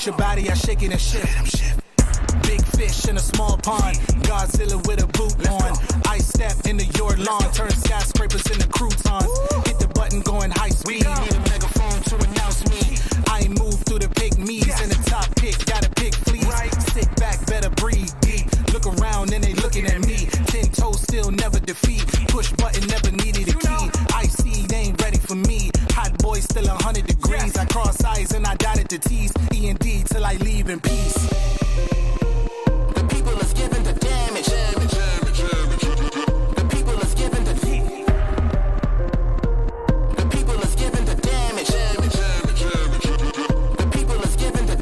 your body, I shake it and shift. Big fish in a small pond, Godzilla with a boot on. Ice step into your lawn, turn skyscrapers into croutons. Hit the button going high speed, need a megaphone to announce me. I move through the pygmies in the top pick, gotta pick fleas. Sit back, better breathe deep. Look around and they looking at me. 10 toes still never defeat. Push button never needed a key. Icy, they ain't ready for me. Hot boy still 100 degrees. I cross eyes and I dotted the T's. E&D till I leave in peace. The people is giving the damage. The people is giving the The people is giving the damage. The people is giving the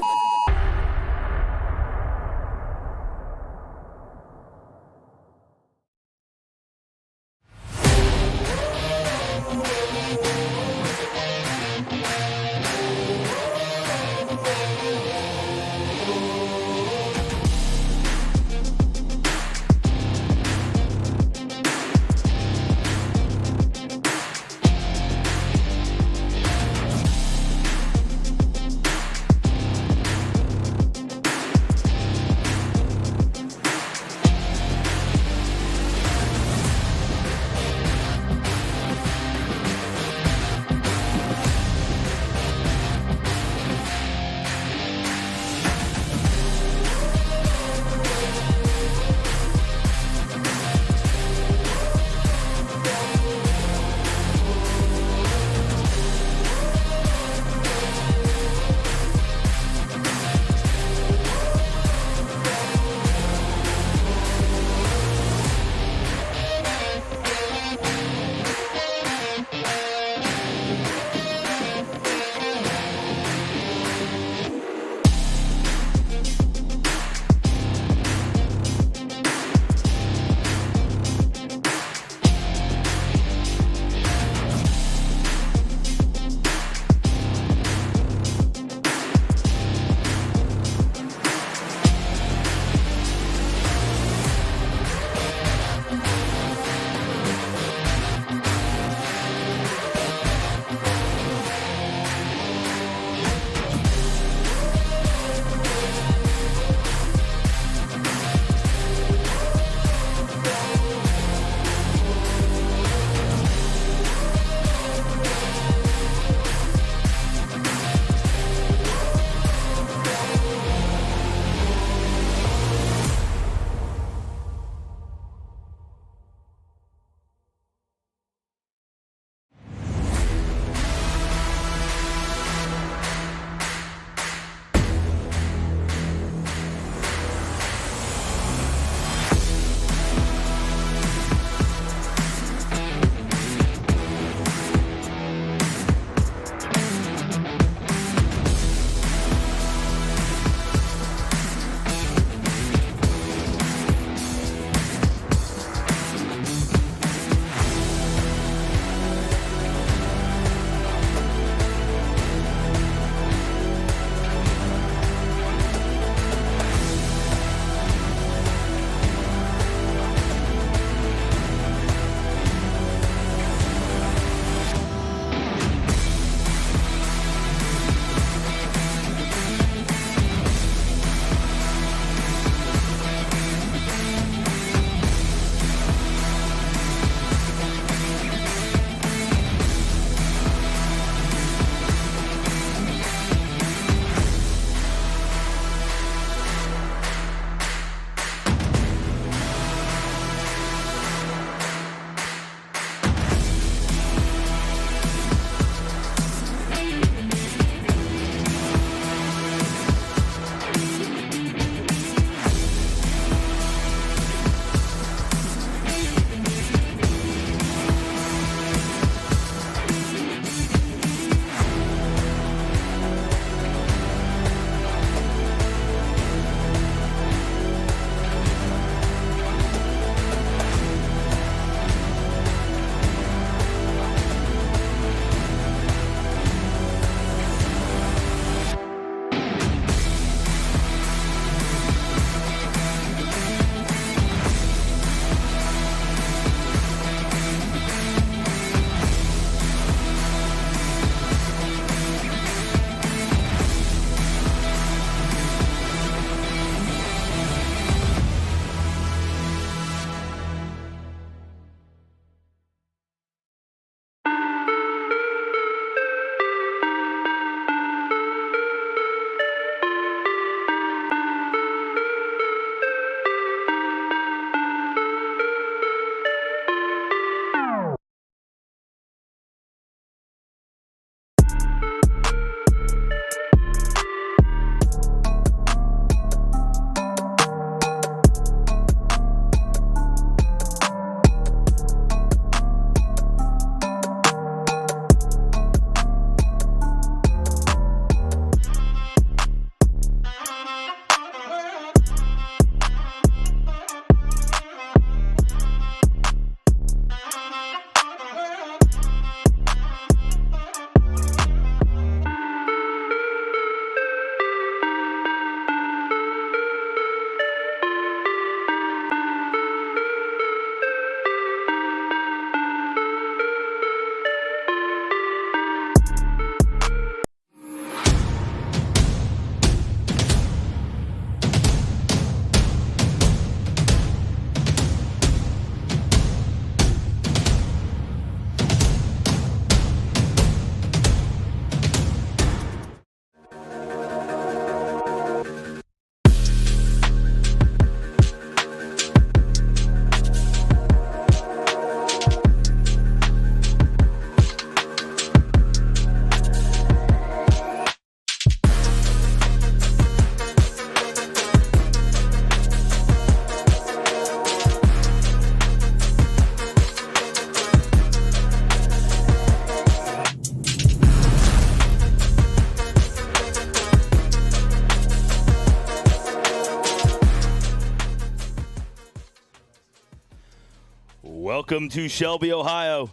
Welcome to Shelby, Ohio.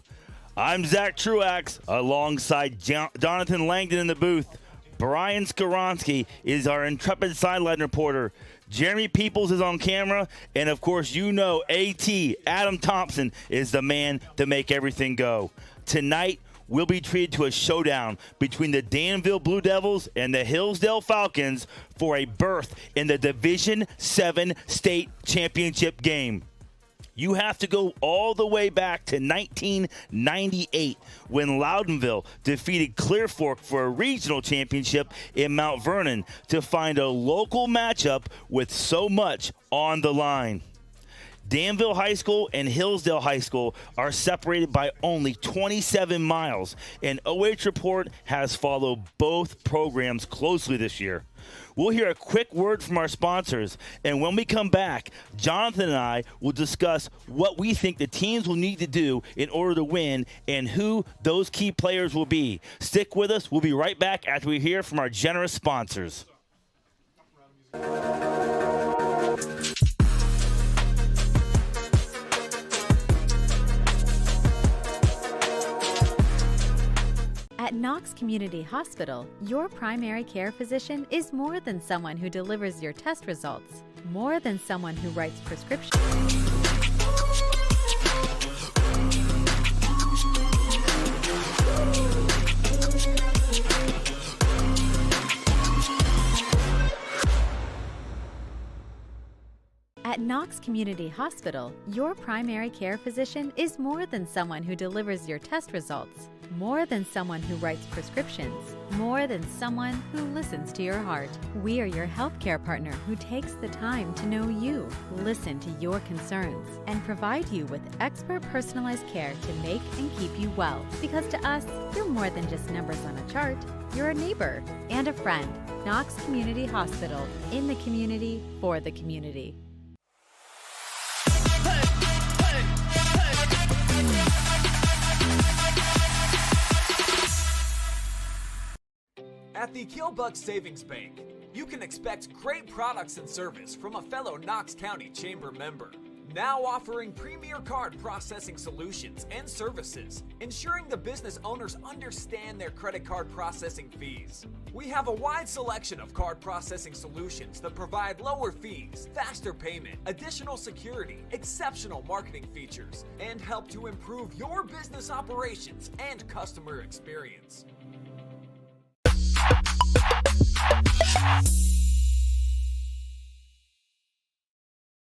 I'm Zack Truax alongside Jonathon Langdon in the booth. Brian Skowronski is our intrepid sideline reporter. Jeremy Peoples is on camera. And, of course, you know AT, Adam Thompson, is the man to make everything go. Tonight, we'll be treated to a showdown between the Danville Blue Devils and the Hillsdale Falcons for a berth in the Division VII State Championship game. You have to go all the way back to 1998 when Loudonville defeated Clear Fork for a regional championship in Mount Vernon to find a local matchup with so much on the line. Danville High School and Hillsdale High School are separated by only 27 miles, and OH Report has followed both programs closely this year. We'll hear a quick word from our sponsors, and when we come back, Jonathon and I will discuss what we think the teams will need to do in order to win and who those key players will be. Stick with us. We'll be right back after we hear from our generous sponsors. At Knox Community Hospital, your primary care physician is more than someone who delivers your test results, more than someone who writes prescriptions. At Knox Community Hospital, your primary care physician is more than someone who delivers your test results, more than someone who writes prescriptions, more than someone who listens to your heart. We are your healthcare partner who takes the time to know you, listen to your concerns, and provide you with expert personalized care to make and keep you well. Because to us, you're more than just numbers on a chart. You're a neighbor and a friend. Knox Community Hospital, in the community, for the community. At the Killbuck Savings Bank, you can expect great products and service from a fellow Knox County Chamber member. Now offering premier card processing solutions and services, ensuring the business owners understand their credit card processing fees. We have a wide selection of card processing solutions that provide lower fees, faster payment, additional security, exceptional marketing features, and help to improve your business operations and customer experience.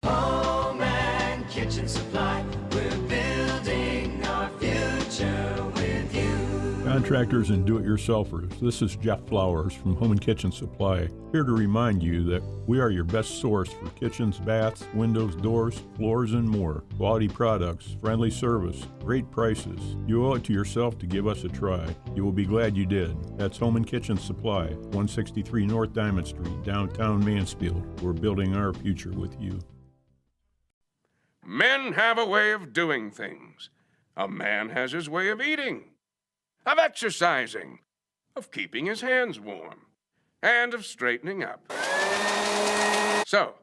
Home and kitchen supply, we're building our future with you. Contractors and do-it-yourselfers, this is Jeff Flowers from Home and Kitchen Supply, here to remind you that we are your best source for kitchens, baths, windows, doors, floors, and more. Quality products, friendly service, great prices. You owe it to yourself to give us a try. You will be glad you did. That's Home and Kitchen Supply, 163 North Diamond Street, downtown Mansfield. We're building our future with you. Men have a way of doing things. A man has his way of eating, of exercising, of keeping his hands warm, and of straightening up. So,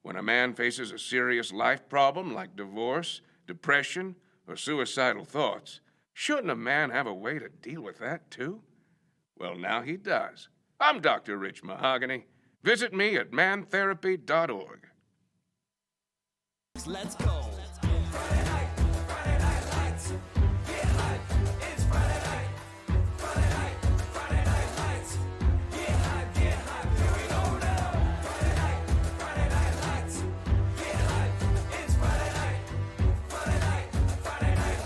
when a man faces a serious life problem like divorce, depression, or suicidal thoughts, shouldn't a man have a way to deal with that too? Well, now he does. I'm Dr. Rich Mahogany. Visit me at mantherapy.org. Let's go. Friday night lights. Get hype, it's Friday night. Friday night lights. Get hype, here we go now. Friday night lights. Get hype, it's Friday night.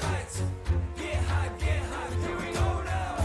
Lights. Get hype, here we go now.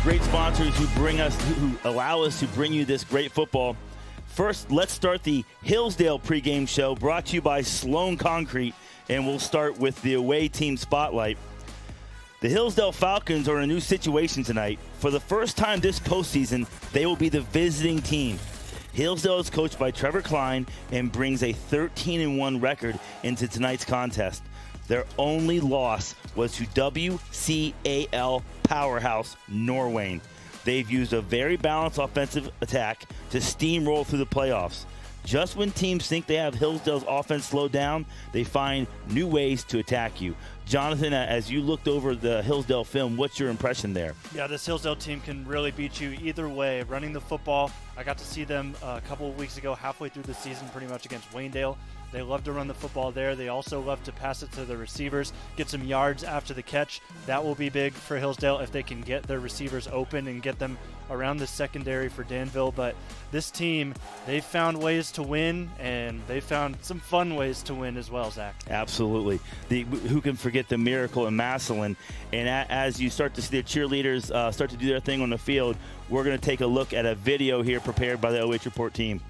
great sponsors who allow us to bring you this great football. First, let's start the Hillsdale pregame show brought to you by Sloan Concrete, and we'll start with the away team spotlight. The Hillsdale Falcons are in a new situation tonight. For the first time this postseason, they will be the visiting team. Hillsdale is coached by Trevor Klein and brings a 13-1 record into tonight's contest. Their only loss was to WCAL powerhouse Norwayne. They've used a very balanced offensive attack to steamroll through the playoffs. Just when teams think they have Hillsdale's offense slowed down, they find new ways to attack you. Jonathon, as you looked over the Hillsdale film, what's your impression there? Yeah, this Hillsdale team can really beat you either way. Running the football, I got to see them a couple of weeks ago, halfway through the season, pretty much against Waynedale. They love to run the football there. They also love to pass it to the receivers, get some yards after the catch. That will be big for Hillsdale if they can get their receivers open and get them around the secondary for Danville. But this team, they've found ways to win, and they found some fun ways to win as well, Zach. Absolutely. Who can forget the miracle in Massillon? And as you start to see the cheerleaders start to do their thing on the field, we're going to take a look at a video here prepared by the OH Report team.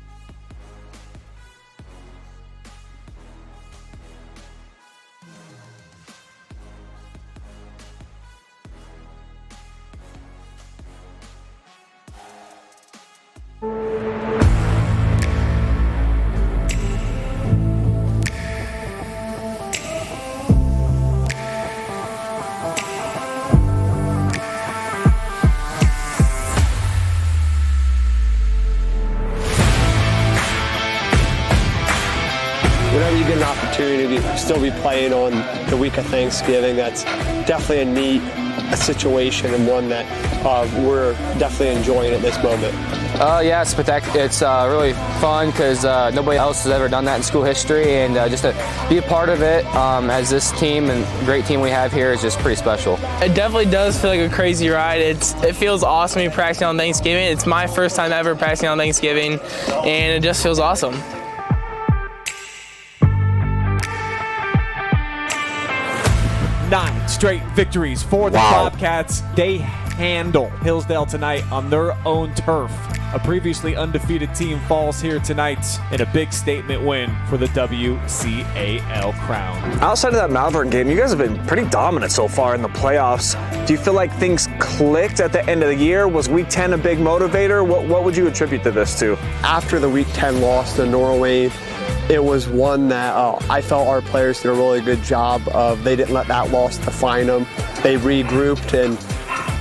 Whenever you get an opportunity to still be playing on the week of Thanksgiving, that's definitely a neat situation and one that we're definitely enjoying at this moment. Yeah, it's spectacular. It's really fun because nobody else has ever done that in school history, and just to be a part of it as this team and great team we have here is just pretty special. It definitely does feel like a crazy ride. It feels awesome to be practicing on Thanksgiving. It's my first time ever practicing on Thanksgiving, and it just feels awesome. 9 straight victories for the Bobcats. They handle Hillsdale tonight on their own turf. A previously undefeated team falls here tonight in a big statement win for the WCAL crown. Outside of that Malvern game, you guys have been pretty dominant so far in the playoffs. Do you feel like things clicked at the end of the year? Was Week 10 a big motivator? What would you attribute to this to? After the Week 10 loss to Norway, it was one that I felt our players did a really good job of. They didn't let that loss define them. They regrouped and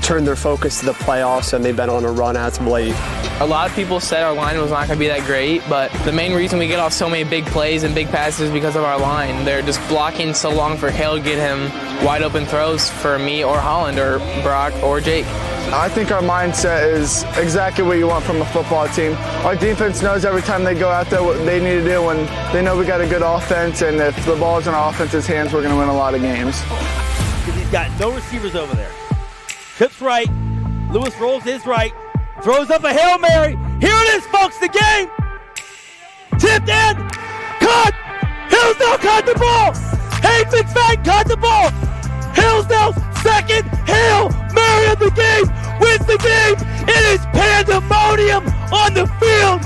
turned their focus to the playoffs, and they've been on a run as of late. A lot of people said our line was not going to be that great, but the main reason we get off so many big plays and big passes is because of our line. They're just blocking so long for Hale to get him wide open throws for me or Holland or Brock or Jake. I think our mindset is exactly what you want from a football team. Our defense knows every time they go out there what they need to do, and they know we got a good offense, and if the ball's in our offense's hands, we're going to win a lot of games. Because he's got no receivers over there. Tips right. Lewis rolls his right. Throws up a Hail Mary. Here it is, folks, the game. Tipped in. Caught. Hillsdale caught the ball. Hayden McFadden caught the ball. Hillsdale's second Hail Mary of the game wins the game. It is pandemonium on the field.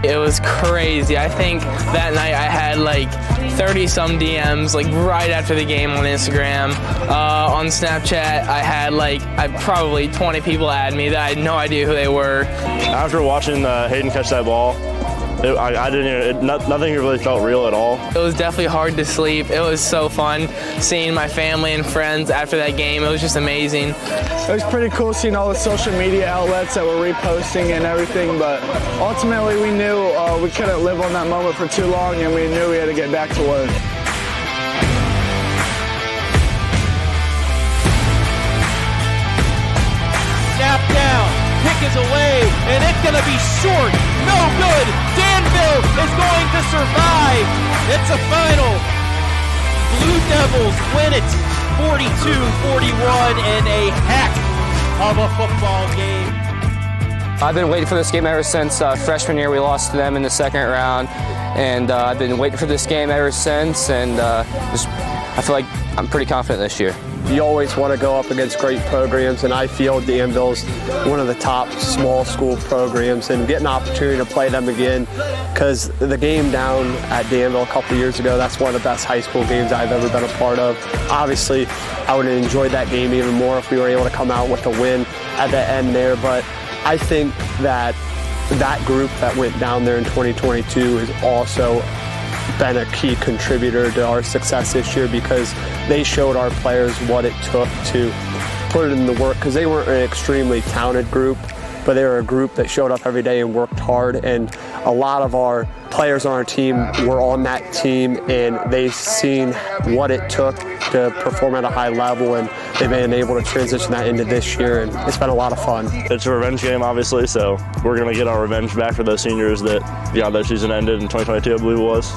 It was crazy. I think that night I had like 30-some DMs like right after the game on Instagram. On Snapchat, I had probably 20 people add me that I had no idea who they were. After watching Hayden catch that ball, nothing really felt real at all. It was definitely hard to sleep. It was so fun seeing my family and friends after that game. It was just amazing. It was pretty cool seeing all the social media outlets that were reposting and everything, but ultimately we knew we couldn't live on that moment for too long, and we knew we had to get back to work. Snap down, kick is away, and it's going to be short. No good. Danville is going to survive. It's a final. Blue Devils win it 42-41 in a heck of a football game. I've been waiting for this game ever since freshman year. We lost to them in the second round, and I've been waiting for this game ever since, and I feel like I'm pretty confident this year. You always want to go up against great programs, and I feel Danville's one of the top small school programs, and get an opportunity to play them again, because the game down at Danville a couple years ago, that's one of the best high school games I've ever been a part of. Obviously, I would have enjoyed that game even more if we were able to come out with a win at the end there, but I think that group that went down there in 2022 has also been a key contributor to our success this year, because they showed our players what it took to put it in the work, because they weren't an extremely talented group, but they were a group that showed up every day and worked hard, and a lot of our players on our team were on that team, and they've seen what it took to perform at a high level, and they've been able to transition that into this year, and it's been a lot of fun. It's a revenge game, obviously, so we're going to get our revenge back for those seniors that, their season ended in 2022, I believe it was.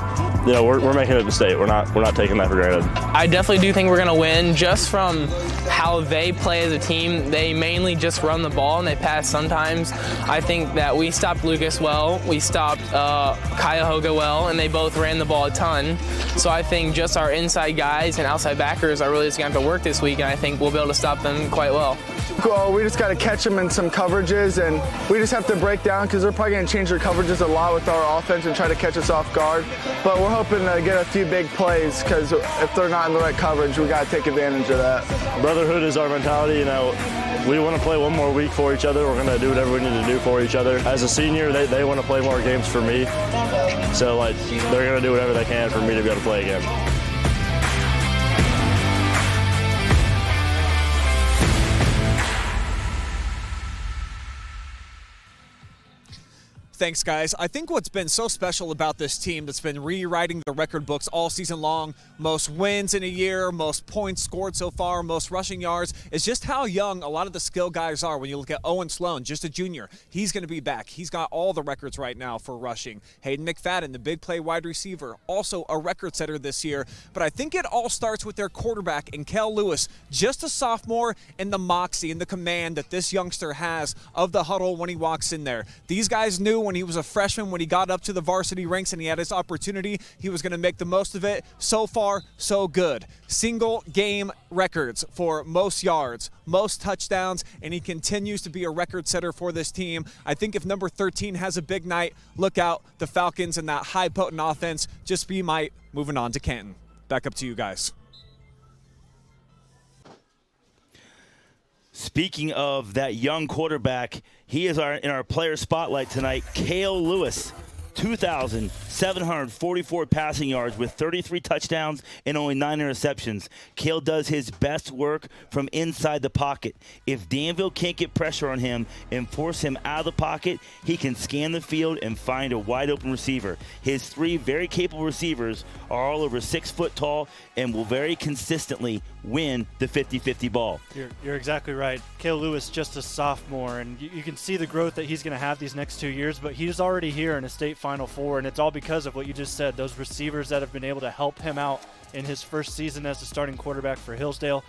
We're making it a state. We're not taking that for granted. I definitely do think we're going to win just from how they play as a team. They mainly just run the ball and they pass sometimes. I think that we stopped Lucas well. We stopped Cuyahoga well, and they both ran the ball a ton. So I think just our inside guys and outside backers are really just going to have to work this week, and I think we'll be able to stop them quite well. Well, we just got to catch them in some coverages, and we just have to break down, because they're probably going to change their coverages a lot with our offense and try to catch us off guard. But we're hoping to get a few big plays, because if they're not in the right coverage, we got to take advantage of that. Brotherhood is our mentality. We want to play one more week for each other. We're going to do whatever we need to do for each other. As a senior, they want to play more games for me. So they're going to do whatever they can for me to be able to play again. Thanks, guys. I think what's been so special about this team that's been rewriting the record books all season long, most wins in a year, most points scored so far, most rushing yards, is just how young a lot of the skill guys are. When you look at Owen Sloan, just a junior, he's going to be back. He's got all the records right now for rushing. Hayden McFadden, the big play wide receiver, also a record setter this year. But I think it all starts with their quarterback, Kel Lewis, just a sophomore, and the moxie and the command that this youngster has of the huddle when he walks in there. These guys knew when he was a freshman, when he got up to the varsity ranks and he had his opportunity, he was going to make the most of it. So far, so good. Single game records for most yards, most touchdowns, and he continues to be a record setter for this team. I think if number 13 has a big night, look out. The Falcons and that high potent offense just be might. Moving on to Canton. Back up to you guys. Speaking of that young quarterback, he is in our player spotlight tonight, Kale Lewis. 2,744 passing yards with 33 touchdowns and only 9 interceptions. Kale does his best work from inside the pocket. If Danville can't get pressure on him and force him out of the pocket, he can scan the field and find a wide open receiver. His 3 very capable receivers are all over 6 foot tall and will very consistently win the 50-50 ball. You're exactly right. Kale Lewis, just a sophomore, and you can see the growth that he's going to have these next 2 years, but he's already here in a state Final Four, and it's all because of what you just said, those receivers that have been able to help him out in his first season as the starting quarterback for Hillsdale.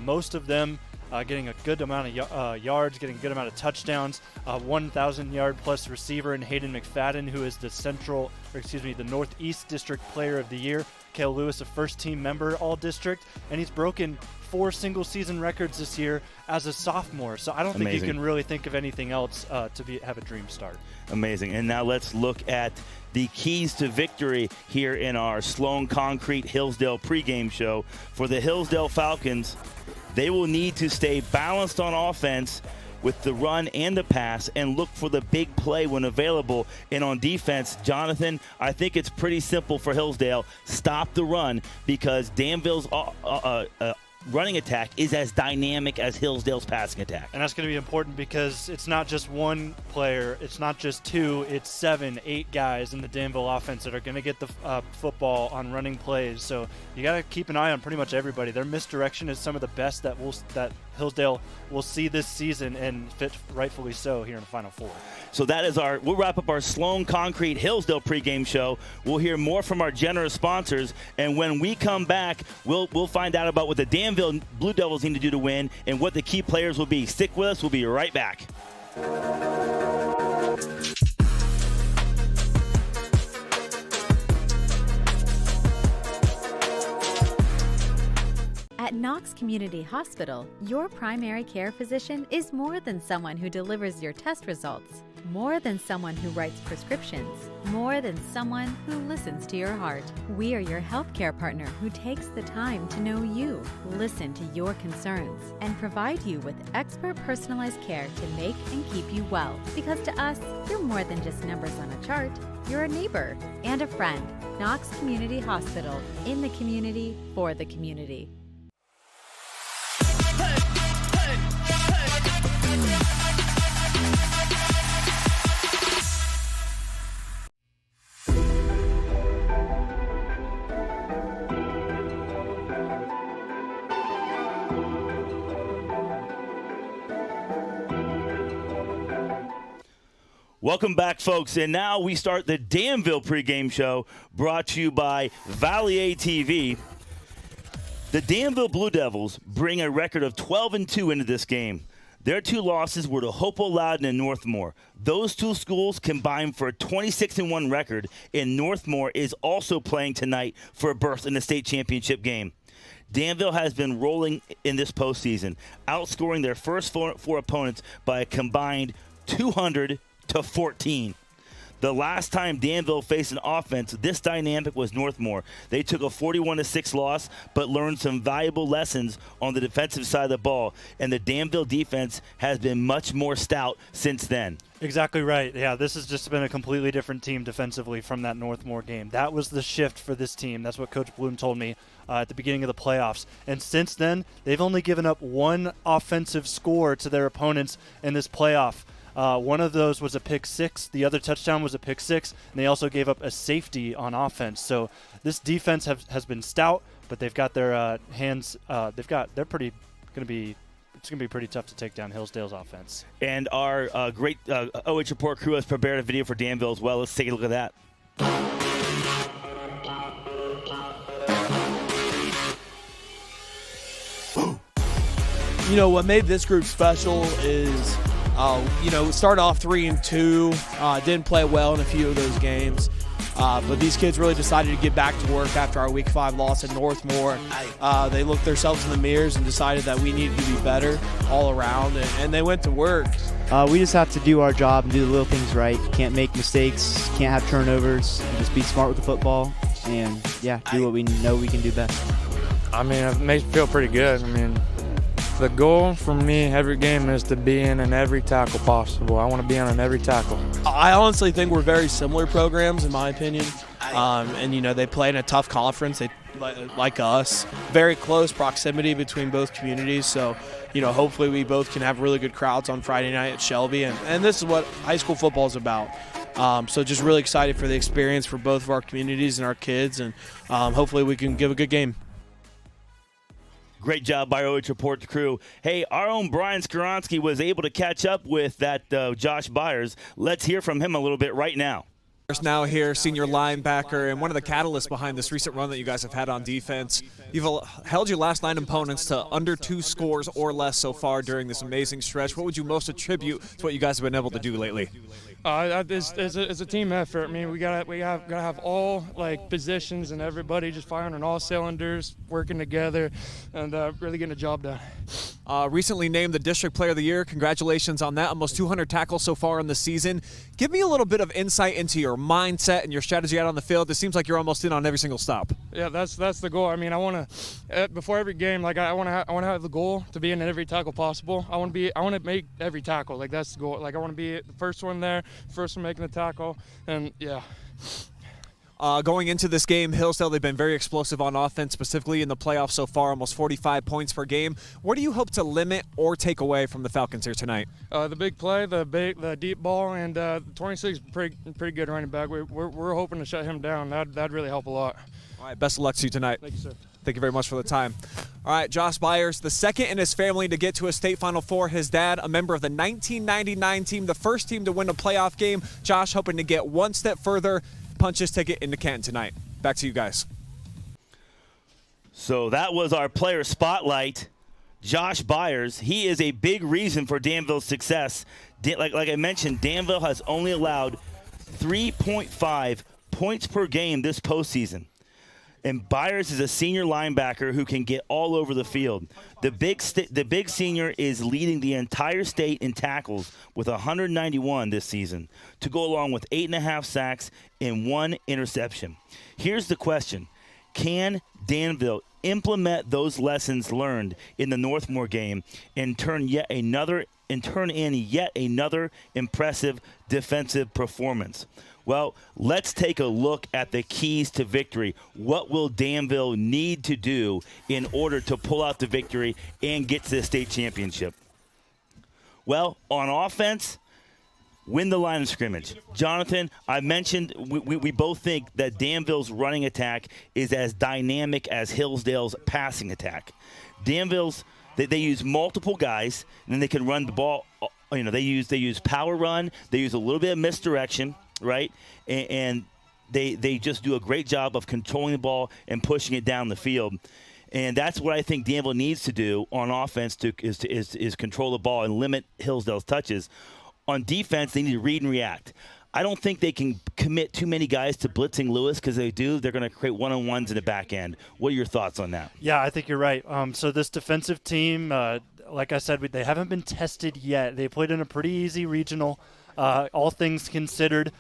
Most of them getting a good amount of yards, getting a good amount of touchdowns. 1,000-yard plus receiver in Hayden McFadden, who is the Northeast District Player of the Year. Kale Lewis, a first-team member All-District, and he's broken 4 single-season records this year as a sophomore. So I don't think you can really think of anything else to have a dream start. Amazing. And now let's look at the keys to victory here in our Sloan Concrete Hillsdale pregame show. For the Hillsdale Falcons, they will need to stay balanced on offense with the run and the pass and look for the big play when available. And on defense, Jonathon, I think it's pretty simple for Hillsdale. Stop the run, because Danville's running attack is as dynamic as Hillsdale's passing attack. And that's going to be important because it's not just one player, it's not just 2, it's 7, 8 guys in the Danville offense that are going to get the football on running plays. So you got to keep an eye on pretty much everybody. Their misdirection is some of the best that Hillsdale will see this season, and fit rightfully so here in the Final Four. So that is we'll wrap up our Sloan Concrete Hillsdale pregame show. We'll hear more from our generous sponsors, and when we come back, we'll find out about what the Danville Blue Devils need to do to win and what the key players will be. Stick with us. We'll be right back. At Knox Community Hospital, your primary care physician is more than someone who delivers your test results, more than someone who writes prescriptions, more than someone who listens to your heart. We are your healthcare partner who takes the time to know you, listen to your concerns, and provide you with expert personalized care to make and keep you well. Because to us, you're more than just numbers on a chart. You're a neighbor and a friend. Knox Community Hospital, in the community, for the community. Welcome back, folks, and now we start the Danville pregame show, brought to you by Valier TV. The Danville Blue Devils bring a record of 12-2 into this game. Their two losses were to Hopewell Loudon and Northmore. Those two schools combined for a 26-1 record, and Northmore is also playing tonight for a berth in the state championship game. Danville has been rolling in this postseason, outscoring their first four opponents by a combined 200-14. The last time Danville faced an offense this dynamic was Northmore. They took a 41-6 loss, but learned some valuable lessons on the defensive side of the ball, and the Danville defense has been much more stout since then. Exactly right. Yeah, this has just been a completely different team defensively from that Northmore game. That was the shift for this team. That's what Coach Bloom told me at the beginning of the playoffs. And since then, they've only given up one offensive score to their opponents in this playoff. One of those was a pick six. The other touchdown was a pick six, and they also gave up a safety on offense. So this defense has been stout, but they've got their hands. It's going to be pretty tough to take down Hillsdale's offense. And our great OH Report crew has prepared a video for Danville as well. Let's take a look at that. You know, what made this group special is, start off 3-2, didn't play well in a few of those games. But these kids really decided to get back to work after our Week 5 loss at Northmore. They looked themselves in the mirrors and decided that we needed to be better all around, and they went to work. We just have to do our job and do the little things right. Can't make mistakes, can't have turnovers, and just be smart with the football, and, do what we know we can do best. I mean, it makes me feel pretty good. I mean, the goal for me every game is to be in every tackle possible. I want to be on every tackle. I honestly think we're very similar programs, in my opinion. They play in a tough conference. They like us. Very close proximity between both communities. So, hopefully we both can have really good crowds on Friday night at Shelby. And this is what high school football is about. So just really excited for the experience for both of our communities and our kids. And hopefully we can give a good game. Great job by OH Report crew. Hey, our own Brian Skowronski was able to catch up with that Josh Byers. Let's hear from him a little bit right now. Now here, senior linebacker, and one of the catalysts behind this recent run that you guys have had on defense. You've held your last 9 opponents to under 2 scores or less so far during this amazing stretch. What would you most attribute to what you guys have been able to do lately? It's a team effort. I mean, we gotta have all positions and everybody just firing on all cylinders, working together, and really getting the job done. Recently named the District Player of the Year. Congratulations on that. Almost 200 tackles so far in the season. Give me a little bit of insight into your mindset and your strategy out on the field. It seems like you're almost in on every single stop. Yeah, that's the goal. I mean, I want to before every game, I want to have the goal to be in every tackle possible. I want to make every tackle. That's the goal. I want to be the first one there, first one making the tackle, and yeah. Going into this game, Hillsdale, they've been very explosive on offense, specifically in the playoffs so far, almost 45 points per game. What do you hope to limit or take away from the Falcons here tonight? The big play, the deep ball, and 26 pretty good running back. We're hoping to shut him down. That'd really help a lot. All right, best of luck to you tonight. Thank you, sir. Thank you very much for the time. All right, Josh Byers, the second in his family to get to a state Final Four. His dad, a member of the 1999 team, the first team to win a playoff game. Josh hoping to get one step further, punch his ticket into Canton tonight. Back to you guys. So that was our player spotlight. Josh Byers, he is a big reason for Danville's success. Like I mentioned, Danville has only allowed 3.5 points per game this postseason. And Byers is a senior linebacker who can get all over the field. The big senior is leading the entire state in tackles with 191 this season, to go along with 8.5 sacks and 1 interception. Here's the question. Can Danville implement those lessons learned in the Northmore game and turn in yet another impressive defensive performance? Well, let's take a look at the keys to victory. What will Danville need to do in order to pull out the victory and get to the state championship? Well, on offense, win the line of scrimmage. Jonathon, I mentioned we both think that Danville's running attack is as dynamic as Hillsdale's passing attack. Danville's, they use multiple guys, and then they can run the ball. You know, they use power run. They use a little bit of misdirection, right? And they just do a great job of controlling the ball and pushing it down the field. And that's what I think Danville needs to do on offense is control the ball and limit Hillsdale's touches. On defense, they need to read and react. I don't think they can commit too many guys to blitzing Lewis, because they're going to create one-on-ones in the back end. What are your thoughts on that? Yeah, I think you're right. So this defensive team, like I said, they haven't been tested yet. They played in a pretty easy regional, all things considered.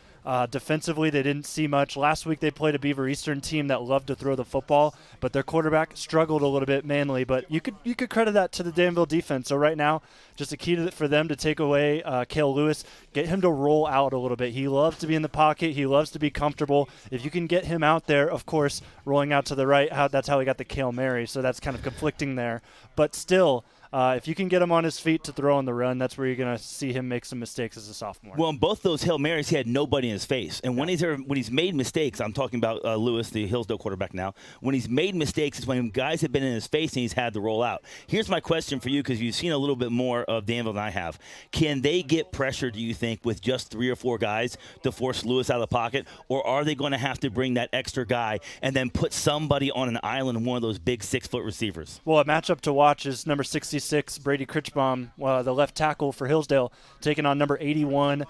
Defensively, they didn't see much. Last week, they played a Beaver Eastern team that loved to throw the football, but their quarterback struggled a little bit mainly. But you could credit that to the Danville defense. So right now, just a key for them to take away Cale Lewis, get him to roll out a little bit. He loves to be in the pocket. He loves to be comfortable. If you can get him out there, of course, rolling out to the right, that's how he got the Cale Mary. So that's kind of conflicting there. But still, if you can get him on his feet to throw on the run, that's where you're going to see him make some mistakes as a sophomore. Well, in both those Hail Marys, he had nobody in his face. And when he's made mistakes, I'm talking about Lewis, the Hillsdale quarterback now, when he's made mistakes, it's when guys have been in his face and he's had to roll out. Here's my question for you, because you've seen a little bit more of Danville than I have. Can they get pressure, do you think, with just 3 or 4 guys to force Lewis out of the pocket? Or are they going to have to bring that extra guy and then put somebody on an island, one of those big 6-foot receivers? Well, a matchup to watch is number 66, Brady Critchbaum, the left tackle for Hillsdale, taking on number 81,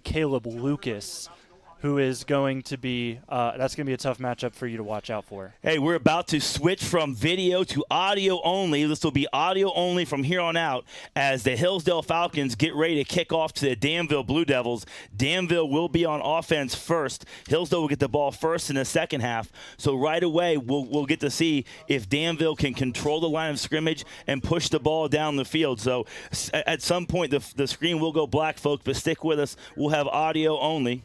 Caleb Lucas, who is going to be that's going to be a tough matchup for you to watch out for. Hey, we're about to switch from video to audio only. This will be audio only from here on out as the Hillsdale Falcons get ready to kick off to the Danville Blue Devils. Danville will be on offense first. Hillsdale will get the ball first in the second half. So right away, we'll get to see if Danville can control the line of scrimmage and push the ball down the field. So at some point, the screen will go black, folks, but stick with us. We'll have audio only.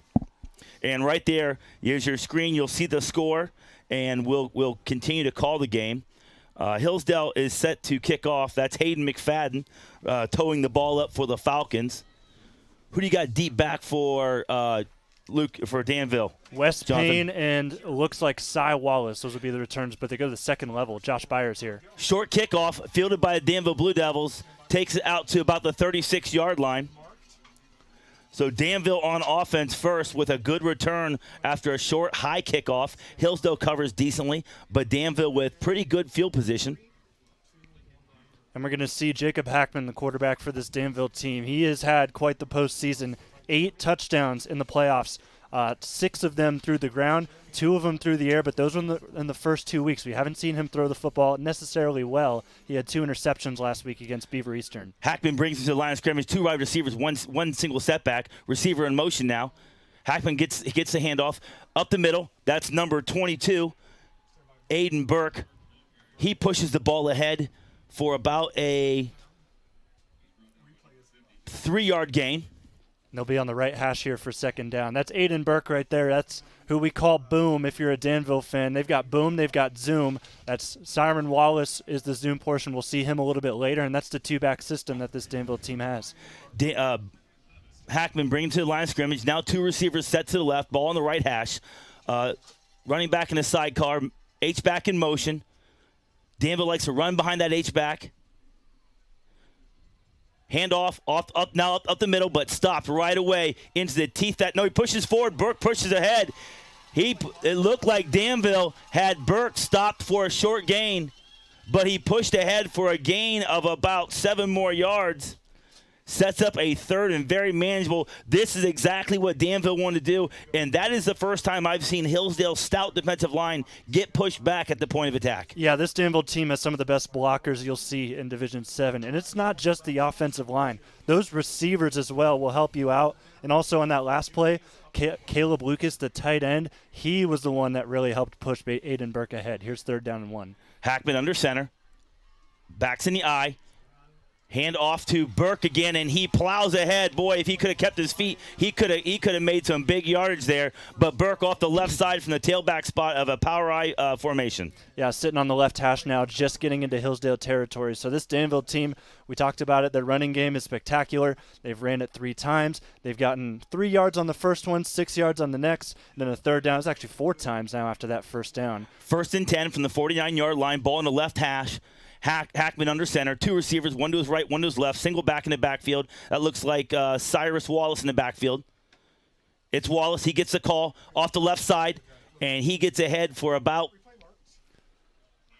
And right there, here's your screen. You'll see the score, and we'll continue to call the game. Hillsdale is set to kick off. That's Hayden McFadden towing the ball up for the Falcons. Who do you got deep back for for Danville? Wes Jonathon? Payne and looks like Cyren Wallace. Those would be the returns, but they go to the second level. Josh Byers here. Short kickoff, fielded by the Danville Blue Devils. Takes it out to about the 36-yard line. So Danville on offense first with a good return after a short high kickoff. Hillsdale covers decently, but Danville with pretty good field position. And we're going to see Jacob Hackman, the quarterback for this Danville team. He has had quite the postseason. 8 touchdowns in the playoffs, 6 of them through the ground, 2 of them through the air, but those were in the first 2 weeks. We haven't seen him throw the football necessarily well. He had 2 interceptions last week against Beaver Eastern. Hackman brings him to the line of scrimmage, 2 wide receivers, one single setback. Receiver in motion now. Hackman gets the handoff up the middle. That's number 22, Aidan Burke. He pushes the ball ahead for about a 3-yard gain. They'll be on the right hash here for second down. That's Aidan Burke right there. That's who we call Boom if you're a Danville fan. They've got Boom, they've got Zoom. That's Cyren Wallace is the Zoom portion. We'll see him a little bit later, and that's the 2-back system that this Danville team has. Hackman bringing to the line of scrimmage. Now 2 receivers set to the left, ball on the right hash. Running back in the sidecar, H-back in motion. Danville likes to run behind that H-back. Handoff up the middle, but stopped right away into the teeth. He pushes forward. Burke pushes ahead. It looked like Danville had Burke stopped for a short gain, but he pushed ahead for a gain of about 7 more yards. sets up a third and very manageable. This is exactly what Danville wanted to do, and that is the first time I've seen Hillsdale's stout defensive line get pushed back at the point of attack. Yeah, this Danville team has some of the best blockers you'll see in Division 7, and it's not just the offensive line. Those receivers as well will help you out, and also on that last play, Caleb Lucas, the tight end, he was the one that really helped push Aidan Burke ahead. Here's 3rd down and 1. Hackman under center, backs in the eye. Hand off to Burke again, and he plows ahead. Boy, if he could have kept his feet, he could have made some big yardage there. But Burke off the left side from the tailback spot of a power I formation. Yeah, sitting on the left hash now, just getting into Hillsdale territory. So this Danville team, we talked about it, their running game is spectacular. They've ran it 3 times. They've gotten 3 yards on the first one, 6 yards on the next, and then a 3rd down. It's actually 4 times now after that 1st down. 1st and 10 from the 49-yard line, ball in the left hash. Hackman under center, 2 receivers, one to his right, one to his left, single back in the backfield. That looks like Cyren Wallace in the backfield. It's Wallace. He gets the call off the left side, and he gets ahead for about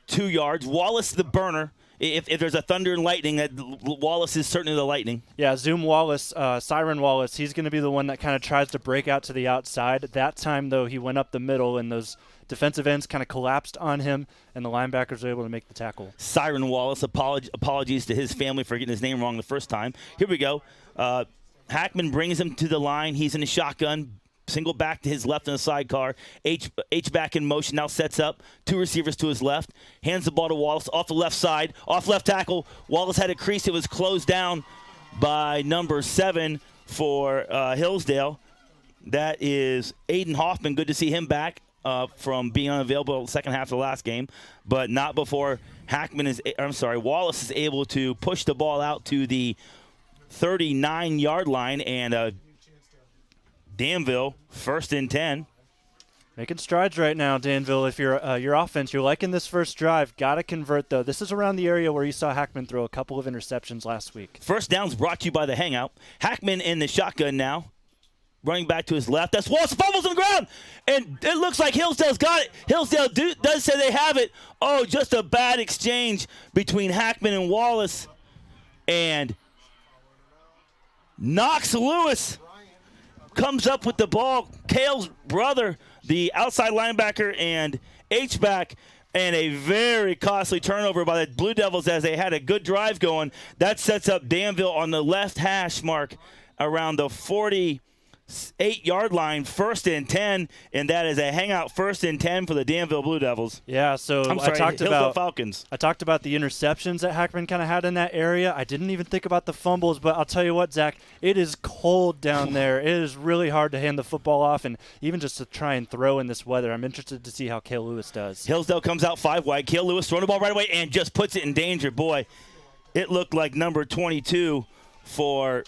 2 yards. Wallace the burner. If there's a thunder and lightning, Wallace is certainly the lightning. Yeah, Zoom Wallace, Cyren Wallace, he's going to be the one that kind of tries to break out to the outside. That time, though, he went up the middle, and those defensive ends kind of collapsed on him, and the linebackers were able to make the tackle. Cyren Wallace, apologies to his family for getting his name wrong the first time. Here we go. Hackman brings him to the line. He's in a shotgun. Single back to his left in the sidecar. H back in motion, now sets up. 2 receivers to his left. Hands the ball to Wallace off the left side. Off left tackle. Wallace had a crease. It was closed down by number 7 for Hillsdale. That is Aiden Hoffman. Good to see him back from being unavailable the second half of the last game, but not before Wallace is able to push the ball out to the 39-yard line, and Danville 1st and 10. Making strides right now, Danville. If you're your offense, you're liking this first drive. Got to convert, though. This is around the area where you saw Hackman throw a couple of interceptions last week. First down's brought to you by the Hangout. Hackman in the shotgun now. Running back to his left. That's Wallace. Fumbles on the ground. And it looks like Hillsdale's got it. Hillsdale does say they have it. Oh, just a bad exchange between Hackman and Wallace. And Knox Lewis comes up with the ball. Kale's brother, the outside linebacker and H-back, and a very costly turnover by the Blue Devils as they had a good drive going. That sets up Danville on the left hash mark around the 48-yard line, 1st and 10, and that is a hangout 1st and 10 for the Danville Blue Devils. Yeah, so Hillsdale Falcons. I talked about the interceptions that Hackman kind of had in that area. I didn't even think about the fumbles, but I'll tell you what, Zach, it is cold down there. It is really hard to hand the football off, and even just to try and throw in this weather. I'm interested to see how Cale Lewis does. Hillsdale comes out 5 wide. Cale Lewis throwing the ball right away and just puts it in danger. Boy, it looked like number 22 for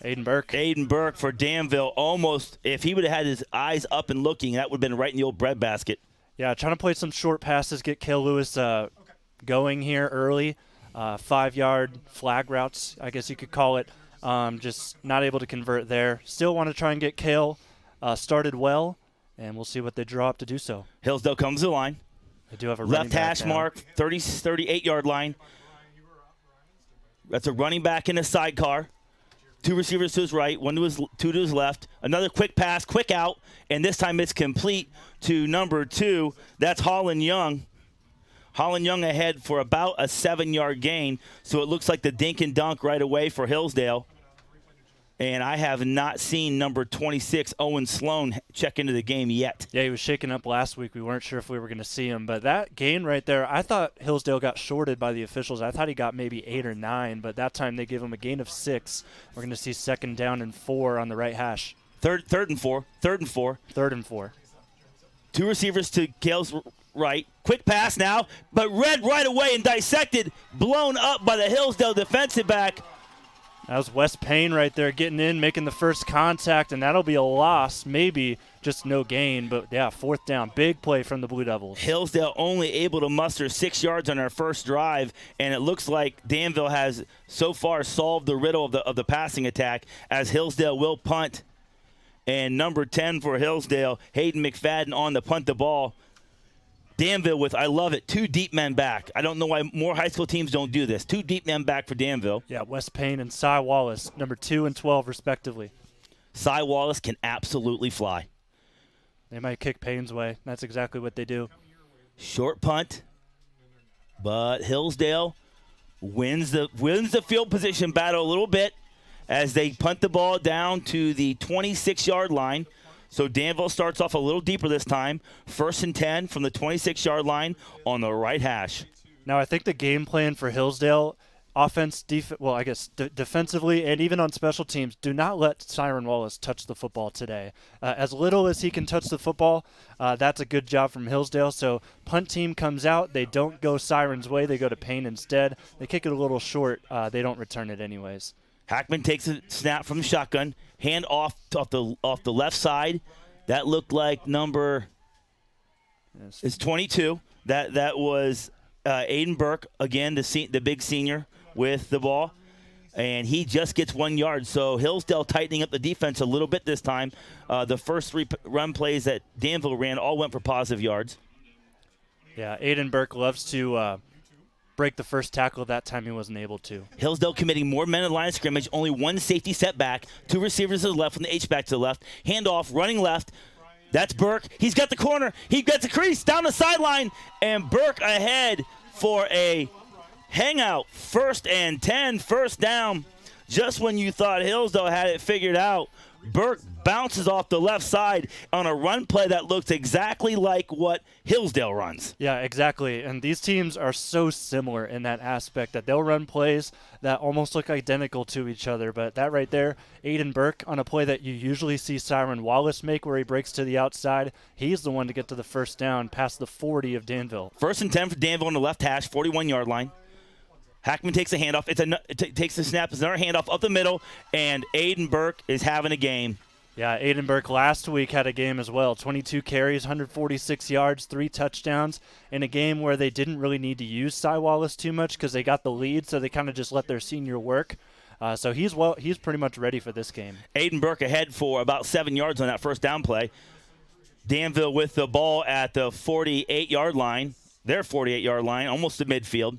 Aidan Burke. Aidan Burke for Danville. Almost, if he would have had his eyes up and looking, that would have been right in the old breadbasket. Yeah, trying to play some short passes, get Cale Lewis going here early. 5-yard flag routes, I guess you could call it. Just not able to convert there. Still want to try and get Cale started well, and we'll see what they draw up to do so. Hillsdale comes to the line. They do have a left hash mark, 38-yard line. That's a running back in a sidecar. 2 receivers to his right, 2 to his left. Another quick pass, quick out, and this time it's complete to number 2. That's Holland Young. Holland Young ahead for about a 7-yard gain, so it looks like the dink and dunk right away for Hillsdale. And I have not seen number 26, Owen Sloan, check into the game yet. Yeah, he was shaken up last week. We weren't sure if we were going to see him. But that gain right there, I thought Hillsdale got shorted by the officials. I thought he got maybe 8 or 9, but that time they gave him a gain of 6. We're going to see 2nd down and 4 on the right hash. Third and four. 2 receivers to Cale's right. Quick pass now, but read right away and dissected, blown up by the Hillsdale defensive back. That was Wes Payne right there getting in, making the first contact, and that'll be a loss, maybe just no gain. But, yeah, 4th down. Big play from the Blue Devils. Hillsdale only able to muster 6 yards on our first drive, and it looks like Danville has so far solved the riddle of the passing attack, as Hillsdale will punt. And number 10 for Hillsdale, Hayden McFadden on the punt the ball. Danville with, I love it, 2 deep men back. I don't know why more high school teams don't do this. 2 deep men back for Danville. Yeah, Wes Payne and Cy Wallace, number 2 and 12 respectively. Cy Wallace can absolutely fly. They might kick Payne's way. That's exactly what they do. Short punt, but Hillsdale wins the field position battle a little bit as they punt the ball down to the 26-yard line. So Danville starts off a little deeper this time. 1st and 10 from the 26-yard line on the right hash. Now, I think the game plan for Hillsdale, defensively and even on special teams, do not let Cyren Wallace touch the football today. As little as he can touch the football, that's a good job from Hillsdale. So punt team comes out. They don't go Cyren's way. They go to Payne instead. They kick it a little short. They don't return it anyways. Hackman takes a snap from the shotgun, hand off the left side. That looked like number is 22. That was Aidan Burke, again, the big senior with the ball, and he just gets 1 yard. So Hillsdale tightening up the defense a little bit this time. The first 3 run plays that Danville ran all went for positive yards. Yeah, Aidan Burke loves to break the first tackle. That time he wasn't able to. Hillsdale committing more men in line of scrimmage, only 1 safety setback, 2 receivers to the left from the H-back to the left, handoff, running left. That's Burke. He's got the corner. He gets a crease down the sideline, and Burke ahead for a hangout. 1st and 10, first down. Just when you thought Hillsdale had it figured out, Burke bounces off the left side on a run play that looks exactly like what Hillsdale runs. Yeah, exactly. And these teams are so similar in that aspect that they'll run plays that almost look identical to each other. But that right there, Aidan Burke on a play that you usually see Cyren Wallace make where he breaks to the outside, he's the one to get to the first down past the 40 of Danville. 1st and 10 for Danville on the left hash, 41-yard line. Hackman takes a handoff. Takes the snap. It's another handoff up the middle, and Aidan Burke is having a game. Yeah, Aidan Burke last week had a game as well. 22 carries, 146 yards, 3 touchdowns in a game where they didn't really need to use Cy Wallace too much because they got the lead, so they kind of just let their senior work. So he's pretty much ready for this game. Aidan Burke ahead for about 7 yards on that first down play. Danville with the ball at the 48-yard line. Their 48-yard line, almost to midfield.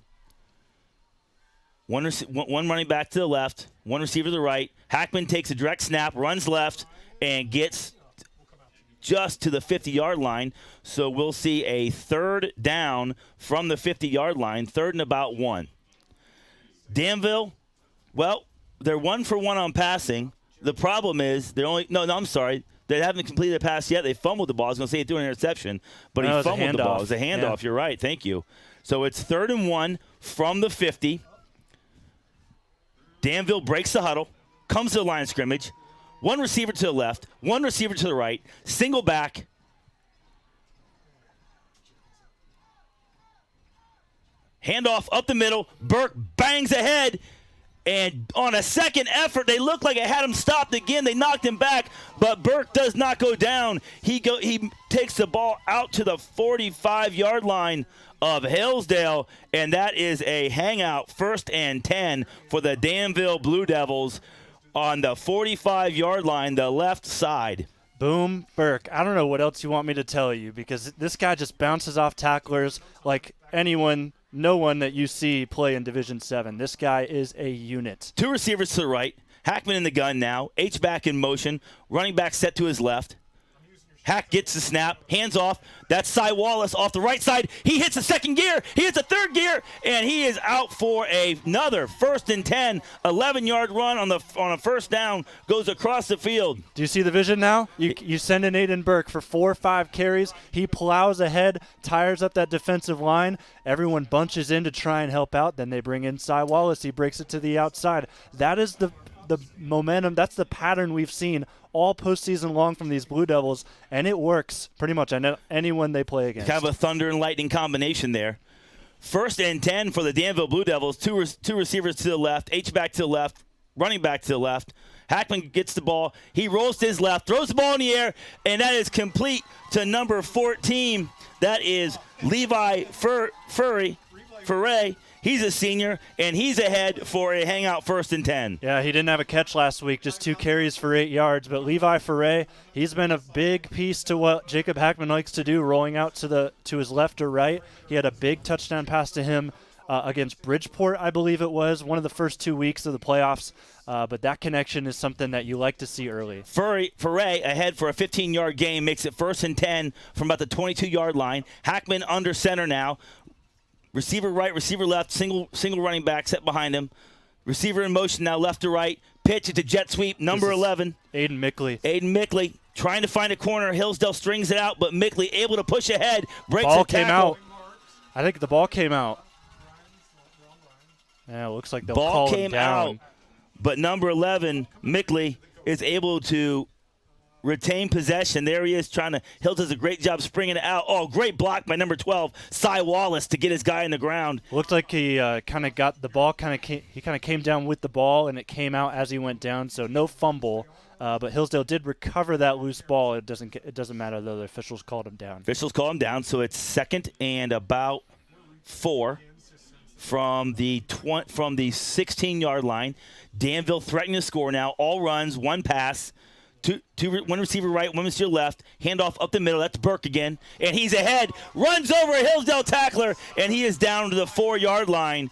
One running back to the left, 1 receiver to the right. Hackman takes a direct snap, runs left, and gets just to the 50-yard line. So we'll see a 3rd down from the 50-yard line, 3rd and about 1. Danville, well, they're 1 for 1 on passing. The problem is they haven't completed a pass yet. They fumbled the ball. I was going to say they threw an interception, but he fumbled the ball. It was a handoff. Yeah. You're right. Thank you. So it's 3rd and 1 from the 50. Danville breaks the huddle, comes to the line of scrimmage. 1 receiver to the left, 1 receiver to the right, single back. Handoff up the middle. Burke bangs ahead. And on a second effort, they looked like it had him stopped again. They knocked him back, but Burke does not go down. He takes the ball out to the 45-yard line of Hillsdale, and that is a hangout, 1st and 10 for the Danville Blue Devils on the 45-yard line, the left side. Boom, Burke. I don't know what else you want me to tell you because this guy just bounces off tacklers like no one that you see play in Division 7. This guy is a unit. 2 receivers to the right. Hackman in the gun now. H-back in motion. Running back set to his left. Hack gets the snap, hands off. That's Cy Wallace off the right side. He hits the 2nd gear. He hits the 3rd gear, and he is out for another 1st and 10. 11-yard run on a first down goes across the field. Do you see the vision now? You send in Aidan Burke for 4 or 5 carries. He plows ahead, tires up that defensive line. Everyone bunches in to try and help out. Then they bring in Cy Wallace. He breaks it to the outside. That is the momentum. That's the pattern we've seen all postseason long from these Blue Devils, and it works pretty much on anyone they play against. Kind of a thunder and lightning combination there. 1st and 10 for the Danville Blue Devils. Two receivers to the left, H-back to the left, running back to the left. Hackman gets the ball. He rolls to his left, throws the ball in the air, and that is complete to number 14. That is Levi Furray. He's a senior, and he's ahead for a hangout 1st and 10. Yeah, he didn't have a catch last week, just 2 carries for 8 yards. But Levi Foray, he's been a big piece to what Jacob Hackman likes to do, rolling out to his left or right. He had a big touchdown pass to him against Bridgeport, I believe it was, one of the first 2 weeks of the playoffs. But that connection is something that you like to see early. Foray ahead for a 15-yard gain, makes it 1st and 10 from about the 22-yard line. Hackman under center now. Receiver right, receiver left, single running back set behind him. Receiver in motion now, left to right. Pitch, it's a jet sweep, number 11. Aidan Mickley. Aidan Mickley trying to find a corner. Hillsdale strings it out, but Mickley able to push ahead. Breaks ball a tackle. Came out. I think the ball came out. Yeah, it looks like they'll ball call came him down. out, but number 11, Mickley, is able to retain possession. There he is trying to. Hill does a great job springing it out. Oh, great block by number 12, Cyren Wallace, to get his guy in the ground. Looked like he kind of got the ball. He kind of came down with the ball, and it came out as he went down. So no fumble. But Hillsdale did recover that loose ball. It doesn't matter though. The officials called him down. Officials called him down. So it's 2nd and about 4 from the 16-yard line. Danville threatening to score now. All runs, 1 pass. One receiver right, 1 receiver left. Handoff up the middle. That's Burke again. And he's ahead. Runs over a Hillsdale tackler, and he is down to the 4-yard line.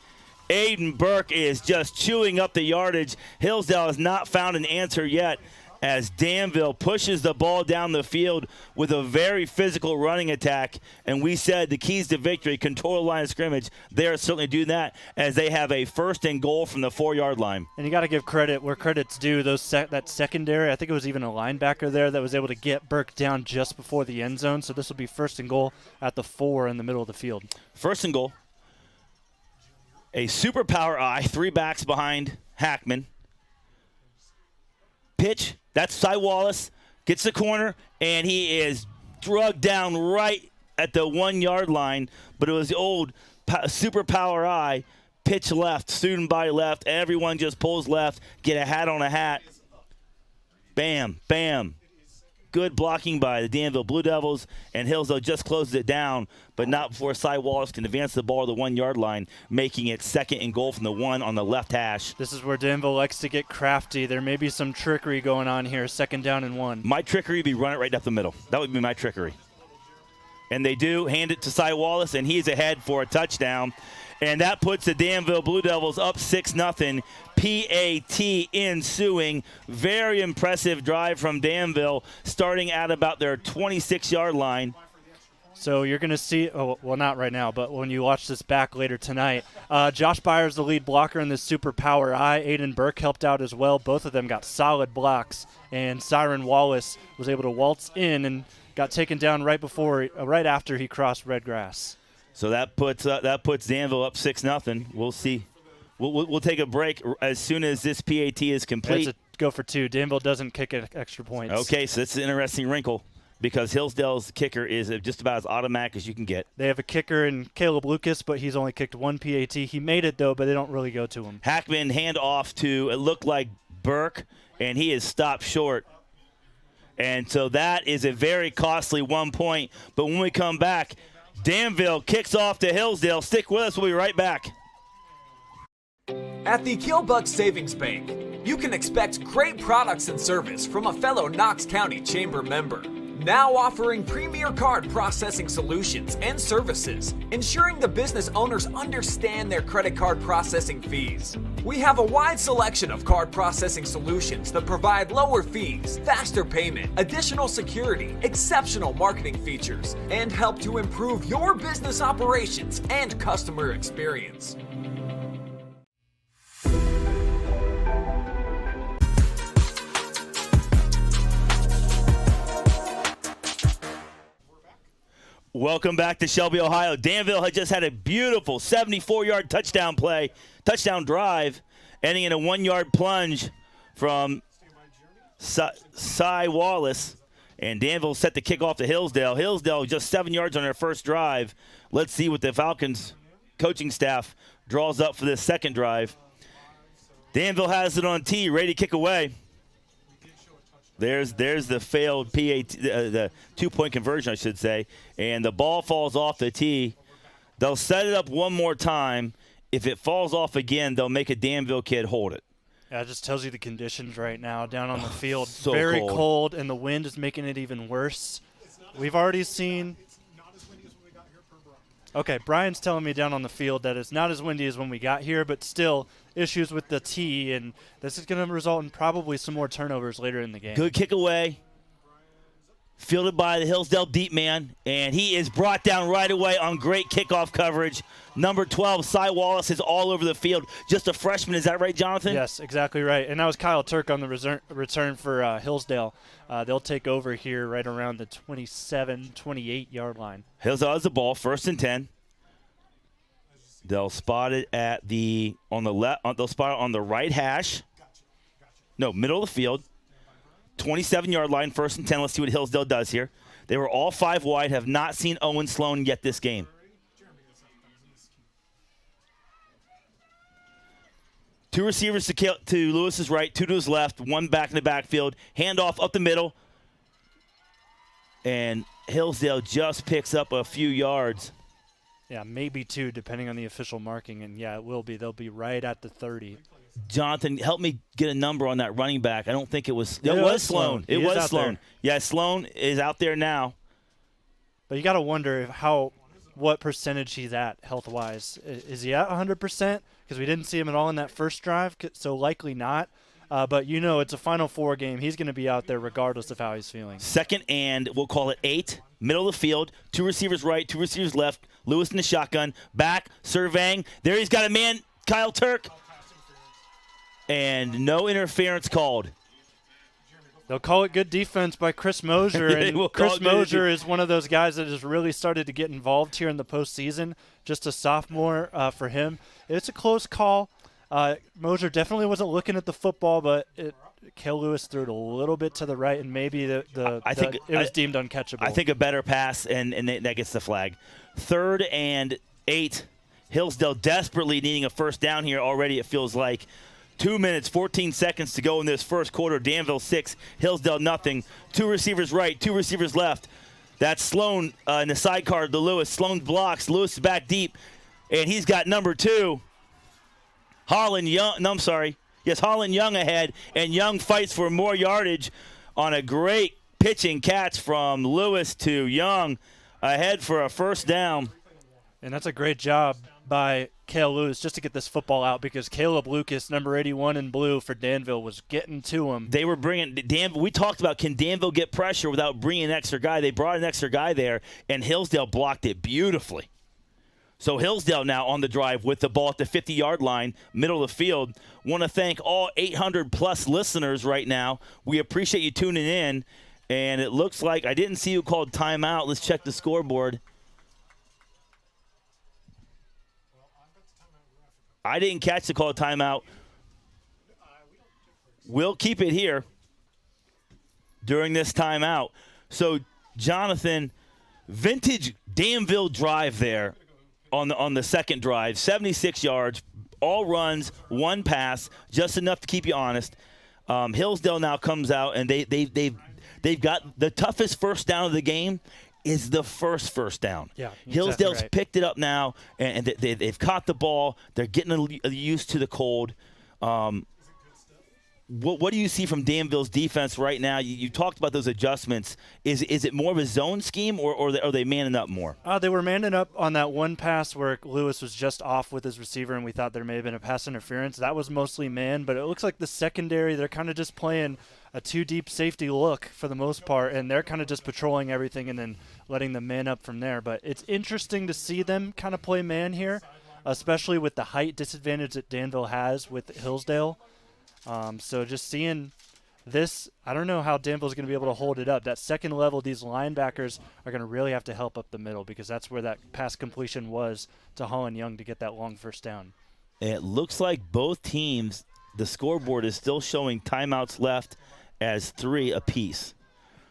Aidan Burke is just chewing up the yardage. Hillsdale has not found an answer yet as Danville pushes the ball down the field with a very physical running attack. And we said the keys to victory, control the line of scrimmage. They are certainly doing that as they have a 1st and goal from the 4-yard line. And you got to give credit where credit's due. That secondary, I think it was even a linebacker there that was able to get Burke down just before the end zone. So this will be 1st and goal at the 4 in the middle of the field. 1st and goal. A super power eye, 3 backs behind Hackman. Pitch, that's Cyren Wallace, gets the corner, and he is drugged down right at the 1-yard line. But it was the old super power eye, pitch left, student body left. Everyone just pulls left, get a hat on a hat. Bam, bam. Good blocking by the Danville Blue Devils, and Hillsdale just closes it down, but not before Cyren Wallace can advance the ball to the 1-yard line, making it 2nd and goal from the 1 on the left hash. This is where Danville likes to get crafty. There may be some trickery going on here, 2nd down and 1. My trickery would be run it right up the middle. That would be my trickery. And they do hand it to Cyren Wallace, and he's ahead for a touchdown. And that puts the Danville Blue Devils up 6-0. PAT ensuing. Very impressive drive from Danville, starting at about their 26-yard line. So you're going to see, well, not right now, but when you watch this back later tonight, Josh Byers, the lead blocker in this super power eye. Aidan Burke helped out as well. Both of them got solid blocks, and Cyren Wallace was able to waltz in and got taken down right after he crossed red grass. So that puts Danville up 6-0. We'll see. We'll take a break as soon as this PAT is complete. It's a go for 2. Danville doesn't kick extra points. Okay, so it's an interesting wrinkle because Hillsdale's kicker is just about as automatic as you can get. They have a kicker in Caleb Lucas, but he's only kicked 1 PAT. He made it, though, but they don't really go to him. Hackman hand off to, it looked like Burke, and he is stopped short. And so that is a very costly 1 point. But when we come back, Danville kicks off to Hillsdale. Stick with us. We'll be right back. At the Killbuck Savings Bank, you can expect great products and service from a fellow Knox County Chamber member. Now offering premier card processing solutions and services, ensuring the business owners understand their credit card processing fees. We have a wide selection of card processing solutions that provide lower fees, faster payment, additional security, exceptional marketing features, and help to improve your business operations and customer experience. Welcome back to Shelby, Ohio. Danville had just had a beautiful 74-yard touchdown drive, ending in a 1-yard plunge from Cyren Wallace. And Danville set the kick off to Hillsdale. Hillsdale just 7 yards on their first drive. Let's see what the Falcons coaching staff draws up for this second drive. Danville has it on tee, ready to kick away. There's the failed PAT, the 2-point conversion, I should say. And the ball falls off the tee. They'll set it up one more time. if it falls off again, they'll make a Danville kid hold it. Yeah, it just tells you the conditions right now down on the field. So very cold. cold, and the wind is making it even worse. We've already seen. Okay, Brian's telling me down on the field that it's not as windy as when we got here, but still issues with the tee, and this is going to result in probably some more turnovers later in the game. Good kick away. Fielded by the Hillsdale deep man, and he is brought down right away on great kickoff coverage. Number 12, Cyren Wallace, is all over the field. Just a freshman, is that right, Jonathan? Yes, exactly right. And that was Kyle Turk on the return for Hillsdale. They'll take over here right around the 27, 28-yard line. Hillsdale has the ball, 1st and 10. They'll spot it at on the left. They'll spot it on the right hash. No, middle of the field. 27-yard line, 1st and 10. Let's see what Hillsdale does here. They were all 5 wide, have not seen Owen Sloan yet this game. Two receivers to Lewis's right, 2 to his left, 1 back in the backfield. Handoff up the middle. And Hillsdale just picks up a few yards. Yeah, maybe 2, depending on the official marking. And, yeah, it will be. They'll be right at the 30. Jonathan, help me get a number on that running back. I don't think it was. It was Sloan. It was Sloan. There. Yeah, Sloan is out there now. But you got to wonder what percentage he's at health-wise. Is he at 100%? Because we didn't see him at all in that first drive, so likely not. But it's a Final Four game. He's going to be out there regardless of how he's feeling. 2nd and we'll call it 8. Middle of the field. 2 receivers right, 2 receivers left. Lewis in the shotgun. Back, surveying. There he's got a man, Kyle Turk. And no interference called. They'll call it good defense by Chris Mosier. And Chris Mosier is one of those guys that has really started to get involved here in the postseason. Just a sophomore for him. It's a close call. Mosier definitely wasn't looking at the football, but Cale Lewis threw it a little bit to the right, and maybe it was deemed uncatchable. I think a better pass, and that gets the flag. 3rd and 8. Hillsdale desperately needing a first down here already, it feels like. 2 minutes, 14 seconds to go in this first quarter. Danville 6, Hillsdale nothing. 2 receivers right, 2 receivers left. That's Sloan in the sidecar to Lewis. Sloan blocks. Lewis is back deep, and he's got number 2. Holland Young. No, I'm sorry. Yes, Holland Young ahead, and Young fights for more yardage on a great pitching catch from Lewis to Young ahead for a first down. And that's a great job by Cale Lewis just to get this football out, because Caleb Lucas, number 81 in blue for Danville, was getting to him. They were bringing Danville. We talked about, can Danville get pressure without bringing an extra guy? They brought an extra guy there, and Hillsdale blocked it beautifully. So Hillsdale now on the drive with the ball at the 50-yard line, middle of the field. Want to thank all 800-plus listeners right now. We appreciate you tuning in, and it looks like I didn't see who called timeout. Let's check the scoreboard. I didn't catch the call timeout. We'll keep it here during this timeout. So, Jonathan, vintage Danville drive there on the second drive, 76 yards, all runs, 1 pass, just enough to keep you honest. Hillsdale now comes out, and they've got the toughest first down of the game. Is the first down. Yeah, Hillsdale's exactly right. picked it up now, and they've caught the ball. They're getting used to the cold. What do you see from Danville's defense right now? You talked about those adjustments. Is it more of a zone scheme, or are they manning up more? They were manning up on that one pass where Lewis was just off with his receiver, and we thought there may have been a pass interference. That was mostly man, but it looks like the secondary, they're kind of just playing a 2-deep safety look for the most part, and they're kind of just patrolling everything and then letting the man up from there. But it's interesting to see them kind of play man here, especially with the height disadvantage that Danville has with Hillsdale. So just seeing this, I don't know how Danville's going to be able to hold it up. That second level, these linebackers are going to really have to help up the middle, because that's where that pass completion was to Holland Young to get that long first down. It looks like both teams, the scoreboard is still showing timeouts left as 3 apiece.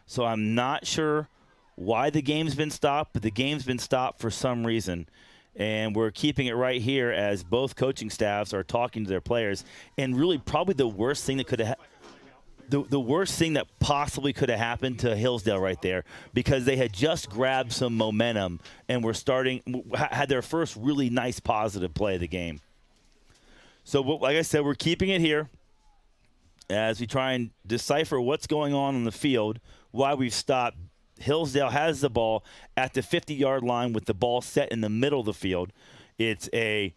So I'm not sure why the game's been stopped, but the game's been stopped for some reason. And we're keeping it right here as both coaching staffs are talking to their players. And really probably the worst thing that could have the worst thing that possibly could have happened to Hillsdale right there, because they had just grabbed some momentum and had their first really nice positive play of the game. So, like I said, we're keeping it here as we try and decipher what's going on the field, why we've stopped. Hillsdale has the ball at the 50-yard line with the ball set in the middle of the field. It's a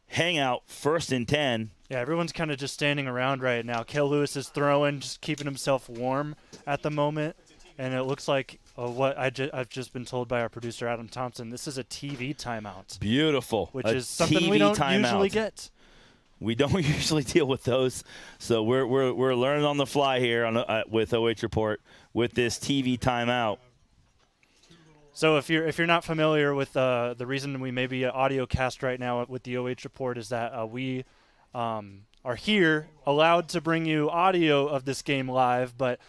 hangout, 1st and 10. Yeah, everyone's kind of just standing around right now. Cale Lewis is throwing, just keeping himself warm at the moment. And it looks like what I've just been told by our producer, Adam Thompson, this is a TV timeout. Beautiful. Which is something we don't usually get. We don't usually deal with those, so we're learning on the fly here with OH Report with this TV timeout. So if you're not familiar with the reason we may be an audio cast right now with the OH Report is that we are here allowed to bring you audio of this game live, but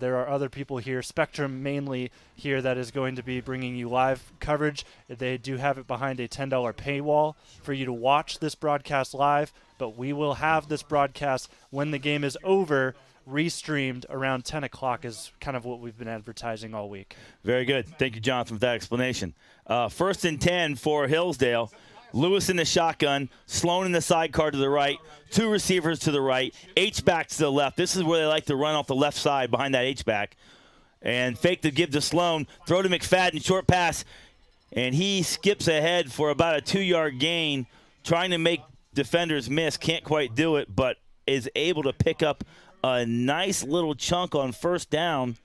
there are other people here, Spectrum mainly here, that is going to be bringing you live coverage. They do have it behind a $10 paywall for you to watch this broadcast live, but we will have this broadcast when the game is over, restreamed around 10 o'clock is kind of what we've been advertising all week. Very good. Thank you, Jonathan, for that explanation. 1st and 10 for Hillsdale. Lewis in the shotgun, Sloan in the sidecar to the right, 2 receivers to the right, H-back to the left. This is where they like to run off the left side behind that H-back. And fake to give to Sloan, throw to McFadden, short pass, and he skips ahead for about a 2-yard gain, trying to make defenders miss, can't quite do it, but is able to pick up a nice little chunk on 1st down.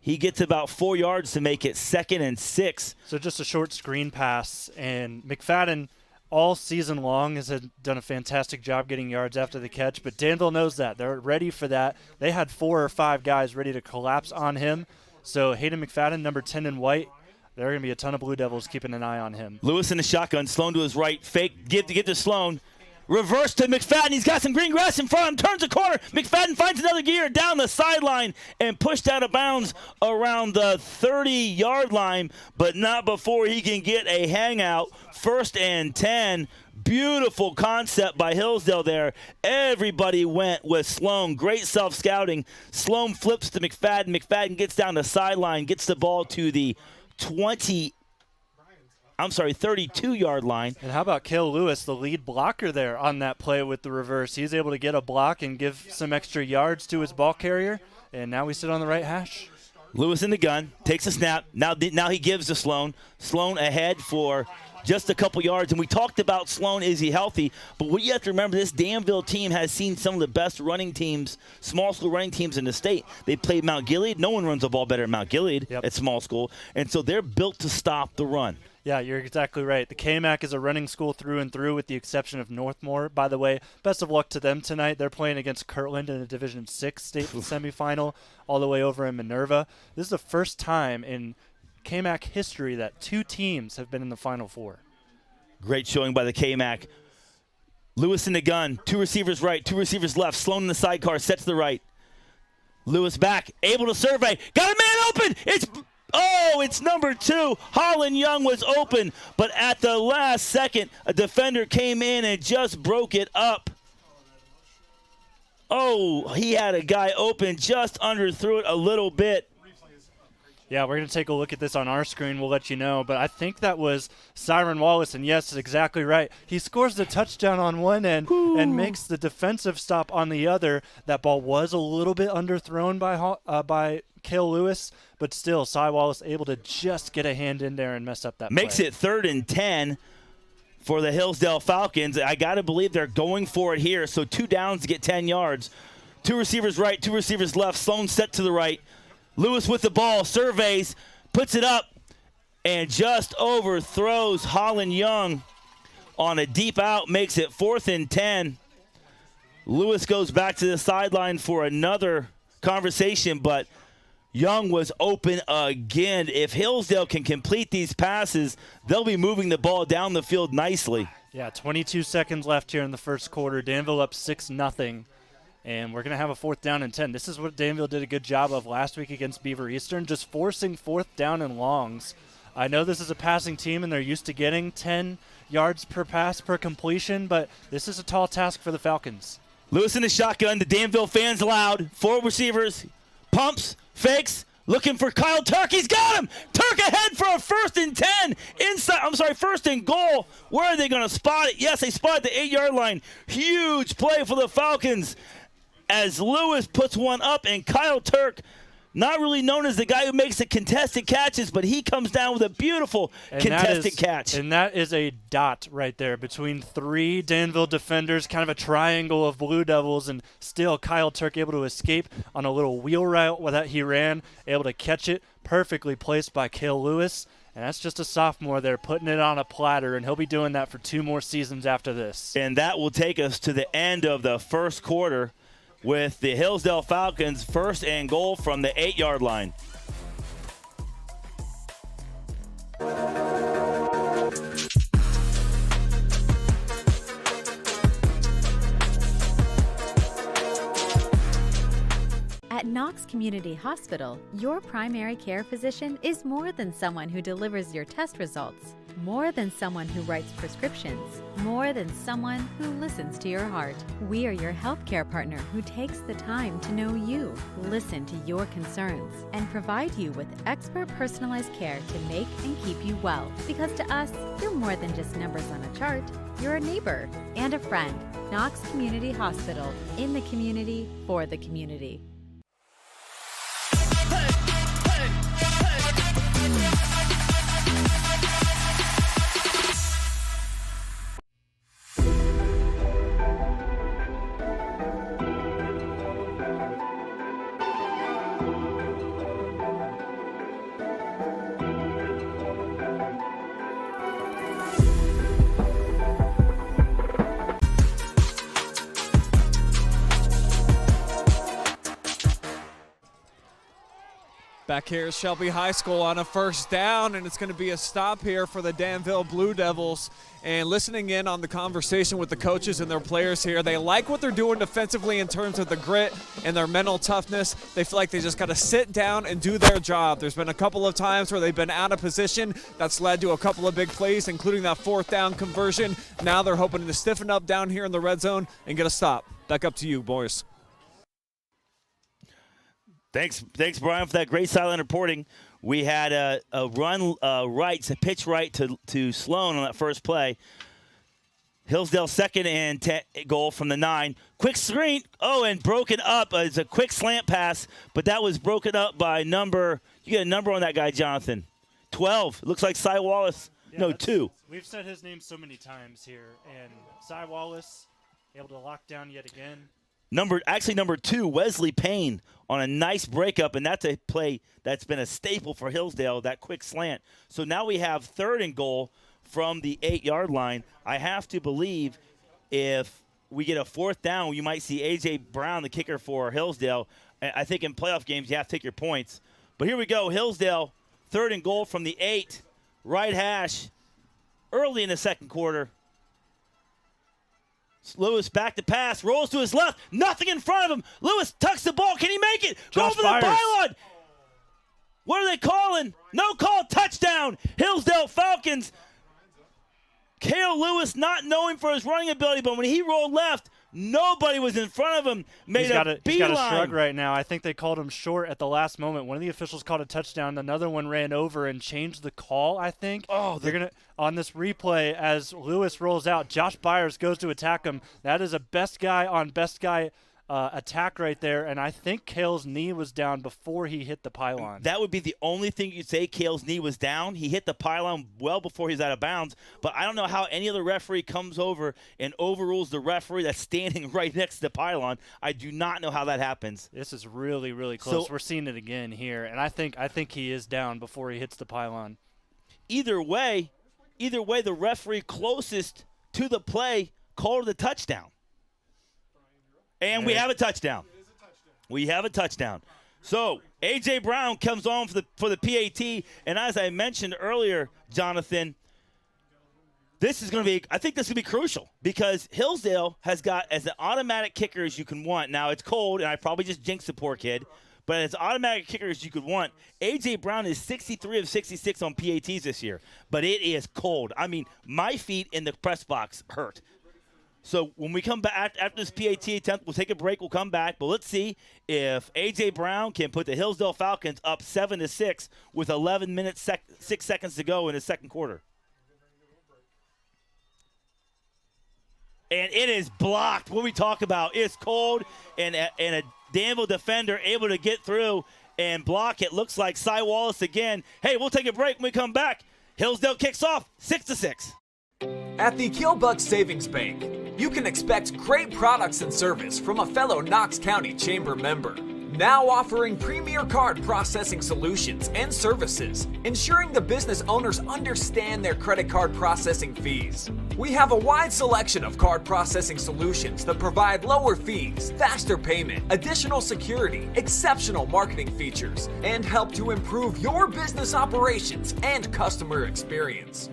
He gets about 4 yards to make it 2nd and 6. So just a short screen pass, and McFadden all season long has done a fantastic job getting yards after the catch, but Danville knows that. They're ready for that. They had 4 or 5 guys ready to collapse on him. So Hayden McFadden, number 10 in white, there are going to be a ton of Blue Devils keeping an eye on him. Lewis in the shotgun, Sloan to his right, fake, give to Sloan. Reverse to McFadden. He's got some green grass in front of him. Turns the corner. McFadden finds another gear down the sideline and pushed out of bounds around the 30-yard line, but not before he can get a hangout. 1st and 10. Beautiful concept by Hillsdale there. Everybody went with Sloan. Great self-scouting. Sloan flips to McFadden. McFadden gets down the sideline, gets the ball to the 32-yard line. And how about Cale Lewis, the lead blocker there on that play with the reverse? He's able to get a block and give some extra yards to his ball carrier, and now we sit on the right hash. Lewis in the gun, takes a snap. Now he gives to Sloan. Sloan ahead for just a couple yards, and we talked about Sloan, is he healthy? But what you have to remember, this Danville team has seen some of the best running teams, small school running teams in the state. They played Mount Gilead. No one runs the ball better than Mount Gilead at small school, and so they're built to stop the run. Yeah, you're exactly right. The KMAC is a running school through and through with the exception of Northmore. By the way, best of luck to them tonight. They're playing against Kirtland in a Division 6 state semifinal all the way over in Minerva. This is the first time in KMAC history that 2 teams have been in the Final Four. Great showing by the KMAC. Lewis in the gun, 2 receivers right, 2 receivers left. Sloan in the sidecar, set to the right. Lewis back, able to survey. Got a man open! It's number 2. Holland Young was open, but at the last second, a defender came in and just broke it up. He had a guy open, just underthrew it a little bit. Yeah, we're going to take a look at this on our screen. We'll let you know. But I think that was Cyren Wallace, and yes, exactly right. He scores the touchdown on one end and makes the defensive stop on the other. That ball was a little bit underthrown by Cale Lewis, but still, Cy Wallace able to just get a hand in there and mess up that Makes play. it 3rd and 10 for the Hillsdale Falcons. I got to believe they're going for it here. So 2 downs to get 10 yards. 2 receivers right, 2 receivers left. Sloan set to the right. Lewis with the ball, surveys, puts it up, and just overthrows Holland Young on a deep out, makes it 4th and 10. Lewis goes back to the sideline for another conversation, but Young was open again. If Hillsdale can complete these passes, they'll be moving the ball down the field nicely. Yeah, 22 seconds left here in the first quarter. Danville up 6-0. And we're going to have a 4th down and 10. This is what Danville did a good job of last week against Beaver Eastern, just forcing 4th down and longs. I know this is a passing team, and they're used to getting 10 yards per pass per completion, but this is a tall task for the Falcons. Lewis in the shotgun. The Danville fans loud. 4 receivers. Pumps, fakes, Looking for Kyle Turk. He's got him. Turk ahead for a 1st and 10. First and goal. Where are they going to spot it? Yes, they spot the 8-yard line. Huge play for the Falcons as Lewis puts one up, and Kyle Turk, not really known as the guy who makes the contested catches, but he comes down with a beautiful contested catch. And that is a dot right there between 3 Danville defenders, kind of a triangle of Blue Devils, and still Kyle Turk able to escape on a little wheel route that he ran, able to catch it, perfectly placed by Cale Lewis. And that's just a sophomore there putting it on a platter, and he'll be doing that for 2 more seasons after this. And that will take us to the end of the first quarter, with the Hillsdale Falcons 1st and goal from the 8-yard line. At Knox Community Hospital, your primary care physician is more than someone who delivers your test results, more than someone who writes prescriptions, more than someone who listens to your heart. We are your healthcare partner who takes the time to know you, listen to your concerns, and provide you with expert personalized care to make and keep you well. Because to us, you're more than just numbers on a chart. You're a neighbor and a friend. Knox Community Hospital, in the community, for the community. Back here is Shelby High School on a 1st down, and it's going to be a stop here for the Danville Blue Devils. And listening in on the conversation with the coaches and their players here, they like what they're doing defensively in terms of the grit and their mental toughness. They feel like they just got to sit down and do their job. There's been a couple of times where they've been out of position. That's led to a couple of big plays, including that 4th down conversion. Now they're hoping to stiffen up down here in the red zone and get a stop. Back up to you, boys. Thanks, Brian, for that great sideline reporting. We had a run right, a pitch right to Sloan on that first play. Hillsdale 2nd and 10 goal from the 9. Quick screen. Oh, and broken up. It's a quick slant pass, but that was broken up by number. You get a number on that guy, Jonathon. 12. It looks like Cyren Wallace. Yeah, no, 2. We've said his name so many times here, and Cyren Wallace able to lock down yet again. Number 2, Wesley Payne, on a nice breakup, and that's a play that's been a staple for Hillsdale, that quick slant. So now we have 3rd and goal from the 8-yard line. I have to believe if we get a 4th down, you might see A.J. Brown, the kicker for Hillsdale. I think in playoff games you have to take your points. But here we go, Hillsdale, 3rd and goal from the 8, right hash, early in the 2nd quarter. Lewis back to pass, rolls to his left, nothing in front of him. Lewis tucks the ball. Can he make it? Go for the pylon. What are they calling? No call, touchdown. Hillsdale Falcons. Cale Lewis not known for his running ability, but when he rolled left, nobody was in front of him. He's got a shrug right now. I think they called him short at the last moment. One of the officials called a touchdown. Another one ran over and changed the call, I think. Oh, they're going to on this replay as Lewis rolls out. Josh Byers goes to attack him. That is a best guy on best guy attack right there, and I think Cale's knee was down before he hit the pylon. That would be the only thing you'd say. Cale's knee was down. He hit the pylon well before he was out of bounds, but I don't know how any other referee comes over and overrules the referee that's standing right next to the pylon. I do not know how that happens. This is really, really close. We're seeing it again here, and I think he is down before he hits the pylon. Either way, the referee closest to the play called the touchdown. And we have a touchdown. We have a touchdown. So A.J. Brown comes on for the PAT, and as I mentioned earlier, Jonathon, this is going to be – I think this is going to be crucial because Hillsdale has got as an automatic kicker as you can want. Now, it's cold, and I probably just jinxed the poor kid, but as automatic kicker as you could want, A.J. Brown is 63 of 66 on PATs this year, but it is cold. I mean, my feet in the press box hurt. So when we come back after this PAT attempt, we'll take a break. We'll come back, but let's see if A.J. Brown can put the Hillsdale Falcons up 7-6 with 11 minutes 6 seconds to go in the second quarter. And it is blocked. What we talk about, it's cold, and a Danville defender able to get through and block it. Looks like Cyren Wallace again. Hey, we'll take a break. When we come back, Hillsdale kicks off 6-6. At the Killbuck Savings Bank, you can expect great products and service from a fellow Knox County Chamber member. Now offering premier card processing solutions and services, ensuring the business owners understand their credit card processing fees. We have a wide selection of card processing solutions that provide lower fees, faster payment, additional security, exceptional marketing features, and help to improve your business operations and customer experience.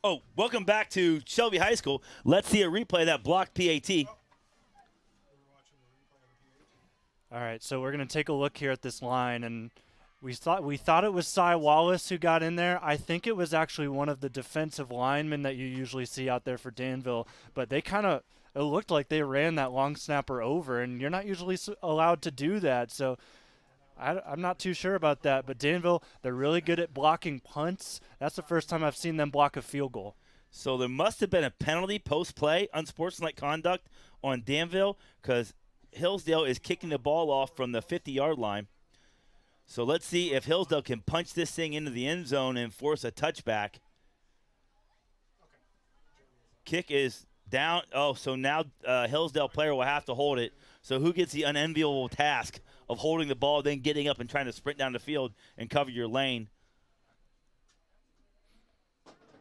Oh, welcome back to Shelby High School. Let's see a replay of that blocked PAT. All right, so we're going to take a look here at this line, and we thought it was Cyren Wallace who got in there. I think it was actually one of the defensive linemen that you usually see out there for Danville, but they it looked like they ran that long snapper over, and you're not usually allowed to do that, so I'm not too sure about that, but Danville, they're really good at blocking punts. That's the first time I've seen them block a field goal. So there must have been a penalty post-play, unsportsmanlike conduct on Danville, because Hillsdale is kicking the ball off from the 50-yard line. So let's see if Hillsdale can punch this thing into the end zone and force a touchback. Kick is down. Oh, so now Hillsdale player will have to hold it. So who gets the unenviable task of holding the ball, then getting up and trying to sprint down the field and cover your lane?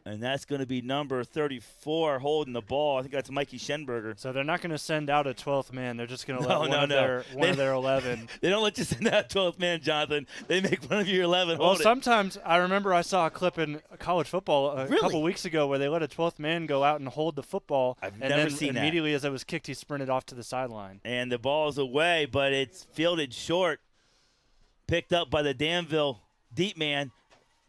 And that's going to be number 34 holding the ball. I think that's Mikey Schenberger. So they're not going to send out a 12th man. They're just going to let one of their 11. They don't let you send out a 12th man, Jonathan. They make one of your 11 Well, hold it. sometimes I remember I saw a clip in college football a couple weeks ago where they let a 12th man go out and hold the football. I've never seen that. Immediately as it was kicked, he sprinted off to the sideline. And the ball's away, but it's fielded short. Picked up by the Danville deep man.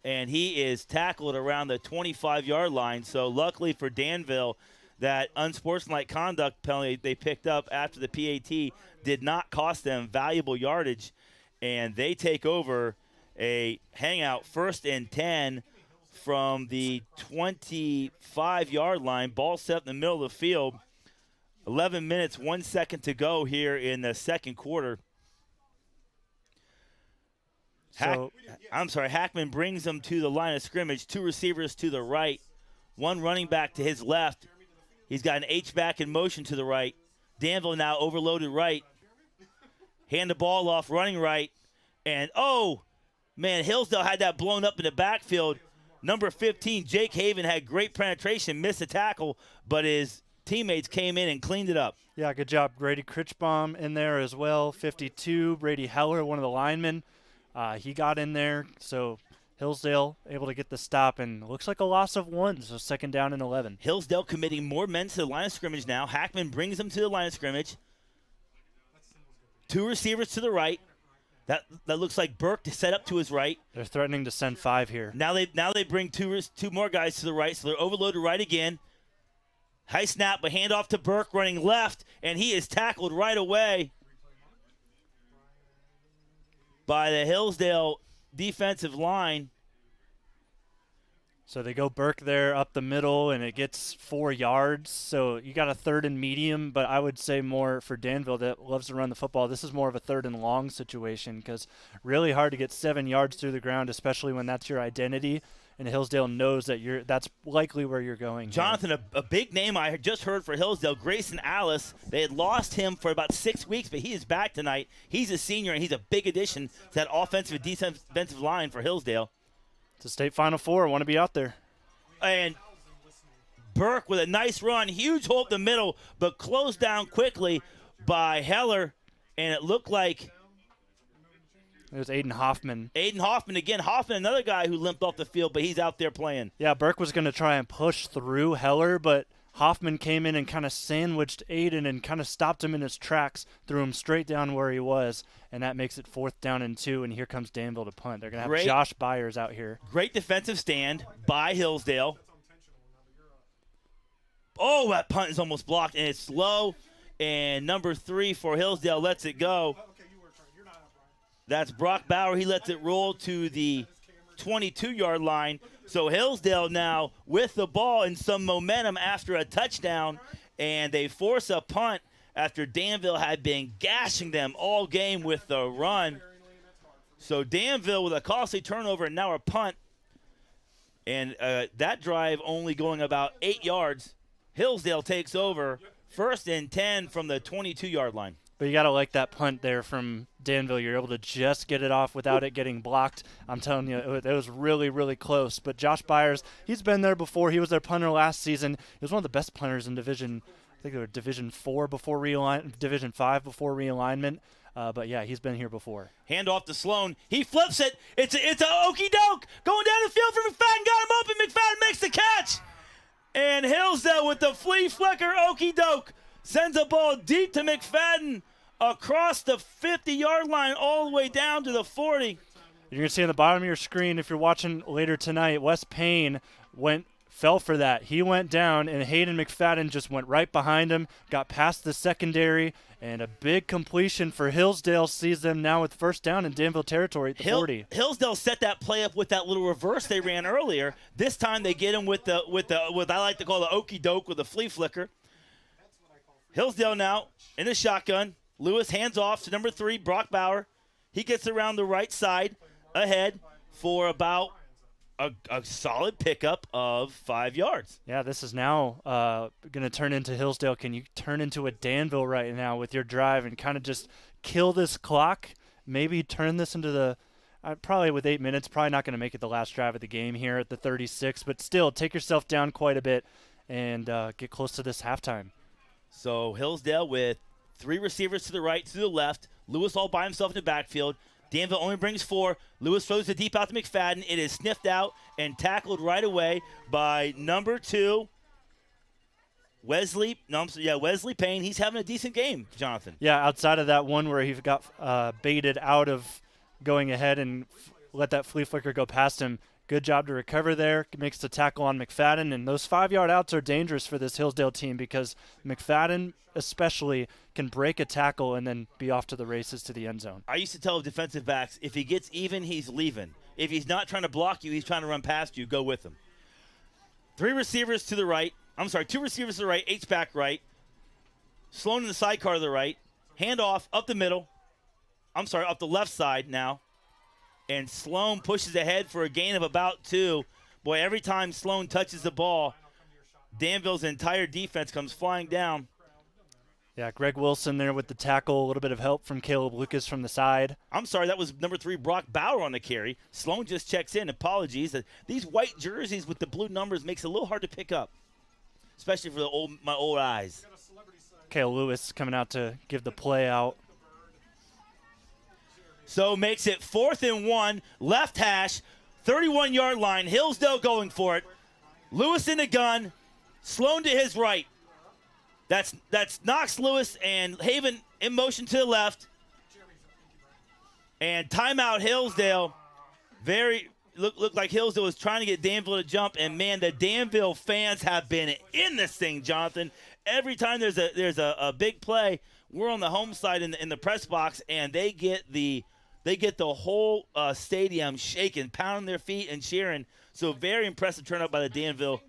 And he is tackled around the 25-yard line. So luckily for Danville, that unsportsmanlike conduct penalty they picked up after the PAT did not cost them valuable yardage. And they take over a hangout 1st and 10 from the 25-yard line. Ball set in the middle of the field. 11 minutes, 1 second to go here in the second quarter. Hackman brings them to the line of scrimmage. 2 receivers to the right, 1 running back to his left. He's got an H-back in motion to the right. Danville now overloaded right. Hand the ball off, running right. And, oh, man, Hillsdale had that blown up in the backfield. Number 15, Jake Haven, had great penetration, missed a tackle, but his teammates came in and cleaned it up. Yeah, good job. Grady Critchbaum in there as well. 52, Brady Heller, one of the linemen. He got in there, so Hillsdale able to get the stop, and looks like a loss of 1, so 2nd down and 11. Hillsdale committing more men to the line of scrimmage now. Hackman brings them to the line of scrimmage. 2 receivers to the right. That looks like Burke to set up to his right. They're threatening to send 5 here. Now they bring two more guys to the right, so they're overloaded right again. High snap, but handoff to Burke running left, and he is tackled right away by the Hillsdale defensive line. So they go Burke there up the middle, and it gets 4 yards. So you got a 3rd and medium, but I would say more for Danville that loves to run the football. This is more of a 3rd and long situation because really hard to get 7 yards through the ground, especially when that's your identity. And Hillsdale knows that that's likely where you're going. Jonathan, a big name I just heard for Hillsdale, Grayson Alice. They had lost him for about 6 weeks, but he is back tonight. He's a senior, and he's a big addition to that offensive and defensive line for Hillsdale. It's a state Final Four. I want to be out there. And Burke with a nice run, huge hole up the middle, but closed down quickly by Heller, and it looked like it was Aidan Hoffman. Aidan Hoffman again. Hoffman, another guy who limped off the field, but he's out there playing. Yeah, Burke was going to try and push through Heller, but Hoffman came in and kind of sandwiched Aidan and kind of stopped him in his tracks, threw him straight down where he was, and that makes it 4th down and 2, and here comes Danville to punt. They're going to have Josh Byers out here. Great defensive stand by Hillsdale. Oh, that punt is almost blocked, and it's slow, and number 3 for Hillsdale lets it go. That's Brock Bauer. He lets it roll to the 22-yard line. So Hillsdale now with the ball and some momentum after a touchdown, and they force a punt after Danville had been gashing them all game with the run. So Danville with a costly turnover and now a punt, and that drive only going about 8 yards. Hillsdale takes over, 1st and 10 from the 22-yard line. But you got to like that punt there from Danville. You're able to just get it off without it getting blocked. I'm telling you, it was really, really close. But Josh Byers, he's been there before. He was their punter last season. He was one of the best punters in Division, I think they were Division 4 before Division 5 before realignment. But, yeah, he's been here before. Hand off to Sloan. He flips it. It's a okey-doke. Going down the field for McFadden. Got him open. McFadden makes the catch. And Hillsdale with the flea flicker okey-doke sends a ball deep to McFadden across the 50-yard line all the way down to the 40. You're going to see on the bottom of your screen, if you're watching later tonight, Wes Payne fell for that. He went down, and Hayden McFadden just went right behind him, got past the secondary, and a big completion for Hillsdale sees them now with 1st down in Danville territory at the 40. Hillsdale set that play up with that little reverse they ran earlier. This time they get him with what I like to call the okey-doke with the flea flicker. Hillsdale now in the shotgun. Lewis hands off to number 3, Brock Bauer. He gets around the right side ahead for about a solid pickup of 5 yards. Yeah, this is now going to turn into Hillsdale. Can you turn into a Danville right now with your drive and kind of just kill this clock? Maybe turn this into the probably with 8 minutes, probably not going to make it the last drive of the game here at the 36, but still take yourself down quite a bit and get close to this halftime. So Hillsdale with 3 receivers to the right, to the left. Lewis all by himself in the backfield. Danville only brings 4. Lewis throws it deep out to McFadden. It is sniffed out and tackled right away by number 2, Wesley Payne. He's having a decent game, Jonathan. Yeah, outside of that one where he got baited out of going ahead and let that flea flicker go past him. Good job to recover there. Makes the tackle on McFadden. And those 5-yard outs are dangerous for this Hillsdale team because McFadden especially can break a tackle and then be off to the races to the end zone. I used to tell defensive backs, if he gets even, he's leaving. If he's not trying to block you, he's trying to run past you, go with him. 2 receivers to the right, H-back right. Sloan in the sidecar to the right. Handoff up the middle. Up the left side now. And Sloan pushes ahead for a gain of about 2. Boy, every time Sloan touches the ball, Danville's entire defense comes flying down. Yeah, Greg Wilson there with the tackle. A little bit of help from Caleb Lucas from the side. That was number 3, Brock Bauer on the carry. Sloan just checks in. Apologies. These white jerseys with the blue numbers makes it a little hard to pick up, especially for my old eyes. Caleb Lewis coming out to give the play out. So makes it 4th and 1, left hash, 31-yard line. Hillsdale going for it. Lewis in the gun, Sloan to his right. That's Knox, Lewis, and Haven in motion to the left. And timeout Hillsdale. Looked like Hillsdale was trying to get Danville to jump, and man, the Danville fans have been in this thing, Jonathan. Every time there's a big play, we're on the home side in the press box, and they get the whole stadium shaking, pounding their feet and cheering. So very impressive turnout by the Danville.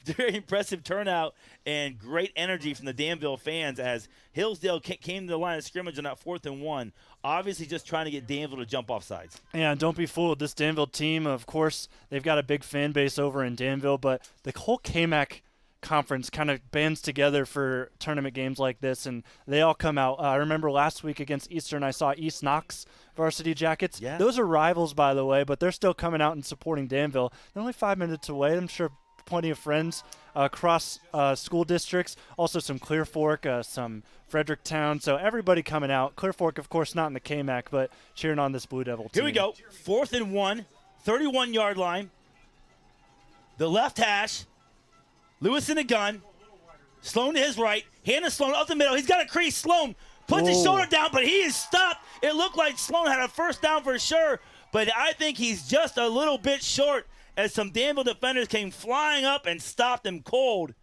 Very impressive turnout and great energy from the Danville fans as Hillsdale came to the line of scrimmage on that 4th and 1. Obviously just trying to get Danville to jump off sides. Yeah, don't be fooled. This Danville team, of course, they've got a big fan base over in Danville, but the whole KMAC conference kind of bands together for tournament games like this, and they all come out. I remember last week against Eastern, I saw East Knox varsity jackets. Yeah. Those are rivals, by the way, but they're still coming out and supporting Danville. They're only 5 minutes away. I'm sure plenty of friends across school districts. Also some Clear Fork, some Fredericktown. So everybody coming out. Clear Fork, of course, not in the KMAC, but cheering on this Blue Devil team. Here we go. 4th and 1, 31-yard line. The left hash. Lewis in the gun. Sloan to his right. Hand to Sloan up the middle. He's got a crease. Sloan puts his shoulder down, but he is stopped. It looked like Sloan had a first down for sure, but I think he's just a little bit short as some Danville defenders came flying up and stopped him cold.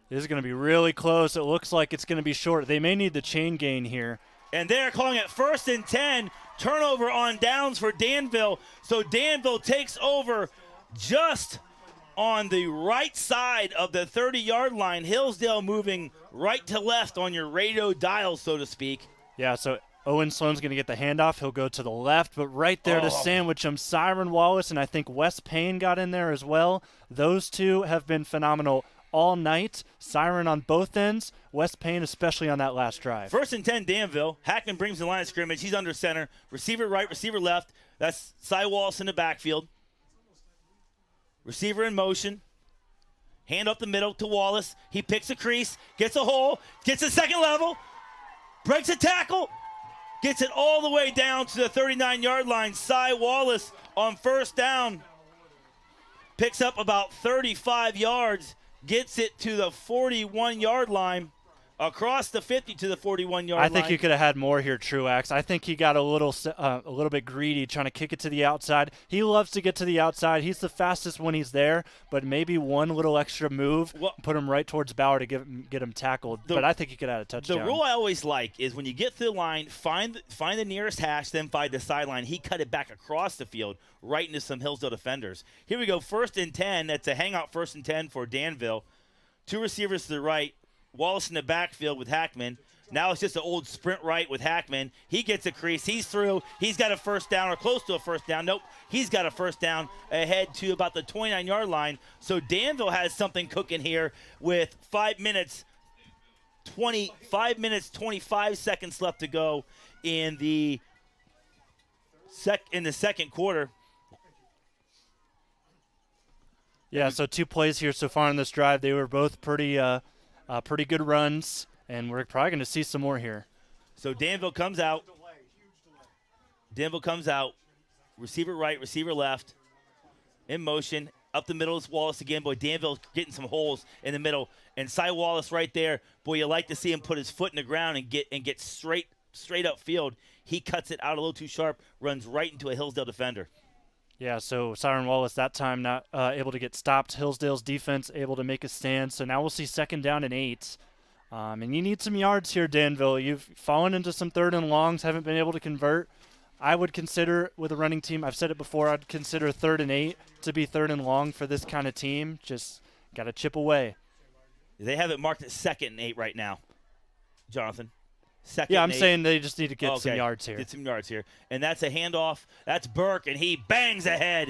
This is going to be really close. It looks like it's going to be short. They may need the chain gain here. And they're calling it 1st and 10. Turnover on downs for Danville. So Danville takes over just on the right side of the 30-yard line. Hillsdale moving right to left on your radio dial, so to speak. Yeah, so Owen Sloan's going to get the handoff. He'll go to the left, but right there to sandwich him, Cyren Wallace, and I think Wes Payne got in there as well. Those two have been phenomenal all night. Cyren on both ends, Wes Payne especially on that last drive. 1st and 10, Danville. Hackman brings the line of scrimmage. He's under center. Receiver right, receiver left. That's Cy Wallace in the backfield. Receiver in motion. Hand up the middle to Wallace. He picks a crease, gets a hole, gets a second level, breaks a tackle, gets it all the way down to the 39-yard line. Cy Wallace on 1st down. Picks up about 35 yards. Gets it to the 41-yard line, across the 50 to the 41-yard line. I think you could have had more here, Truax. I think he got a little bit greedy trying to kick it to the outside. He loves to get to the outside. He's the fastest when he's there, but maybe one little extra move, put him right towards Bauer to get him tackled. But I think he could have had a touchdown. The rule I always like is when you get through the line, find the nearest hash, then find the sideline. He cut it back across the field right into some Hillsdale defenders. Here we go, 1st and 10. That's a hangout 1st and 10 for Danville. 2 receivers to the right. Wallace in the backfield with Hackman. Now it's just an old sprint right with Hackman. He gets a crease. He's through. He's got a first down or close to a first down. Nope. He's got a first down ahead to about the 29-yard line. So Danville has something cooking here with 5 minutes 25 seconds left to go in the second quarter. Yeah, so 2 plays here so far in this drive. They were both pretty good runs, and we're probably going to see some more here. So Danville comes out. Receiver right, receiver left. In motion. Up the middle is Wallace again. Boy, Danville getting some holes in the middle. And Cy Wallace right there. Boy, you like to see him put his foot in the ground and get straight up field. He cuts it out a little too sharp, runs right into a Hillsdale defender. Yeah, so Cyren Wallace that time not able to get stopped. Hillsdale's defense able to make a stand. So now we'll see 2nd down and 8. And you need some yards here, Danville. You've fallen into some 3rd and longs, haven't been able to convert. I would consider, with a running team, I've said it before, I'd consider 3rd and 8 to be 3rd and long for this kind of team. Just got to chip away. They have it marked at 2nd and 8 right now, Jonathan. I'm saying they just need to get some yards here. Get some yards here. And that's a handoff. That's Burke, and he bangs ahead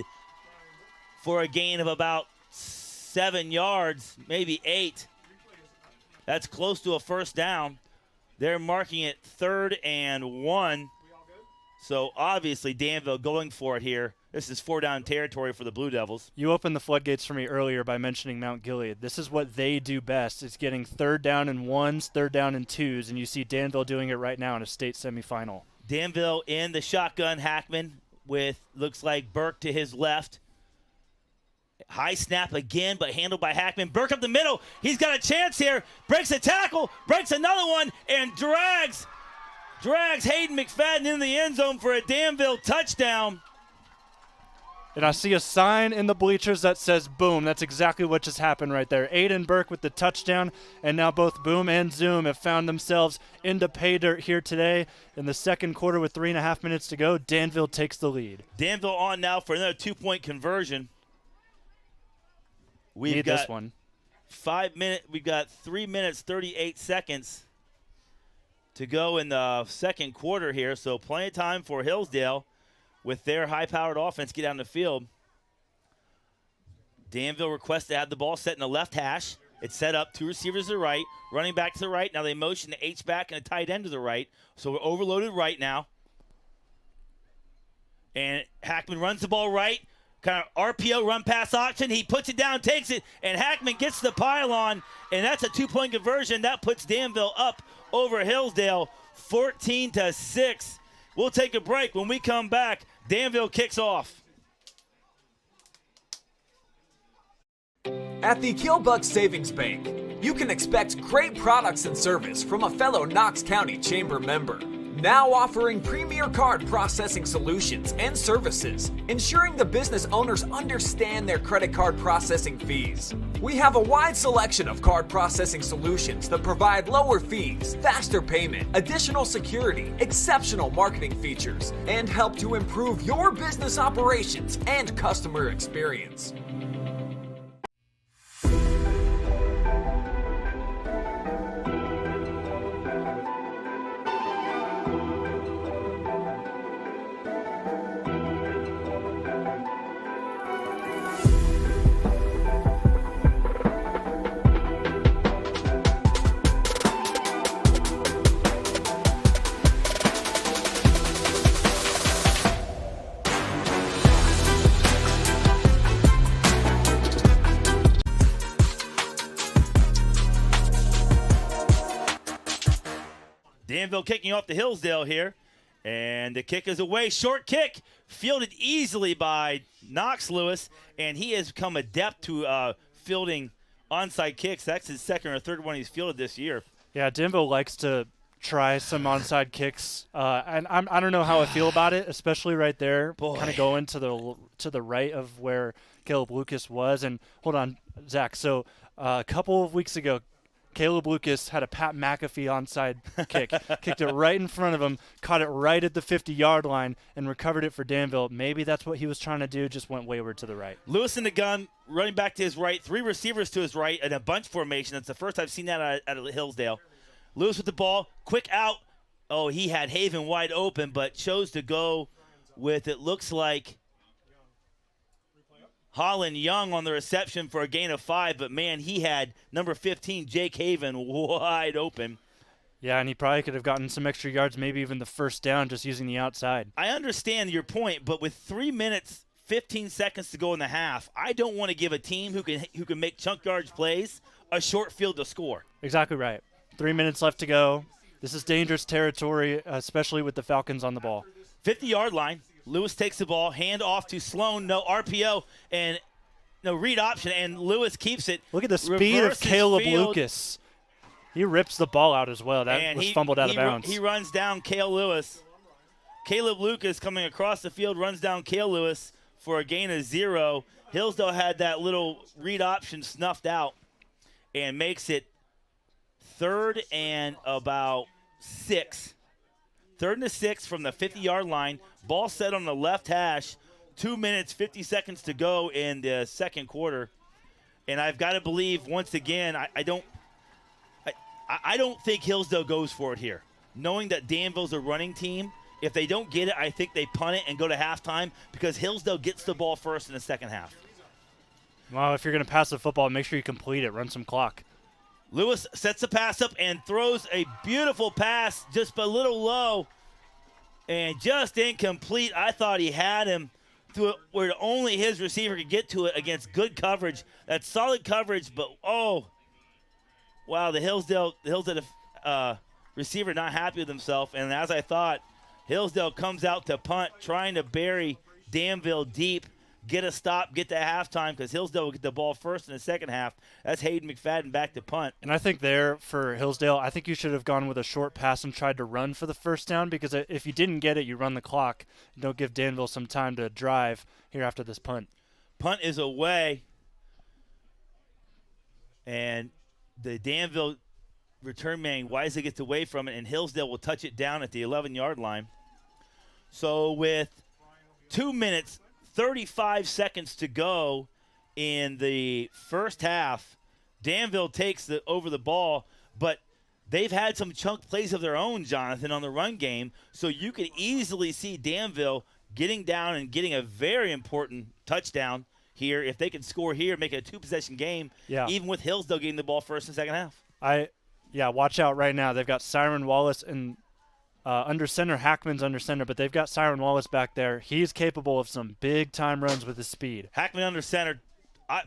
for a gain of about 7 yards, maybe 8. That's close to a first down. They're marking it 3rd and 1. So obviously Danville going for it here. This is 4-down territory for the Blue Devils. You opened the floodgates for me earlier by mentioning Mount Gilead. This is what they do best. It's getting 3rd down and 1s, 3rd down and 2s, and you see Danville doing it right now in a state semifinal. Danville in the shotgun. Hackman with, looks like, Burke to his left. High snap again, but handled by Hackman. Burke up the middle. He's got a chance here. Breaks a tackle, breaks another one, and drags Hayden McFadden in the end zone for a Danville touchdown. And I see a sign in the bleachers that says boom. That's exactly what just happened right there. Aidan Burke with the touchdown, and now both Boom and Zoom have found themselves into pay dirt here today. In the second quarter with 3.5 minutes to go, Danville takes the lead. Danville on now for another 2-point conversion. Need this one. 5 minutes. We've got 3 minutes, 38 seconds to go in the second quarter here, so plenty of time for Hillsdale with their high-powered offense get down the field. Danville requests to have the ball set in the left hash. It's set up, 2 receivers to the right, running back to the right. Now they motion the H-back and a tight end to the right, so we're overloaded right now. And Hackman runs the ball right, kind of RPO run-pass option. He puts it down, takes it, and Hackman gets the pylon, and that's a 2-point conversion. That puts Danville up over Hillsdale, 14-6. We'll take a break. When we come back, Danville kicks off. At the Killbuck Savings Bank, you can expect great products and service from a fellow Knox County Chamber member. Now offering premier card processing solutions and services, ensuring the business owners understand their credit card processing fees. We have a wide selection of card processing solutions that provide lower fees, faster payment, additional security, exceptional marketing features, and help to improve your business operations and customer experience. Danville kicking off the Hillsdale here. And the kick is away. Short kick fielded easily by Knox Lewis. And he has become adept to fielding onside kicks. That's his second or third one he's fielded this year. Yeah, Danville likes to try some onside kicks. And I don't know how I feel about it, especially right there, kind of going to the right of where Caleb Lucas was. And hold on, Zach. So a couple of weeks ago, Caleb Lucas had a Pat McAfee onside kick, kicked it right in front of him, caught it right at the 50-yard line, and recovered it for Danville. Maybe that's what he was trying to do, just went wayward to the right. Lewis in the gun, running back to his right, three receivers to his right in a bunch formation. That's the first I've seen that out of Hillsdale. Lewis with the ball, quick out. Oh, he had Haven wide open, but chose to go with, it looks like, Holland Young on the reception for a gain of 5, but, man, he had number 15, Jake Haven, wide open. Yeah, and he probably could have gotten some extra yards, maybe even the first down, just using the outside. I understand your point, but with 3 minutes, 15 seconds to go in the half, I don't want to give a team who can make chunk yards plays a short field to score. Exactly right. 3 minutes left to go. This is dangerous territory, especially with the Falcons on the ball. 50-yard line. Lewis takes the ball, hand off to Sloan, no RPO, and no read option, and Lewis keeps it. Look at the speed of Caleb Lucas. He rips the ball out as well. That was fumbled out of bounds. He runs down Cale Lewis. Caleb Lucas coming across the field runs down Cale Lewis for a gain of 0. Hillsdale had that little read option snuffed out and makes it 3rd and about 6. 3rd and 6 from the 50-yard line. Ball set on the left hash. 2 minutes, 50 seconds to go in the second quarter. And I've got to believe, once again, I don't think Hillsdale goes for it here. Knowing that Danville's a running team, if they don't get it, I think they punt it and go to halftime because Hillsdale gets the ball first in the second half. Well, if you're going to pass the football, make sure you complete it. Run some clock. Lewis sets the pass up and throws a beautiful pass, just a little low and just incomplete. I thought he had him to it where only his receiver could get to it against good coverage. That's solid coverage, but wow, the Hillsdale receiver not happy with himself. And as I thought, Hillsdale comes out to punt, trying to bury Danville deep. Get a stop, get to halftime, because Hillsdale will get the ball first in the second half. That's Hayden McFadden back to punt. And I think there for Hillsdale, I think you should have gone with a short pass and tried to run for the first down, because if you didn't get it, you run the clock. Don't give Danville some time to drive here after this punt. Punt is away. And the Danville return man wisely gets away from it, and Hillsdale will touch it down at the 11-yard line. So with 2 minutes, 35 seconds to go in the first half, Danville takes over the ball, but they've had some chunk plays of their own, Jonathan, on the run game, so you could easily see Danville getting down and getting a very important touchdown here. If they can score here, make it a 2-possession game, even with Hillsdale getting the ball first and second half. Watch out right now. They've got Cyren Wallace and under center. Hackman's under center, but they've got Cyren Wallace back there. He's capable of some big-time runs with his speed. Hackman under center,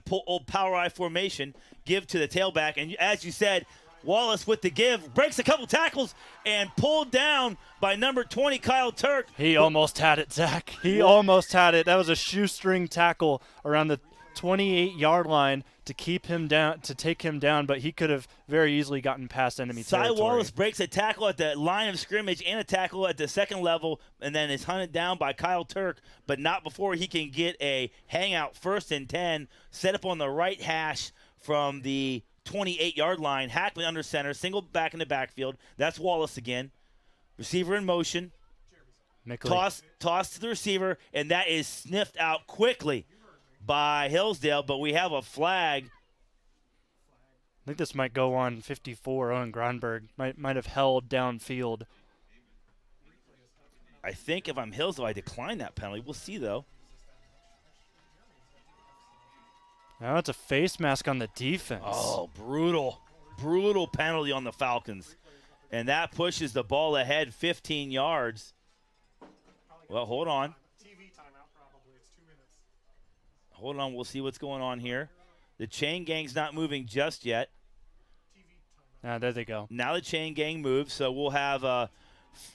old power I formation, give to the tailback. And as you said, Wallace with the give, breaks a couple tackles, and pulled down by number 20, Kyle Turk. He almost had it, Zach. He almost had it. That was a shoestring tackle around the 28-yard line to keep him down, to take him down, but he could have very easily gotten past enemy territory. Cyren Wallace breaks a tackle at the line of scrimmage and a tackle at the second level, and then is hunted down by Kyle Turk, but not before he can get a hangout 1st and 10, set up on the right hash from the 28-yard line. Hackman under center, single back in the backfield. That's Wallace again. Receiver in motion. Toss to the receiver, and that is sniffed out quickly by Hillsdale, but we have a flag. I think this might go on 54. Owen Gronberg might have held downfield. I think if I'm Hillsdale, I decline that penalty. We'll see, though. Now it's a face mask on the defense. Oh, brutal. Brutal penalty on the Falcons. And that pushes the ball ahead 15 yards. Well, hold on. Hold on, we'll see what's going on here. The chain gang's not moving just yet. There they go. Now the chain gang moves, so we'll have a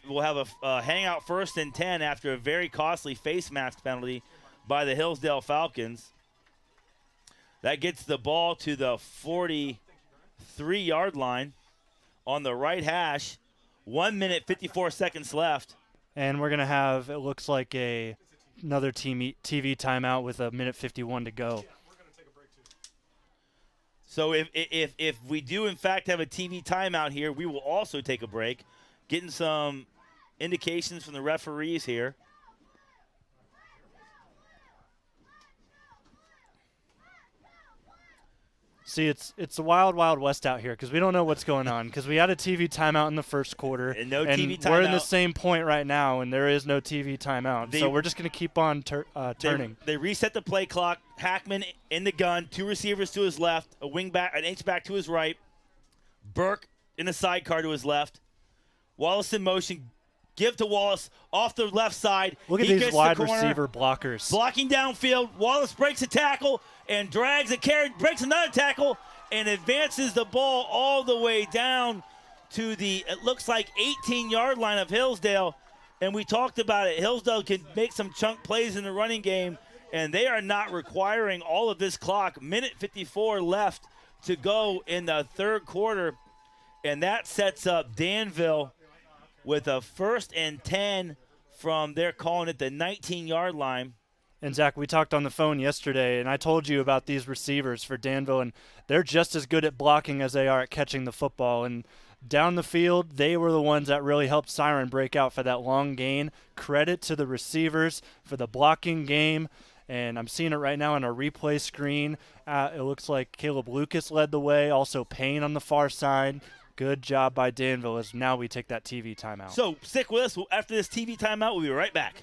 hangout 1st and 10 after a very costly face mask penalty by the Hillsdale Falcons. That gets the ball to the 43-yard line on the right hash. 1 minute, 54 seconds left. And we're going to have, it looks like another TV timeout with 1:51 to go. So if we do, in fact, have a TV timeout here, we will also take a break. Getting some indications from the referees here. See, it's the wild, wild west out here because we don't know what's going on because we had a TV timeout in the first quarter. And no TV timeout. We're in the same point right now, and there is no TV timeout. So we're just going to keep on turning. They reset the play clock. Hackman in the gun, 2 receivers to his left, a wing back, an H-back to his right. Burke in the sidecar to his left. Wallace in motion. Give to Wallace off the left side. Look at these wide receiver blockers. Blocking downfield. Wallace breaks a tackle and drags a carry, breaks another tackle, and advances the ball all the way down to the, it looks like, 18-yard line of Hillsdale. And we talked about it. Hillsdale can make some chunk plays in the running game, and they are not requiring all of this clock. 1:54 left to go in the third quarter, and that sets up Danville with a 1st and 10 from, they're calling it the 19-yard line. And, Zach, we talked on the phone yesterday, and I told you about these receivers for Danville, and they're just as good at blocking as they are at catching the football. And down the field, they were the ones that really helped Cyren break out for that long gain. Credit to the receivers for the blocking game. And I'm seeing it right now on a replay screen. It looks like Caleb Lucas led the way, also Payne on the far side. Good job by Danville as now we take that TV timeout. So stick with us. After this TV timeout, we'll be right back.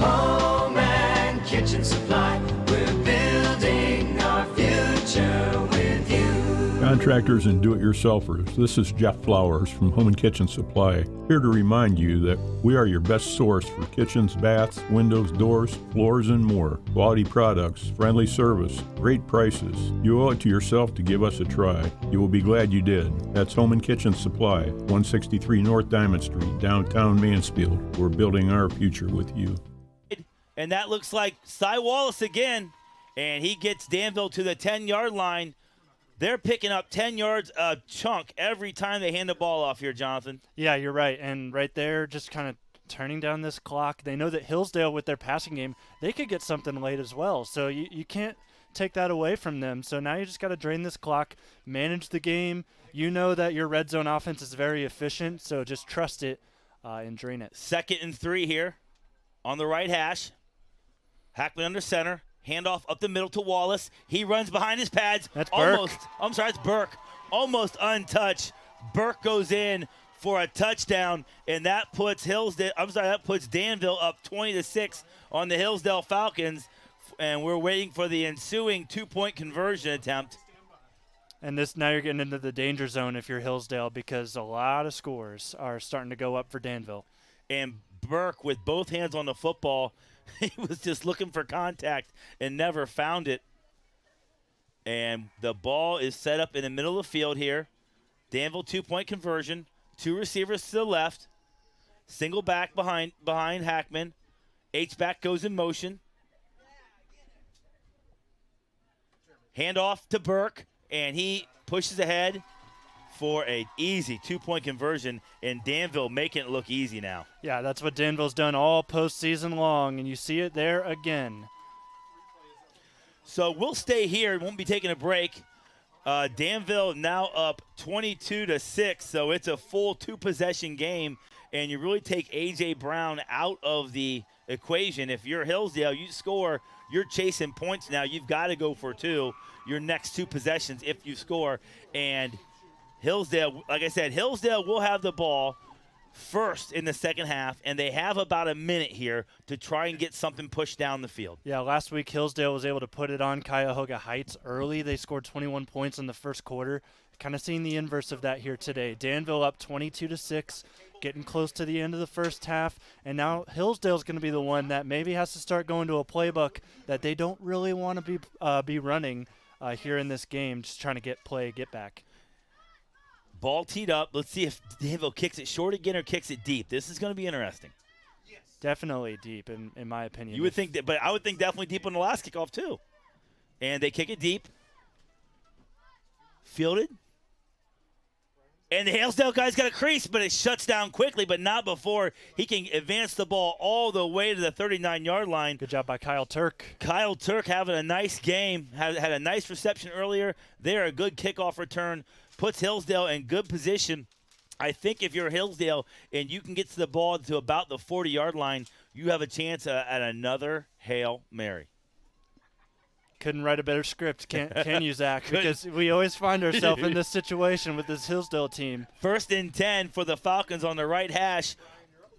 Home and Kitchen Supply, we're building our future with you. Contractors and do-it-yourselfers, this is Jeff Flowers from Home and Kitchen Supply, here to remind you that we are your best source for kitchens, baths, windows, doors, floors, and more. Quality products, friendly service, great prices. You owe it to yourself to give us a try. You will be glad you did. That's Home and Kitchen Supply, 163 North Diamond Street, downtown Mansfield. We're building our future with you. And that looks like Cy Wallace again, and he gets Danville to the 10-yard line. They're picking up 10 yards a chunk every time they hand the ball off here, Jonathan. Yeah, you're right. And right there, just kind of turning down this clock. They know that Hillsdale, with their passing game, they could get something late as well. So you can't take that away from them. So now you just got to drain this clock, manage the game. You know that your red zone offense is very efficient, so just trust it and drain it. 2nd and 3 here on the right hash. Hackman under center. Handoff up the middle to Wallace. He runs behind his pads. That's Burke. It's Burke. Almost untouched. Burke goes in for a touchdown, and that puts Danville up 20-6 on the Hillsdale Falcons, and we're waiting for the ensuing 2-point conversion attempt. And this, now you're getting into the danger zone if you're Hillsdale, because a lot of scores are starting to go up for Danville. And Burke, with both hands on the football, he was just looking for contact and never found it. And the ball is set up in the middle of the field here. Danville 2-point conversion. 2 receivers to the left. Single back behind Hackman. H-back goes in motion. Handoff to Burke, and he pushes ahead for an easy 2-point conversion, and Danville making it look easy now. Yeah, that's what Danville's done all postseason long, and you see it there again. So we'll stay here. Won't be taking a break. Danville now up 22-6, so it's a full 2-possession game, and you really take A.J. Brown out of the equation. If you're Hillsdale, you score, you're chasing points now. You've got to go for 2 your next 2 possessions if you score. And Hillsdale, like I said, Hillsdale will have the ball first in the second half, and they have about a minute here to try and get something pushed down the field. Yeah, last week Hillsdale was able to put it on Cuyahoga Heights early. They scored 21 points in the first quarter. Kind of seeing the inverse of that here today. Danville up 22-6, getting close to the end of the first half, and now Hillsdale's going to be the one that maybe has to start going to a playbook that they don't really want to be running here in this game, just trying to get back. Ball teed up. Let's see if Danville kicks it short again or kicks it deep. This is going to be interesting. Definitely deep, in my opinion. You would think that, but I would think definitely deep on the last kickoff too. And they kick it deep. Fielded. And the Hillsdale guy's got a crease, but it shuts down quickly, but not before he can advance the ball all the way to the 39-yard line. Good job by Kyle Turk. Kyle Turk having a nice game, had a nice reception earlier. They're a good kickoff return, puts Hillsdale in good position. I think if you're Hillsdale and you can get to the ball to about the 40-yard line, you have a chance at another Hail Mary. Couldn't write a better script, can you, Zach? Because we always find ourselves in this situation with this Hillsdale team. 1st and 10 for the Falcons on the right hash.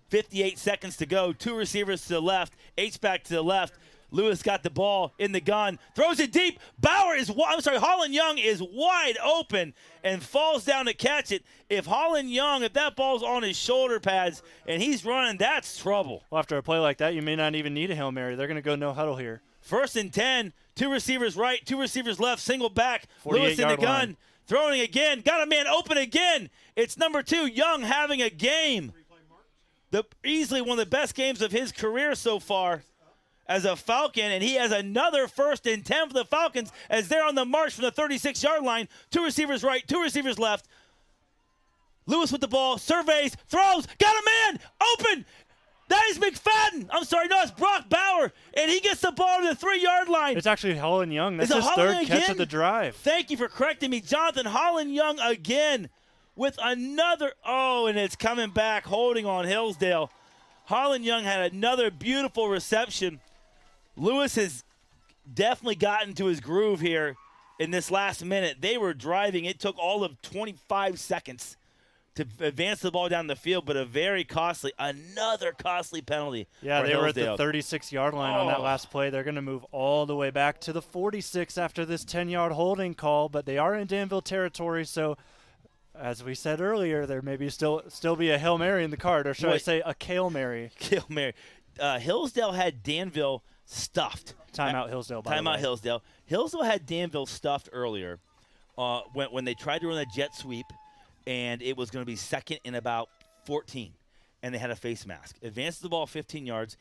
58 seconds to go. 2 receivers to the left. H-back to the left. Lewis got the ball in the gun. Throws it deep. Holland Young is wide open and falls down to catch it. If that ball's on his shoulder pads and he's running, that's trouble. Well, after a play like that, you may not even need a Hail Mary. They're going to go no huddle here. 1st and 10, 2 receivers right, 2 receivers left, single back. Lewis in the gun, line. throwing again, got a man open again. It's number 2, Young, having a game. Easily one of the best games of his career so far as a Falcon, and he has another 1st and 10 for the Falcons as they're on the march from the 36-yard line. 2 receivers right, 2 receivers left. Lewis with the ball, surveys, throws, got a man, open. That is McFadden. It's Brock Bauer, and he gets the ball to the 3-yard line. It's actually Holland Young. That's his 3rd catch of the drive. Thank you for correcting me. Jonathan Holland Young again with another. Oh, and it's coming back, holding on Hillsdale. Holland Young had another beautiful reception. Lewis has definitely gotten to his groove here in this last minute. They were driving. It took all of 25 seconds to advance the ball down the field, but another costly penalty. Yeah, for they Hillsdale. were at the 36-yard line on that last play. They're going to move all the way back to the 46 after this 10-yard holding call, but they are in Danville territory, so as we said earlier, there may be still be a Hail Mary in the card, or should I say a Kale Mary. Kale Mary. Hillsdale had Danville stuffed. Timeout Hillsdale, by the way. Timeout Hillsdale. Hillsdale had Danville stuffed earlier when they tried to run a jet sweep, and it was going to be 2nd and about 14, and they had a face mask. Advances the ball 15 yards.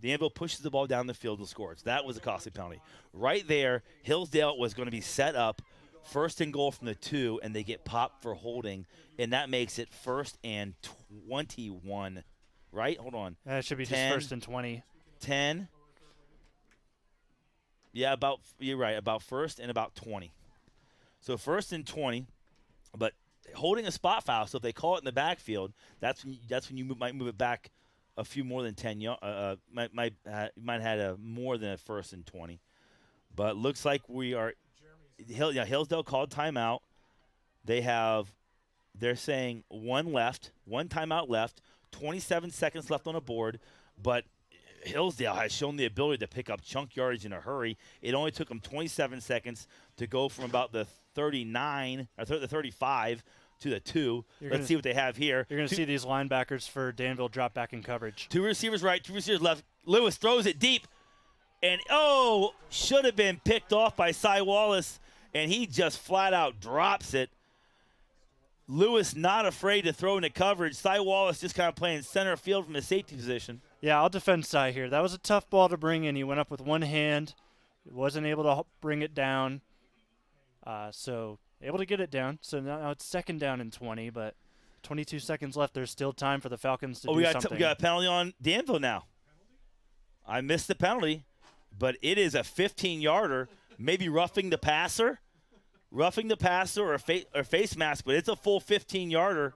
Danville pushes the ball down the field and scores. That was a costly penalty. Right there, Hillsdale was going to be set up 1st and goal from the 2, and they get popped for holding, and that makes it 1st and 21. Right? Hold on. It should be 10, just 1st and 20. 10. Yeah, you're right, about 1st and about 20. So 1st and 20, but holding a spot foul, so if they call it in the backfield, that's when you might move it back a few more than 10 yards. Might have had more than a 1st and 20. But looks like we are Hillsdale called timeout. They're saying one timeout left, 27 seconds left on the board, but Hillsdale has shown the ability to pick up chunk yardage in a hurry. It only took them 27 seconds to go from about the 39 or the 35 to the 2. Let's see what they have here. You're going to see these linebackers for Danville drop back in coverage. 2 receivers right, 2 receivers left. Lewis throws it deep, and should have been picked off by Cyren Wallace, and he just flat out drops it. Lewis not afraid to throw into coverage. Cyren Wallace just kind of playing center field from a safety position. Yeah, I'll defend Cy here. That was a tough ball to bring in. He went up with one hand. Wasn't able to bring it down. So able to get it down. So now it's 2nd down and 20, but 22 seconds left. There's still time for the Falcons to do something. We got a penalty on Danville now. I missed the penalty, but it is a 15-yarder, maybe roughing the passer or face mask, but it's a full 15-yarder.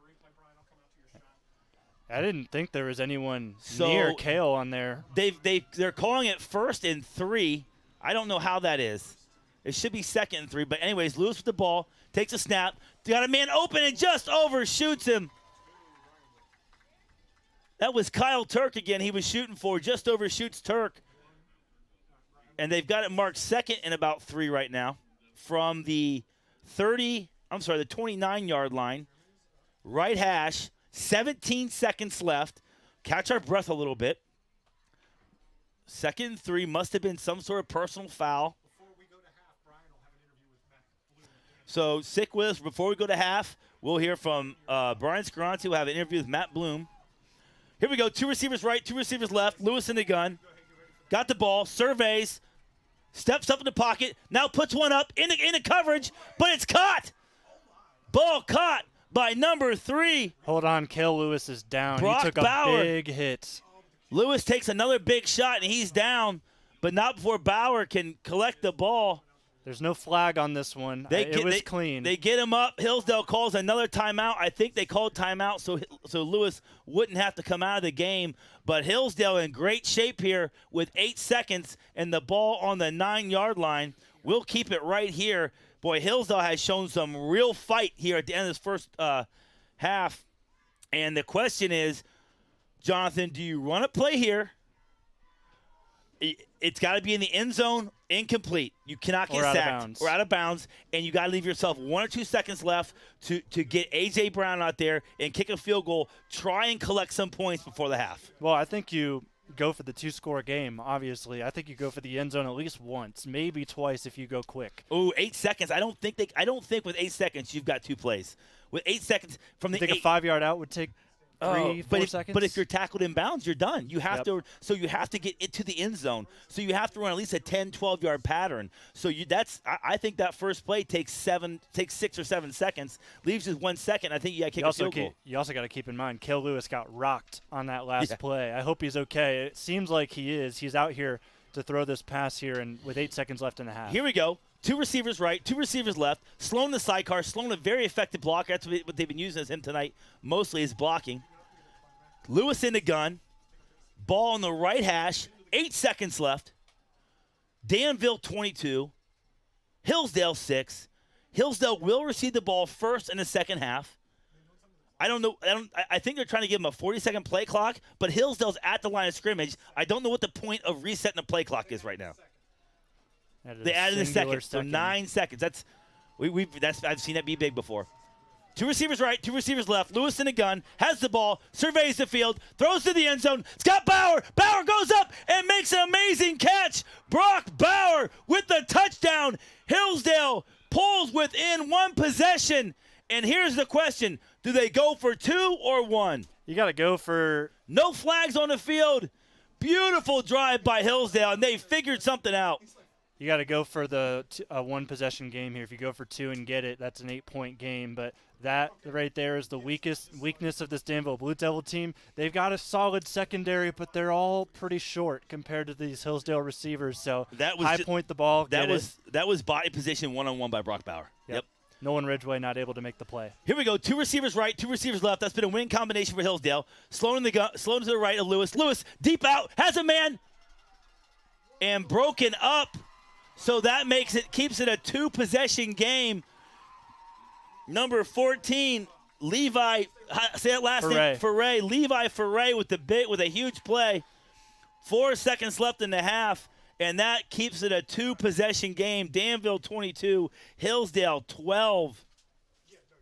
I didn't think there was anyone near Kale on there. They're calling it 1st and 3. I don't know how that is. It should be 2nd and 3, but anyways, Lewis with the ball, takes a snap, got a man open and just overshoots him. That was Kyle Turk again. He was shooting for, just overshoots Turk. And they've got it marked 2nd and about 3 right now from the 29-yard line. Right hash, 17 seconds left. Catch our breath a little bit. 2nd and 3, must have been some sort of personal foul. So stick with us. Before we go to half, we'll hear from Brian Skowronski. We'll have an interview with Matt Bloom. Here we go. 2 receivers right, 2 receivers left. Lewis in the gun. Got the ball, surveys, steps up in the pocket, now puts one up into coverage, but it's caught. Ball caught by number 3. Hold on, Kale Lewis is down. Brock He took a Bauer. big hit. Lewis takes another big shot, and he's down, but not before Bauer can collect the ball. There's no flag on this one. It was clean. They get him up. Hillsdale calls another timeout. I think they called timeout so Lewis wouldn't have to come out of the game. But Hillsdale in great shape here with 8 seconds and the ball on the 9-yard line. We'll keep it right here. Boy, Hillsdale has shown some real fight here at the end of this first half. And the question is, Jonathon, do you run a play here? It's got to be in the end zone, incomplete. You cannot get sacked or out of bounds, and you got to leave yourself 1 or 2 seconds left to get A.J. Brown out there and kick a field goal, try and collect some points before the half. Well, I think you go for the 2-score game, obviously. I think you go for the end zone at least once, maybe twice if you go quick. Ooh, 8 seconds. I don't think with 8 seconds you've got 2 plays. With 8 seconds from the a 5-yard out would take 3-4 seconds. But if you're tackled in bounds, you're done. You have to. So you have to get into the end zone. So you have to run at least a 10, 12-yard pattern. So I think that first play takes 6 or 7 seconds, leaves just 1 second. I think you got to kick a field goal. You also got to keep in mind, Kale Lewis got rocked on that last play. I hope he's okay. It seems like he is. He's out here to throw this pass here, and with 8 seconds left in the half. Here we go. 2 receivers right, 2 receivers left. Sloan the sidecar. Sloan a very effective blocker. That's what they've been using as him tonight. Mostly is blocking. Lewis in the gun. Ball on the right hash. 8 seconds left. Danville 22. Hillsdale 6. Hillsdale will receive the ball first in the second half. I don't know. I think they're trying to give him a 40-second play clock, but Hillsdale's at the line of scrimmage. I don't know what the point of resetting the play clock is right now. They added a second, so 9 seconds. I've seen that be big before. 2 receivers right, 2 receivers left. Lewis in the gun, has the ball, surveys the field, throws to the end zone. It's got Bauer. Bauer goes up and makes an amazing catch. Brock Bauer with the touchdown. Hillsdale pulls within 1 possession. And here's the question. Do they go for 2 or 1? You got to go for... No flags on the field. Beautiful drive by Hillsdale, and they figured something out. You got to go for the 1-possession game here. If you go for 2 and get it, that's an 8-point game. But that right there is the weakness of this Danville Blue Devil team. They've got a solid secondary, but they're all pretty short compared to these Hillsdale receivers. So point the ball. That was body position 1-on-1 by Brock Bauer. Yep. Nolan Ridgway not able to make the play. Here we go. 2 receivers right, 2 receivers left. That's been a win combination for Hillsdale. Sloan to the right of Lewis. Lewis deep out, has a man, and broken up. So that keeps it a 2-possession game. Number 14, Levi. Say that last name. Foray. Levi Foray with a huge play. 4 seconds left in the half. And that keeps it a 2-possession game. Danville 22, Hillsdale 12.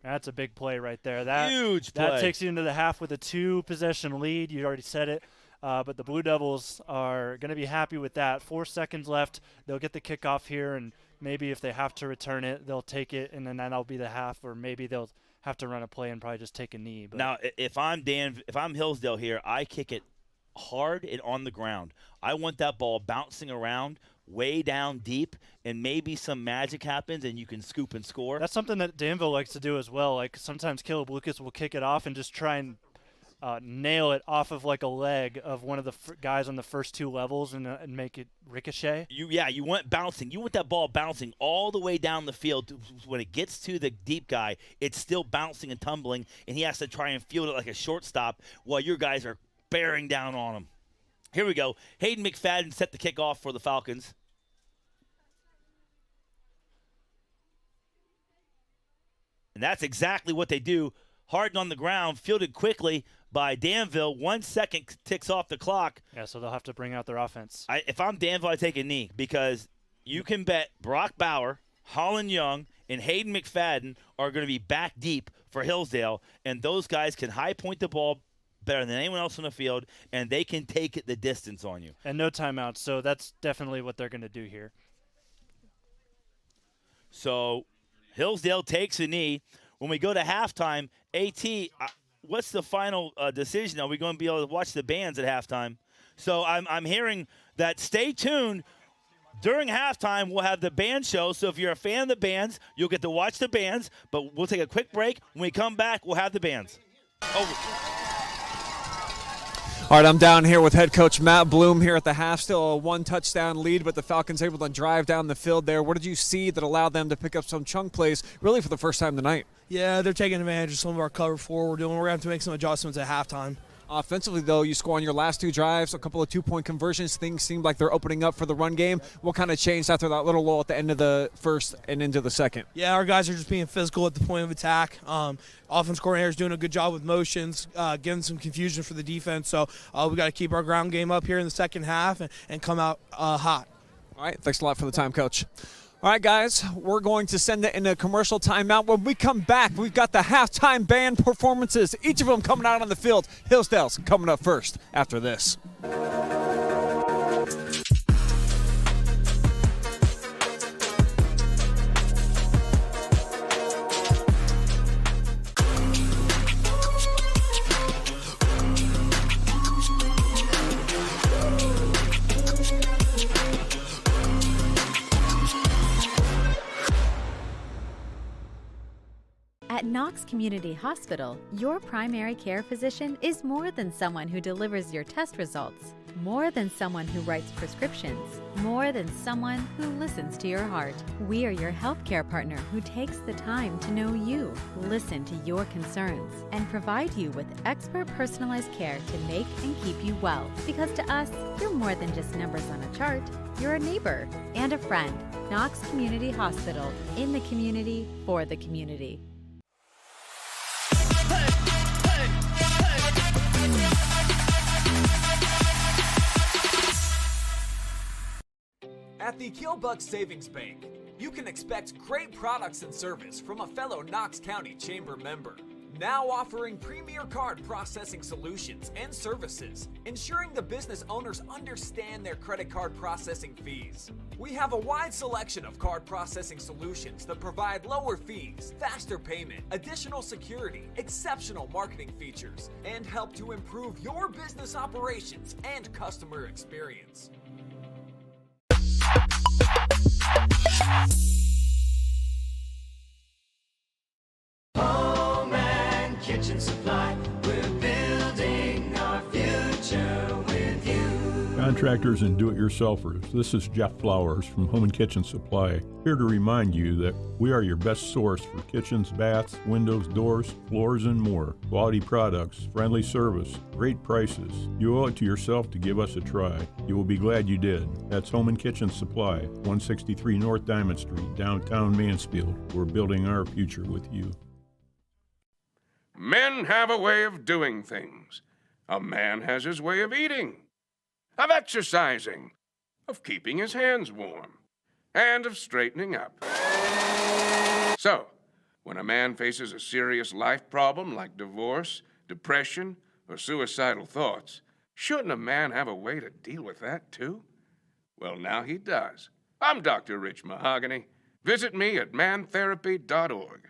That's a big play right there. Huge play. That takes you into the half with a 2-possession lead. You already said it. But the Blue Devils are going to be happy with that. 4 seconds left. They'll get the kickoff here, and maybe if they have to return it, they'll take it, and then that'll be the half, or maybe they'll have to run a play and probably just take a knee. But Now, if I'm Hillsdale here, I kick it hard and on the ground. I want that ball bouncing around way down deep, and maybe some magic happens and you can scoop and score. that's something that Danville likes to do as well. Like sometimes Caleb Lucas will kick it off and just try and nail it off of like a leg of one of the guys on the first 2 levels and make it ricochet. You want bouncing. You want that ball bouncing all the way down the field. When it gets to the deep guy, it's still bouncing and tumbling, and he has to try and field it like a shortstop while your guys are bearing down on him. Here we go. Hayden McFadden set the kickoff for the Falcons. And that's exactly what they do. Harden on the ground, fielded quickly by Danville. 1 second ticks off the clock. Yeah, so they'll have to bring out their offense. If I'm Danville, I take a knee because you can bet Brock Bauer, Holland Young, and Hayden McFadden are going to be back deep for Hillsdale, and those guys can high point the ball better than anyone else on the field, and they can take the distance on you. And no timeouts, so that's definitely what they're going to do here. So Hillsdale takes a knee. When we go to halftime, AT, what's the final decision? Are we going to be able to watch the bands at halftime? So I'm hearing that stay tuned. During halftime, we'll have the band show. So if you're a fan of the bands, you'll get to watch the bands. But we'll take a quick break. When we come back, we'll have the bands. All right, I'm down here with head coach Matt Bloom here at the half. Still a 1-touchdown lead, but the Falcons able to drive down the field there. What did you see that allowed them to pick up some chunk plays really for the first time tonight? Yeah, they're taking advantage of some of our cover 4 we're doing. We're going to have to make some adjustments at halftime. Offensively, though, you score on your last 2 drives, a couple of 2-point conversions. Things seem like they're opening up for the run game. What kind of changed after that little lull at the end of the first and into the second? Yeah, our guys are just being physical at the point of attack. Offense coordinator is doing a good job with motions, giving some confusion for the defense. So we got to keep our ground game up here in the second half and come out hot. All right, thanks a lot for the time, Coach. All right, guys, we're going to send it in a commercial timeout. When we come back, we've got the halftime band performances, each of them coming out on the field. Hillsdale's coming up first after this. At Knox Community Hospital, your primary care physician is more than someone who delivers your test results, more than someone who writes prescriptions, more than someone who listens to your heart. We are your healthcare partner who takes the time to know you, listen to your concerns, and provide you with expert personalized care to make and keep you well. Because to us, you're more than just numbers on a chart. You're a neighbor and a friend. Knox Community Hospital, in the community, for the community. At the Killbuck Savings Bank, you can expect great products and service from a fellow Knox County Chamber member. Now offering premier card processing solutions and services, ensuring the business owners understand their credit card processing fees. We have a wide selection of card processing solutions that provide lower fees, faster payment, additional security, exceptional marketing features, and help to improve your business operations and customer experience. Home and kitchen supply, we're building our future with you. Contractors and do-it-yourselfers, this is Jeff Flowers from Home and Kitchen Supply, here to remind you that we are your best source for kitchens, baths, windows, doors, floors, and more. Quality products, friendly service, great prices. You owe it to yourself to give us a try. You will be glad you did. That's Home and Kitchen Supply, 163 North Diamond Street, downtown Mansfield. We're building our future with you. Men have a way of doing things. A man has his way of eating, of exercising, of keeping his hands warm, and of straightening up. So, when a man faces a serious life problem like divorce, depression, or suicidal thoughts, shouldn't a man have a way to deal with that too? Well, now he does. I'm Dr. Rich Mahogany. Visit me at mantherapy.org.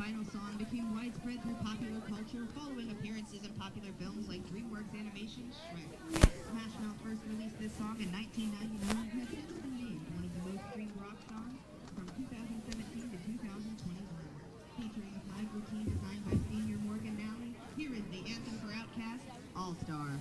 final song became widespread through popular culture, following appearances in popular films like DreamWorks Animation Shrek. Smash Mouth first released this song in 1999 and has since been named one of the most streamed rock songs from 2017 to 2021. Featuring a 5 routine designed by senior Morgan Nally, here is the anthem for Outkast, All Star.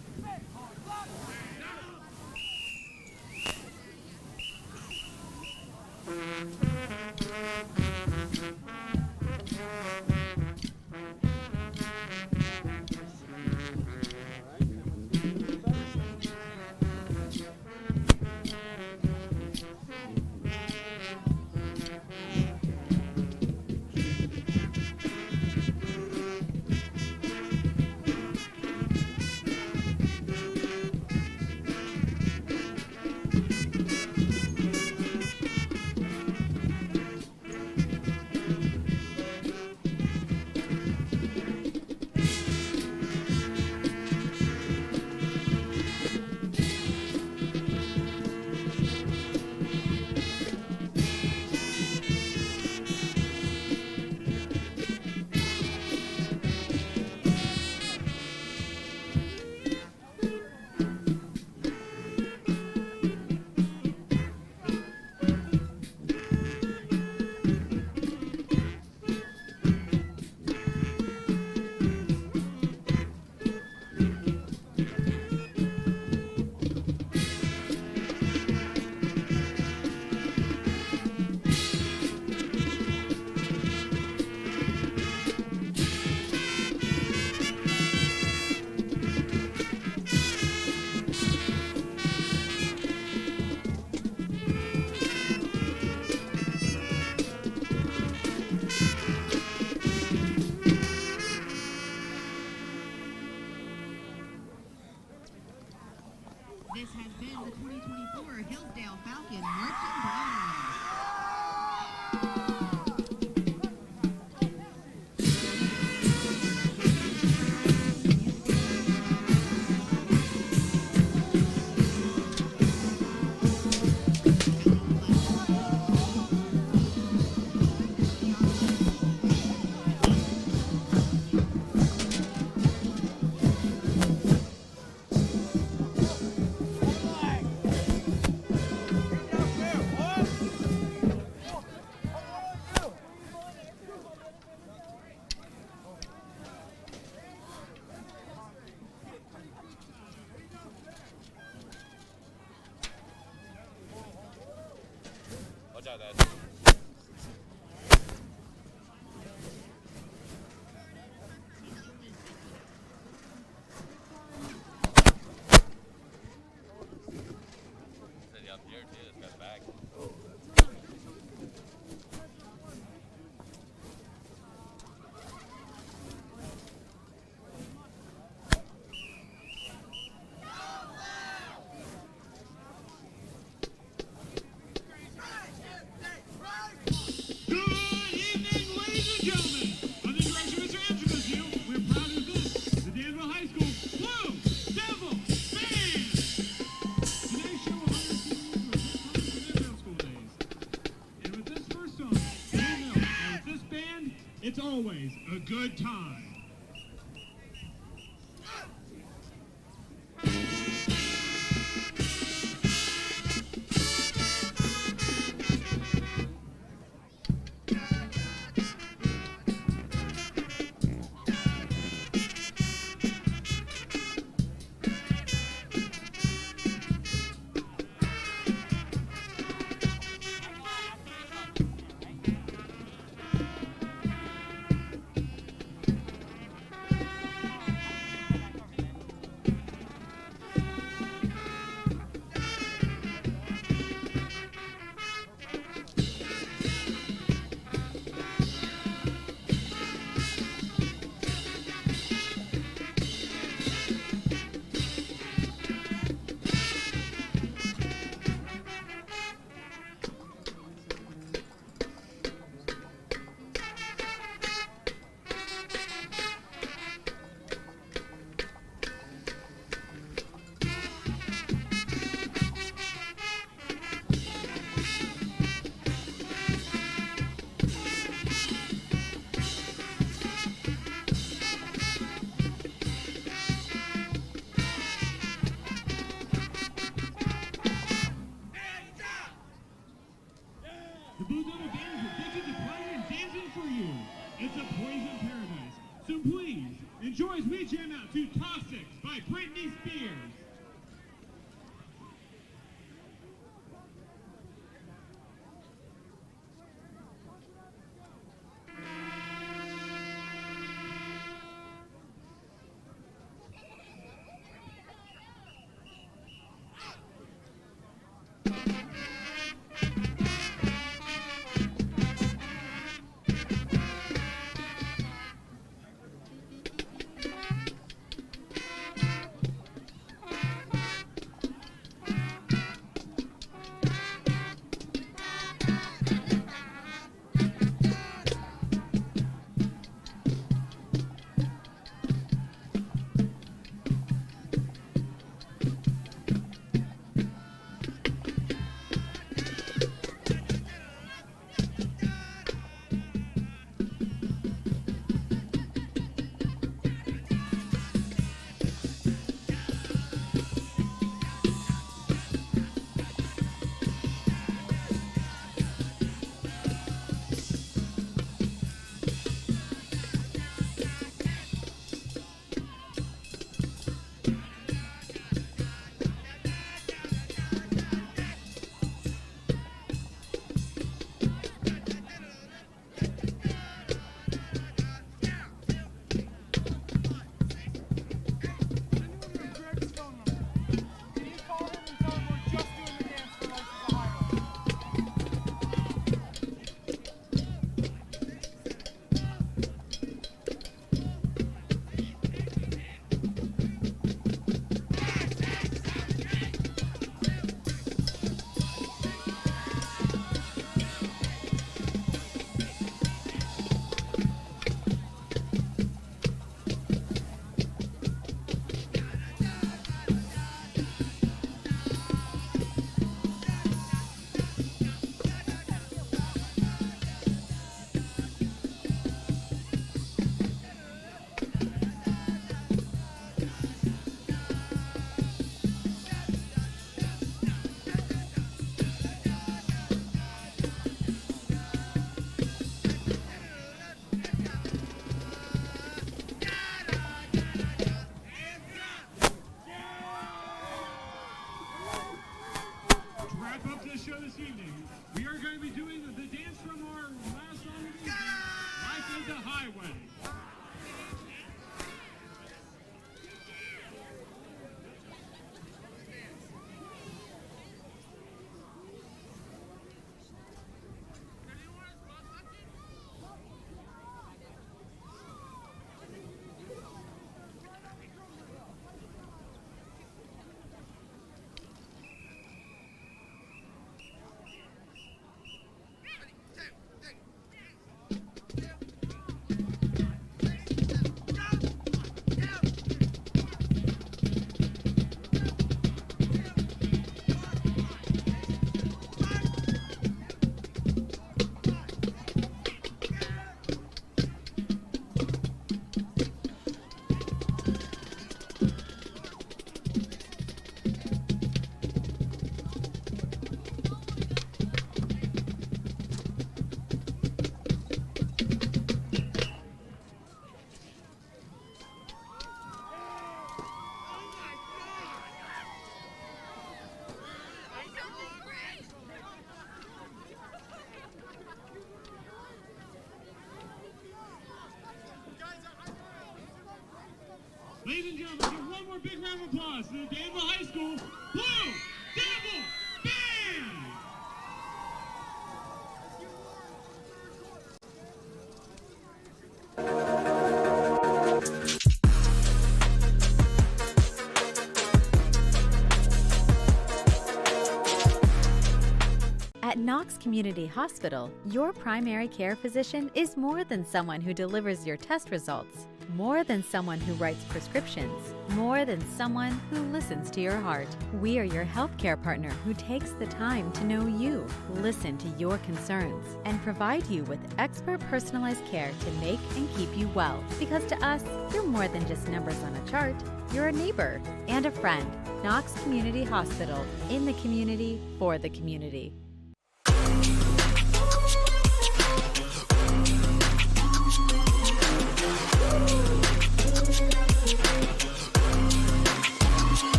This has been the 2024 Hillsdale Falcon Marching Band. It's always a good time. It's a poison paradise. So please, enjoy as we jam out to Toxics by Britney Spears. Ladies and gentlemen, give one more big round of applause to the Danville High School Blue Devil Band! At Knox Community Hospital, your primary care physician is more than someone who delivers your test results, more than someone who writes prescriptions, more than someone who listens to your heart. We are your healthcare partner who takes the time to know you, listen to your concerns, and provide you with expert personalized care to make and keep you well. Because to us, you're more than just numbers on a chart. You're a neighbor and a friend. Knox Community Hospital, in the community, for the community.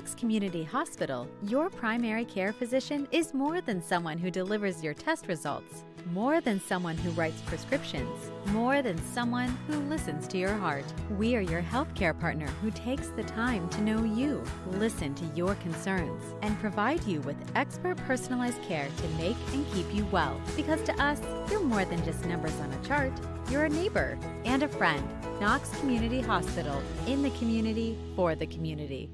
Knox Community Hospital, your primary care physician is more than someone who delivers your test results, more than someone who writes prescriptions, more than someone who listens to your heart. We are your healthcare partner who takes the time to know you, listen to your concerns, and provide you with expert personalized care to make and keep you well. Because to us, you're more than just numbers on a chart. You're a neighbor and a friend. Knox Community Hospital, in the community, for the community.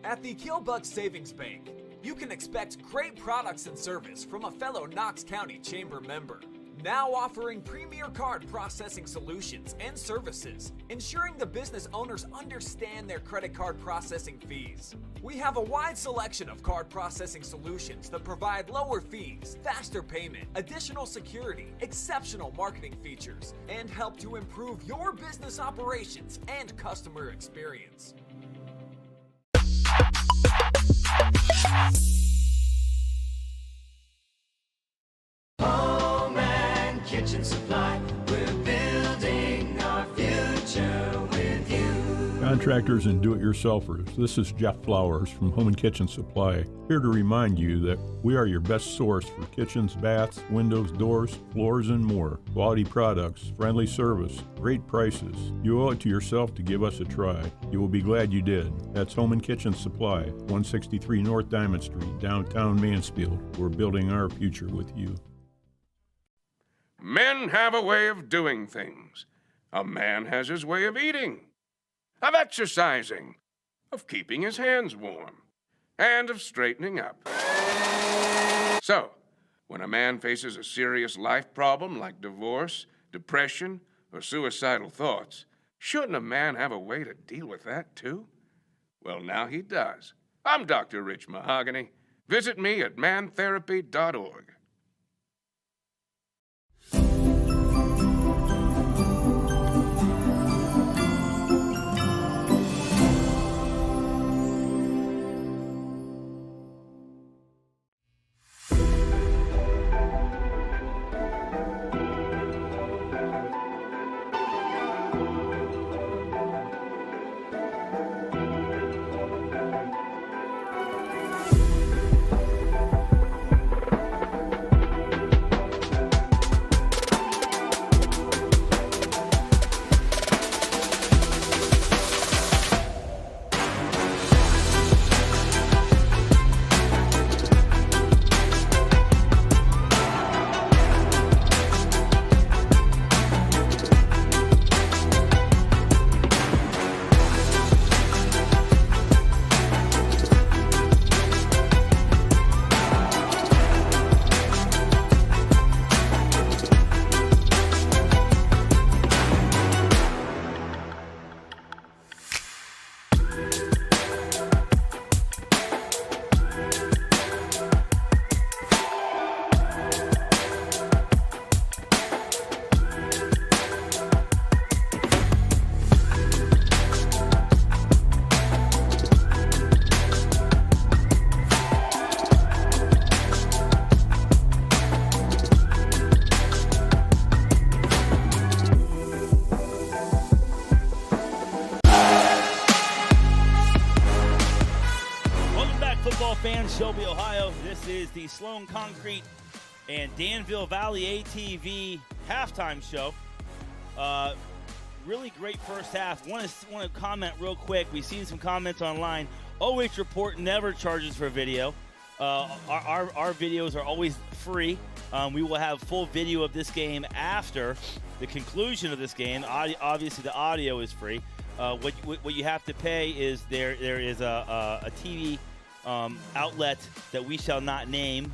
At the Killbuck Savings Bank, you can expect great products and service from a fellow Knox County Chamber member. Now offering premier card processing solutions and services, ensuring the business owners understand their credit card processing fees. We have a wide selection of card processing solutions that provide lower fees, faster payment, additional security, exceptional marketing features, and help to improve your business operations and customer experience. Home and kitchen supply, we're building our future with you. Contractors and do-it-yourselfers, this is Jeff Flowers from Home and Kitchen Supply, here to remind you that we are your best source for kitchens, baths, windows, doors, floors, and more. Quality products, friendly service, great prices. You owe it to yourself to give us a try. You will be glad you did. That's Home and Kitchen Supply, 163 North Diamond Street, downtown Mansfield. We're building our future with you. Men have a way of doing things. A man has his way of eating, of exercising, of keeping his hands warm, and of straightening up. So, when a man faces a serious life problem like divorce, depression, or suicidal thoughts, shouldn't a man have a way to deal with that too? Well, now he does. I'm Dr. Rich Mahogany. Visit me at mantherapy.org. Shelby, Ohio. This is the Sloan Concrete and Danville Valley ATV halftime show. Really great first half. Want to comment real quick. We've seen some comments online. OH Report never charges for video. Our videos are always free. We will have full video of this game after the conclusion of this game. Obviously, the audio is free. What you have to pay is there is a TV outlet that we shall not name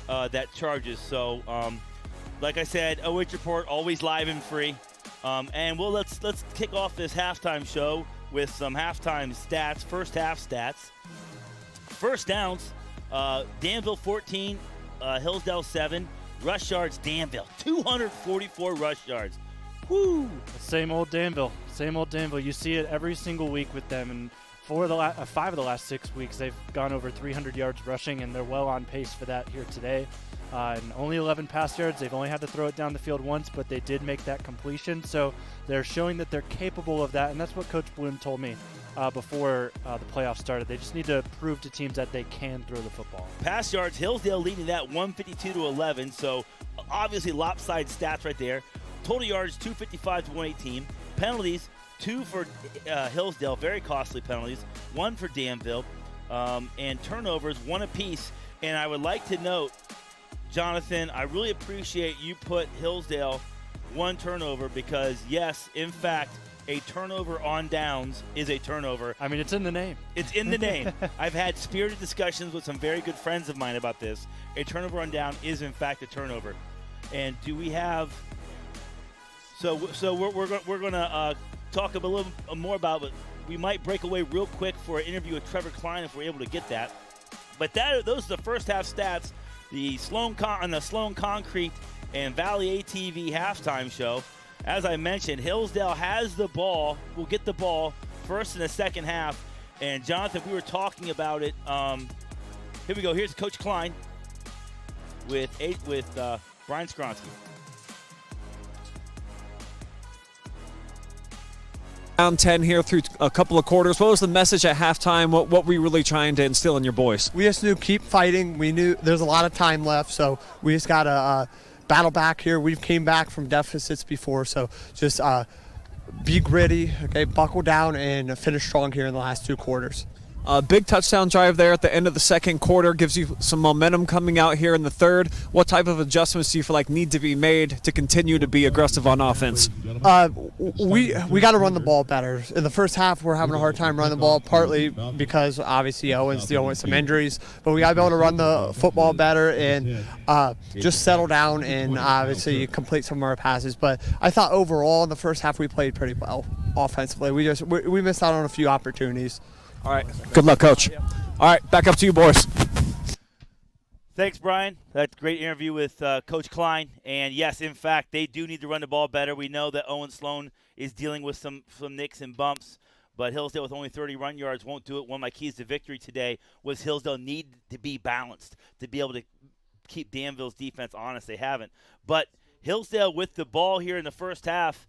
that charges. So, like I said, OH Report always live and free. And let's kick off this halftime show with some halftime stats, first half stats. First downs, Danville 14, Hillsdale 7. Rush yards, Danville 244 rush yards. Woo! Same old Danville. Same old Danville. You see it every single week with them. And 5 of the last 6 weeks, they've gone over 300 yards rushing, and they're well on pace for that here today. And only 11 pass yards. They've only had to throw it down the field once, but they did make that completion. So they're showing that they're capable of that, and that's what Coach Bloom told me before the playoffs started. They just need to prove to teams that they can throw the football. Pass yards, Hillsdale leading that 152-11, so obviously lopsided stats right there. Total yards, 255 to 118. Penalties, 2 for Hillsdale, very costly penalties, 1 for Danville, and turnovers, 1 apiece. And I would like to note, Jonathan, I really appreciate you put Hillsdale 1 turnover because, yes, in fact, a turnover on downs is a turnover. I mean, it's in the name. It's in the name. I've had spirited discussions with some very good friends of mine about this. A turnover on down is, in fact, a turnover. And do we have – so we're going to talk a little more about it. We might break away real quick for an interview with Trevor Klein if we're able to get that. But those are the first half stats. The Sloan Concrete and Valley ATV halftime show. As I mentioned, Hillsdale has the ball, will get the ball first in the second half. And, Jonathan, we were talking about it. Here we go. Here's Coach Klein with Brian Skowronski. Down 10 here through a couple of quarters. What was the message at halftime? What were we really trying to instill in your boys? We just knew keep fighting. We knew there's a lot of time left, so we just got to battle back here. We've came back from deficits before, so just be gritty, okay, buckle down, and finish strong here in the last 2 quarters. Big touchdown drive there at the end of the second quarter gives you some momentum coming out here in the third. What type of adjustments do you feel like need to be made to continue to be aggressive on offense? We got to run the ball better. In the first half, we're having a hard time running the ball, partly because obviously Owen's dealing with some injuries. But we got to be able to run the football better and just settle down and obviously complete some of our passes. But I thought overall in the first half we played pretty well offensively. We missed out on a few opportunities. All right. Good luck, Coach. All right, back up to you, boys. Thanks, Brian. That's a great interview with Coach Klein. And, yes, in fact, they do need to run the ball better. We know that Owen Sloan is dealing with some nicks and bumps, but Hillsdale with only 30 run yards won't do it. One of my keys to victory today was Hillsdale need to be balanced to be able to keep Danville's defense honest. They haven't. But Hillsdale with the ball here in the first half,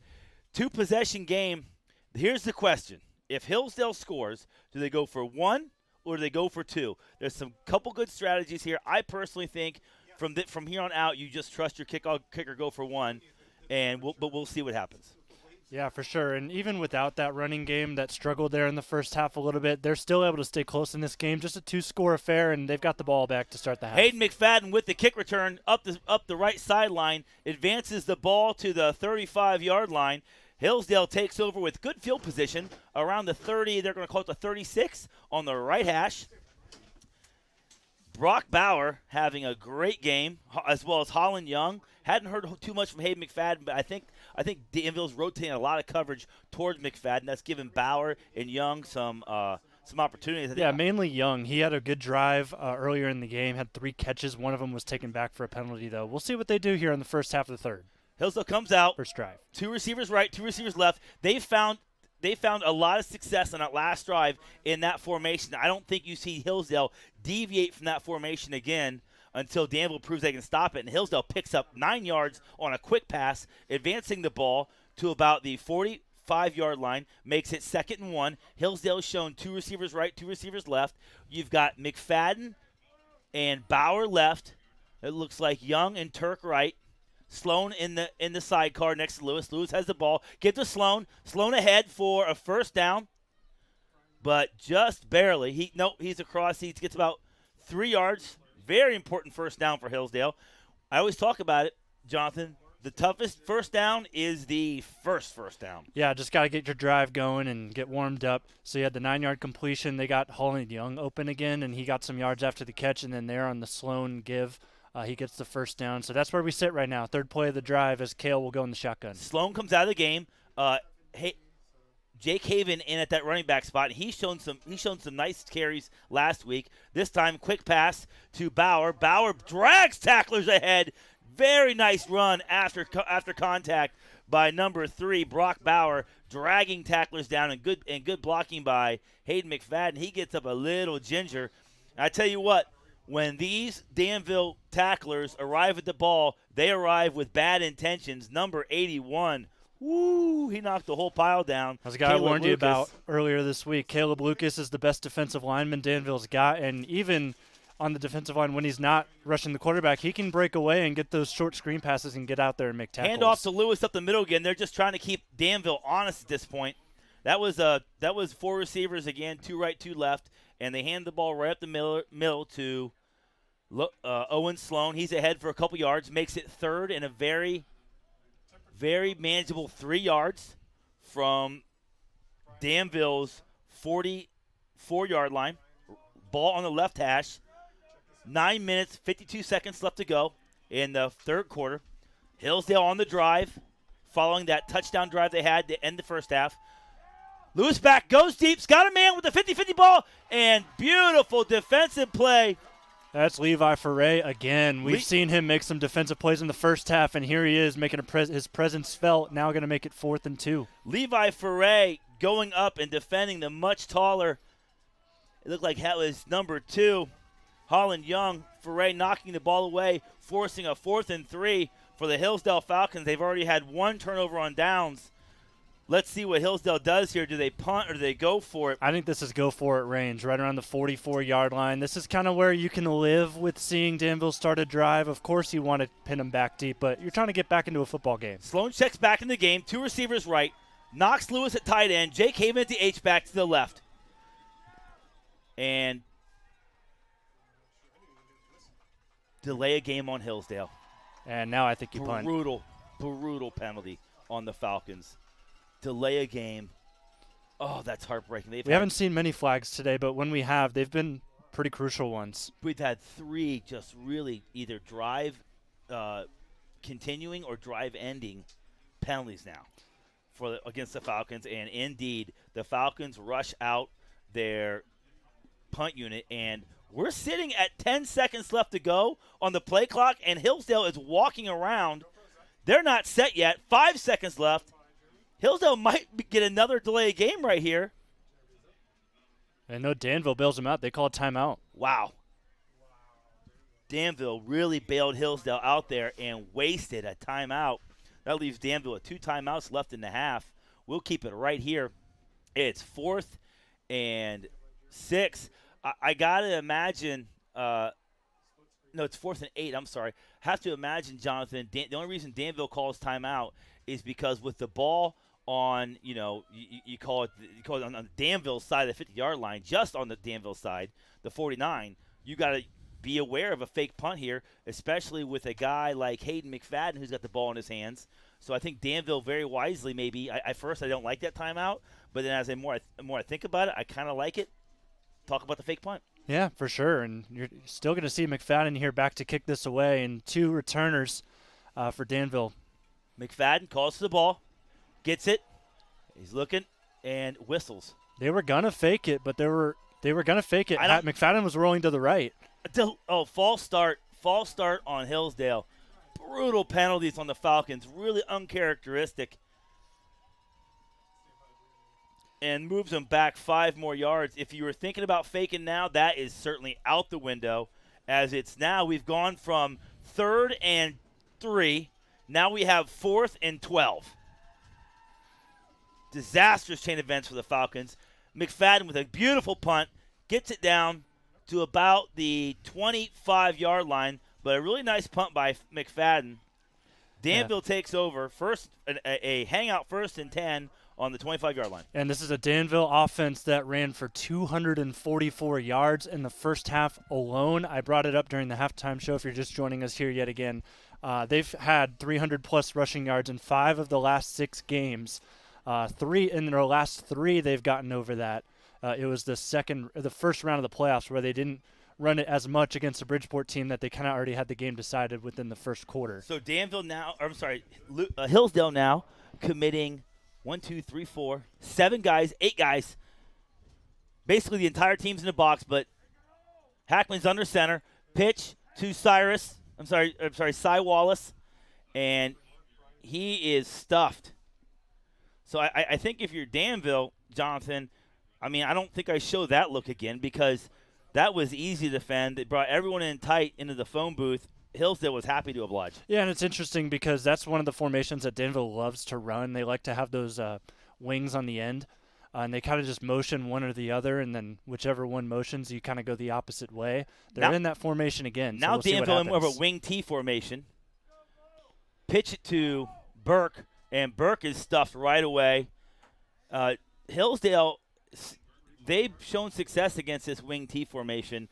2-possession game. Here's the question. If Hillsdale scores, do they go for 1 or do they go for 2? There's some couple good strategies here. I personally think from here on out, you just trust your kicker, go for 1, and we'll see what happens. Yeah, for sure. And even without that running game that struggled there in the first half a little bit, they're still able to stay close in this game. Just a 2-score affair, and they've got the ball back to start the half. Hayden McFadden with the kick return up the right sideline, advances the ball to the 35-yard line. Hillsdale takes over with good field position around the 30. They're going to call it the 36 on the right hash. Brock Bauer having a great game, as well as Holland Young. Hadn't heard too much from Hayden McFadden, but I think Danville's rotating a lot of coverage towards McFadden. That's given Bauer and Young some opportunities. Yeah, mainly Young. He had a good drive earlier in the game, had 3 catches. One of them was taken back for a penalty, though. We'll see what they do here in the first half of the third. Hillsdale comes out. First drive. 2 receivers right, 2 receivers left. They found a lot of success on that last drive in that formation. I don't think you see Hillsdale deviate from that formation again until Danville proves they can stop it. And Hillsdale picks up 9 yards on a quick pass, advancing the ball to about the 45-yard line, makes it 2nd and 1. Hillsdale's shown 2 receivers right, 2 receivers left. You've got McFadden and Bauer left. It looks like Young and Turk right. Sloan in the sidecar next to Lewis. Lewis has the ball. Get to Sloan. Sloan ahead for a first down, but just barely. He's across. He gets about 3 yards. Very important first down for Hillsdale. I always talk about it, Jonathan. The toughest first down is the first down. Yeah, just got to get your drive going and get warmed up. So you had the 9-yard completion. They got Holland Young open again, and he got some yards after the catch, and then there on the Sloan give. He gets the first down. So that's where we sit right now. Third play of the drive as Kale will go in the shotgun. Sloan comes out of the game. Jake Haven in at that running back spot. He's shown some nice carries last week. This time, quick pass to Bauer. Bauer drags tacklers ahead. Very nice run after contact by number 3, Brock Bauer, dragging tacklers down, and good blocking by Hayden McFadden. He gets up a little ginger. I tell you what, when these Danville tacklers arrive at the ball, they arrive with bad intentions. Number 81, woo, he knocked the whole pile down. As a guy I warned you about earlier this week, Caleb Lucas is the best defensive lineman Danville's got, and even on the defensive line, when he's not rushing the quarterback, he can break away and get those short screen passes and get out there and make tackles. Hand off to Lewis up the middle again. They're just trying to keep Danville honest at this point. That was 4 receivers again, 2 right, 2 left, and they hand the ball right up the middle to Owen Sloan. He's ahead for a couple yards, makes it third and a very, very manageable 3 yards from Danville's 44-yard line. Ball on the left hash. 9 minutes, 52 seconds left to go in the third quarter. Hillsdale on the drive, following that touchdown drive they had to end the first half. Lewis back, goes deep, got a man with a 50-50 ball, and beautiful defensive play. That's Levi Foray again. We've seen him make some defensive plays in the first half, and here he is making his presence felt. Now going to make it 4th and 2. Levi Foray going up and defending the much taller, it looked like that was number 2, Holland Young. Foray knocking the ball away, forcing a 4th and 3 for the Hillsdale Falcons. They've already had 1 turnover on downs. Let's see what Hillsdale does here. Do they punt or do they go for it? I think this is go for it range, right around the 44-yard line. This is kind of where you can live with seeing Danville start a drive. Of course you want to pin them back deep, but you're trying to get back into a football game. Sloan checks back in the game. 2 receivers right. Knox Lewis at tight end. Jake Haven at the H-back to the left. And delay a game on Hillsdale. And now I think you punt. Brutal penalty on the Falcons. Delay a game. Oh, that's heartbreaking. We haven't seen many flags today, but when we have, they've been pretty crucial ones. We've had 3 just really either drive continuing or drive ending penalties now against the Falcons. And indeed, the Falcons rush out their punt unit, and we're sitting at 10 seconds left to go on the play clock, and Hillsdale is walking around. They're not set yet. 5 seconds left. Hillsdale might get another delay game right here. I know Danville bails them out. They call a timeout. Wow. Danville really bailed Hillsdale out there and wasted a timeout. That leaves Danville with 2 timeouts left in the half. We'll keep it right here. It's 4th and 6. I got to imagine no, it's 4th and 8. I'm sorry. Have to imagine, Jonathan, the only reason Danville calls timeout is because with the ball on, you call it on the Danville side of the 50-yard line, just on the Danville side, the 49, you got to be aware of a fake punt here, especially with a guy like Hayden McFadden who's got the ball in his hands. So I think Danville very wisely maybe. At first I don't like that timeout, but then as the more I think about it, I kind of like it. Talk about the fake punt. Yeah, for sure. And you're still going to see McFadden here back to kick this away, and 2 returners for Danville. McFadden calls to the ball, gets it. He's looking and whistles. They were going to fake it, but they were going to fake it. McFadden was rolling to the right. False start on Hillsdale. Brutal penalties on the Falcons. Really uncharacteristic. And moves them back 5 more yards. If you were thinking about faking now, that is certainly out the window. As it's now, we've gone from 3rd and 3. Now we have 4th and 12. Disastrous chain events for the Falcons. McFadden with a beautiful punt. Gets it down to about the 25-yard line. But a really nice punt by McFadden. Danville takes over. First, a hangout 1st and 10 on the 25-yard line. And this is a Danville offense that ran for 244 yards in the first half alone. I brought it up during the halftime show if you're just joining us here yet again. They've had 300-plus rushing yards in 5 of the last 6 games. 3 in their last 3 they've gotten over that. It was the first round of the playoffs where they didn't run it as much against the Bridgeport team that they kind of already had the game decided within the first quarter. So Hillsdale now committing 7 guys, 8 guys. Basically the entire team's in the box, but Hackman's under center. Pitch to Cyrus. Cyren Wallace, and he is stuffed. So I think if you're Danville, Jonathon, I don't think I show that look again because that was easy to defend. It brought everyone in tight into the phone booth. Hillsdale was happy to oblige. Yeah, and it's interesting because that's one of the formations that Danville loves to run. They like to have those wings on the end, and they kind of just motion one or the other, and then whichever one motions, you kind of go the opposite way. They're in that formation again. Now so we'll Danville in more of a wing T formation. Pitch it to Burke, and Burke is stuffed right away. Hillsdale, they've shown success against this wing T formation.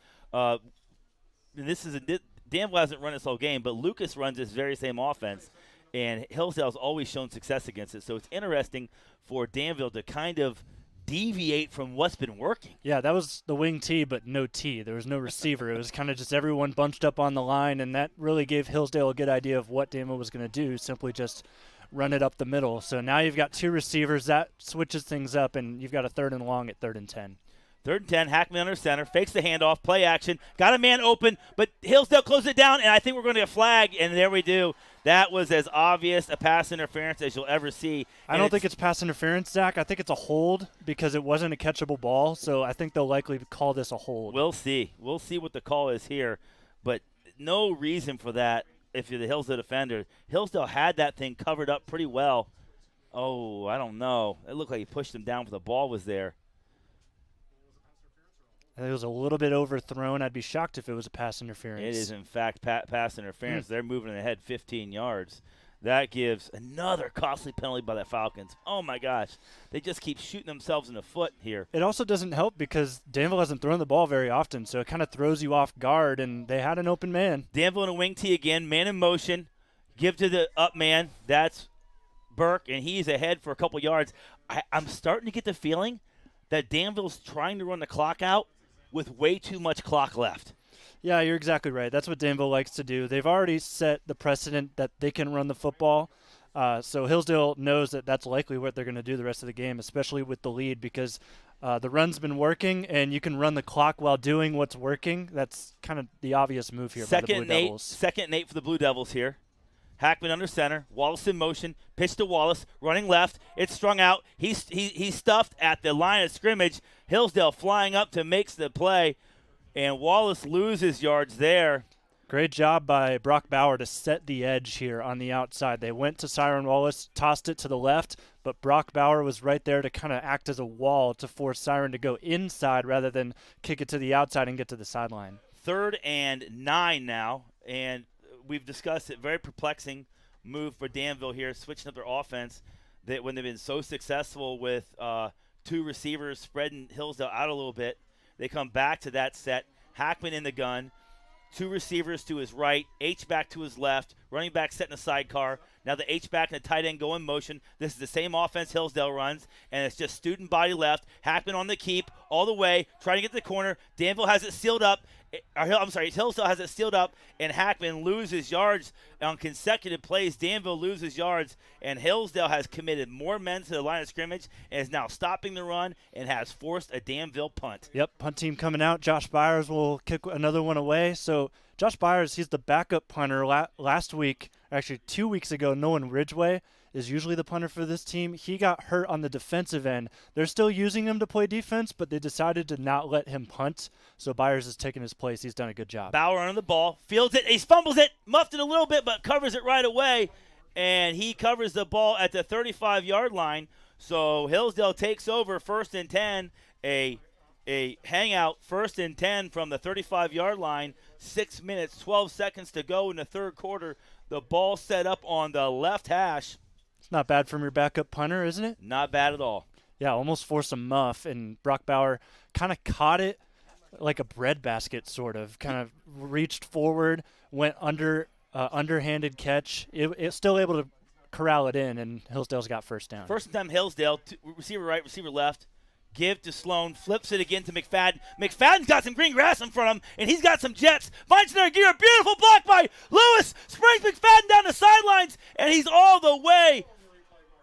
Danville hasn't run this whole game, but Lucas runs this very same offense, and Hillsdale's always shown success against it. So it's interesting for Danville to kind of deviate from what's been working. Yeah, that was the wing T, but no T. There was no receiver. It was kind of just everyone bunched up on the line, and that really gave Hillsdale a good idea of what Danville was going to do, simply just run it up the middle. So now you've got 2 receivers. That switches things up, and you've got a 3rd and long at 3rd and 10. 3rd and 10, Hackman under center, fakes the handoff, play action, got a man open, but Hillsdale closed it down, and I think we're going to get a flag, and there we do. That was as obvious a pass interference as you'll ever see. I don't think it's pass interference, Zach. I think it's a hold because it wasn't a catchable ball, so I think they'll likely call this a hold. We'll see. We'll see what the call is here, but no reason for that if you're the Hillsdale defender. Hillsdale had that thing covered up pretty well. Oh, I don't know. It looked like he pushed him down, but the ball was there. It was a little bit overthrown. I'd be shocked if it was a pass interference. It is, in fact, pass interference. They're moving ahead 15 yards. That gives another costly penalty by the Falcons. Oh, my gosh. They just keep shooting themselves in the foot here. It also doesn't help because Danville hasn't thrown the ball very often, so it kind of throws you off guard, and they had an open man. Danville in a wing T again, man in motion. Give to the up man. That's Burke, and he's ahead for a couple yards. I'm starting to get the feeling that Danville's trying to run the clock out with way too much clock left. Yeah, you're exactly right. That's what Danville likes to do. They've already set the precedent that they can run the football. So Hillsdale knows that that's likely what they're going to do the rest of the game, especially with the lead, because the run's been working, and you can run the clock while doing what's working. That's kind of the obvious move here by the Blue Devils. Second and 8 for the Blue Devils here. Hackman under center. Wallace in motion. Pitch to Wallace. Running left. It's strung out. He's stuffed at the line of scrimmage. Hillsdale flying up to make the play. And Wallace loses yards there. Great job by Brock Bauer to set the edge here on the outside. They went to Cyren Wallace, tossed it to the left, but Brock Bauer was right there to kind of act as a wall to force Cyren to go inside rather than kick it to the outside and get to the sideline. 3rd and 9 now. And we've discussed it. Very perplexing move for Danville here, switching up their offense. That when they've been so successful with 2 receivers spreading Hillsdale out a little bit, they come back to that set. Hackman in the gun, 2 receivers to his right, H-back to his left, running back setting a sidecar. Now the H-back and the tight end go in motion. This is the same offense Hillsdale runs, and it's just student body left. Hackman on the keep all the way, trying to get to the corner. Danville has it sealed up. Hillsdale has it sealed up, and Hackman loses yards on consecutive plays. Danville loses yards, and Hillsdale has committed more men to the line of scrimmage and is now stopping the run and has forced a Danville punt. Yep, punt team coming out. Josh Byers will kick another one away. So Josh Byers, he's the backup punter. Last week, actually 2 weeks ago, Nolan Ridgway is usually the punter for this team. He got hurt on the defensive end. They're still using him to play defense, but they decided to not let him punt. So Byers has taken his place. He's done a good job. Bauer under the ball, fields it, he fumbles it, muffed it a little bit, but covers it right away. And he covers the ball at the 35-yard line. So Hillsdale takes over 1st and 10, a hangout 1st and 10 from the 35-yard line. 6 minutes, 12 seconds to go in the 3rd quarter. The ball set up on the left hash. It's not bad from your backup punter, isn't it? Not bad at all. Yeah, almost forced a muff, and Brock Bauer kind of caught it like a breadbasket, sort of. Kind of reached forward, went underhanded catch. It's still able to corral it in, and Hillsdale's got 1st down. 1st and 10 Hillsdale, receiver right, receiver left. Give to Sloan, flips it again to McFadden. McFadden's got some green grass in front of him, and he's got some jets. Finds their gear, beautiful block by Lewis. Springs McFadden down the sidelines, and he's all the way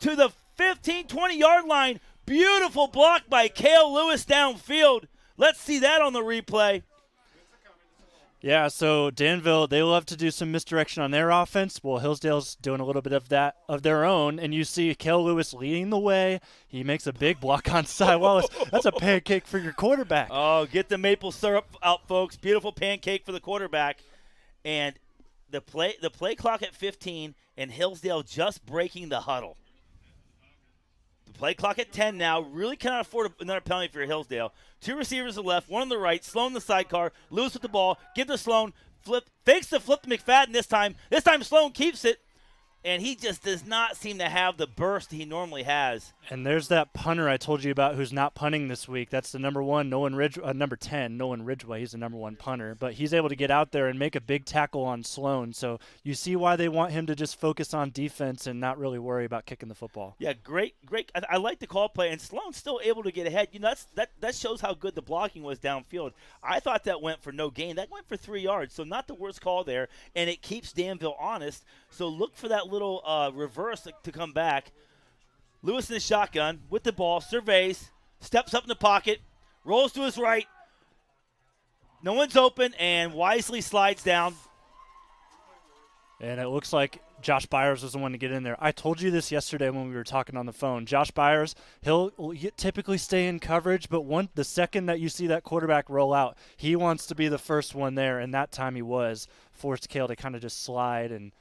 to the 15, 20-yard line. Beautiful block by Cale Lewis downfield. Let's see that on the replay. Yeah, so Danville, they love to do some misdirection on their offense. Well, Hillsdale's doing a little bit of that of their own, and you see Cale Lewis leading the way. He makes a big block on Cyren Wallace. That's a pancake for your quarterback. Oh, get the maple syrup out, folks. Beautiful pancake for the quarterback. And the play clock at 15, and Hillsdale just breaking the huddle. The play clock at 10 now. Really cannot afford another penalty for Hillsdale. 2 receivers to the left, 1 on the right. Sloan the sidecar. Lewis with the ball. Give to Sloan. Fakes the flip to McFadden this time. This time Sloan keeps it. And he just does not seem to have the burst he normally has. And there's that punter I told you about who's not punting this week. That's the number 10, Nolan Ridgway. He's the number 1 punter. But he's able to get out there and make a big tackle on Sloan. So you see why they want him to just focus on defense and not really worry about kicking the football. Yeah, great. I like the call play. And Sloan's still able to get ahead. You know, that shows how good the blocking was downfield. I thought that went for no gain. That went for 3 yards. So not the worst call there. And it keeps Danville honest. So look for that little reverse to come back. Lewis in the shotgun with the ball, surveys, steps up in the pocket, rolls to his right. No one's open, and wisely slides down. And it looks like Josh Byers was the one to get in there. I told you this yesterday when we were talking on the phone. Josh Byers, he'll typically stay in coverage, but the second that you see that quarterback roll out, he wants to be the first one there, and that time he was. Forced Cale to kind of just slide, and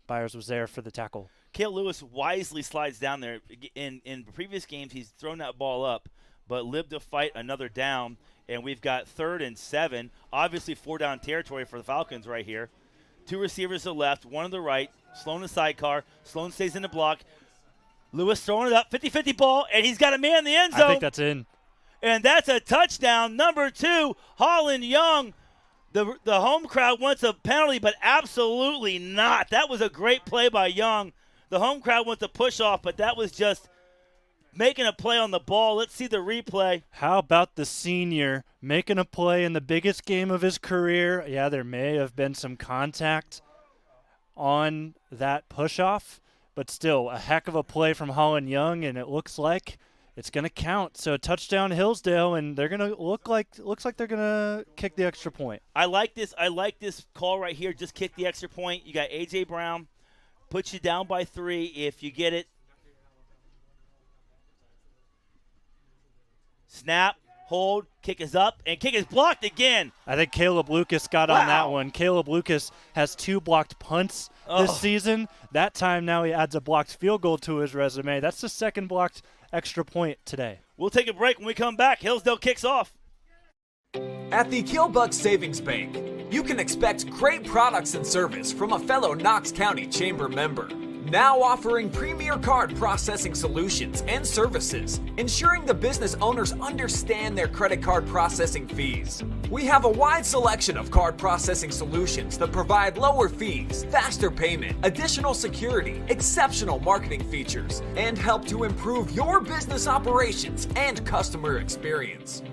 Byers was there for the tackle. Cale Lewis wisely slides down there. In previous games, he's thrown that ball up, but lived to fight another down, and we've got 3rd and 7. Obviously 4-down territory for the Falcons right here. 2 receivers to the left, 1 to the right. Sloan the sidecar. Sloan stays in the block. Lewis throwing it up, 50-50 ball, and he's got a man in the end zone. I think that's in. And that's a touchdown. Number 2, Holland Young. The home crowd wants a penalty, but absolutely not. That was a great play by Young. The home crowd wants a push-off, but that was just making a play on the ball. Let's see the replay. How about the senior making a play in the biggest game of his career? Yeah, there may have been some contact on that push-off, but still a heck of a play from Holland Young, and it looks like it's going to count. So touchdown Hillsdale, and they're going to looks like they're going to kick the extra point. I like this call right here. Just kick the extra point. You got A.J. Brown. Puts you down by 3 if you get it. Snap, hold, kick is up, and kick is blocked again. I think Caleb Lucas got on that one. Caleb Lucas has 2 blocked punts this season. That time now he adds a blocked field goal to his resume. That's the 2nd blocked extra point today. We'll take a break. When we come back, Hillsdale kicks off. At the Killbuck Savings Bank, you can expect great products and service from a fellow Knox County Chamber member. Now offering premier card processing solutions and services, ensuring the business owners understand their credit card processing fees. We have a wide selection of card processing solutions that provide lower fees, faster payment, additional security, exceptional marketing features, and help to improve your business operations and customer experience.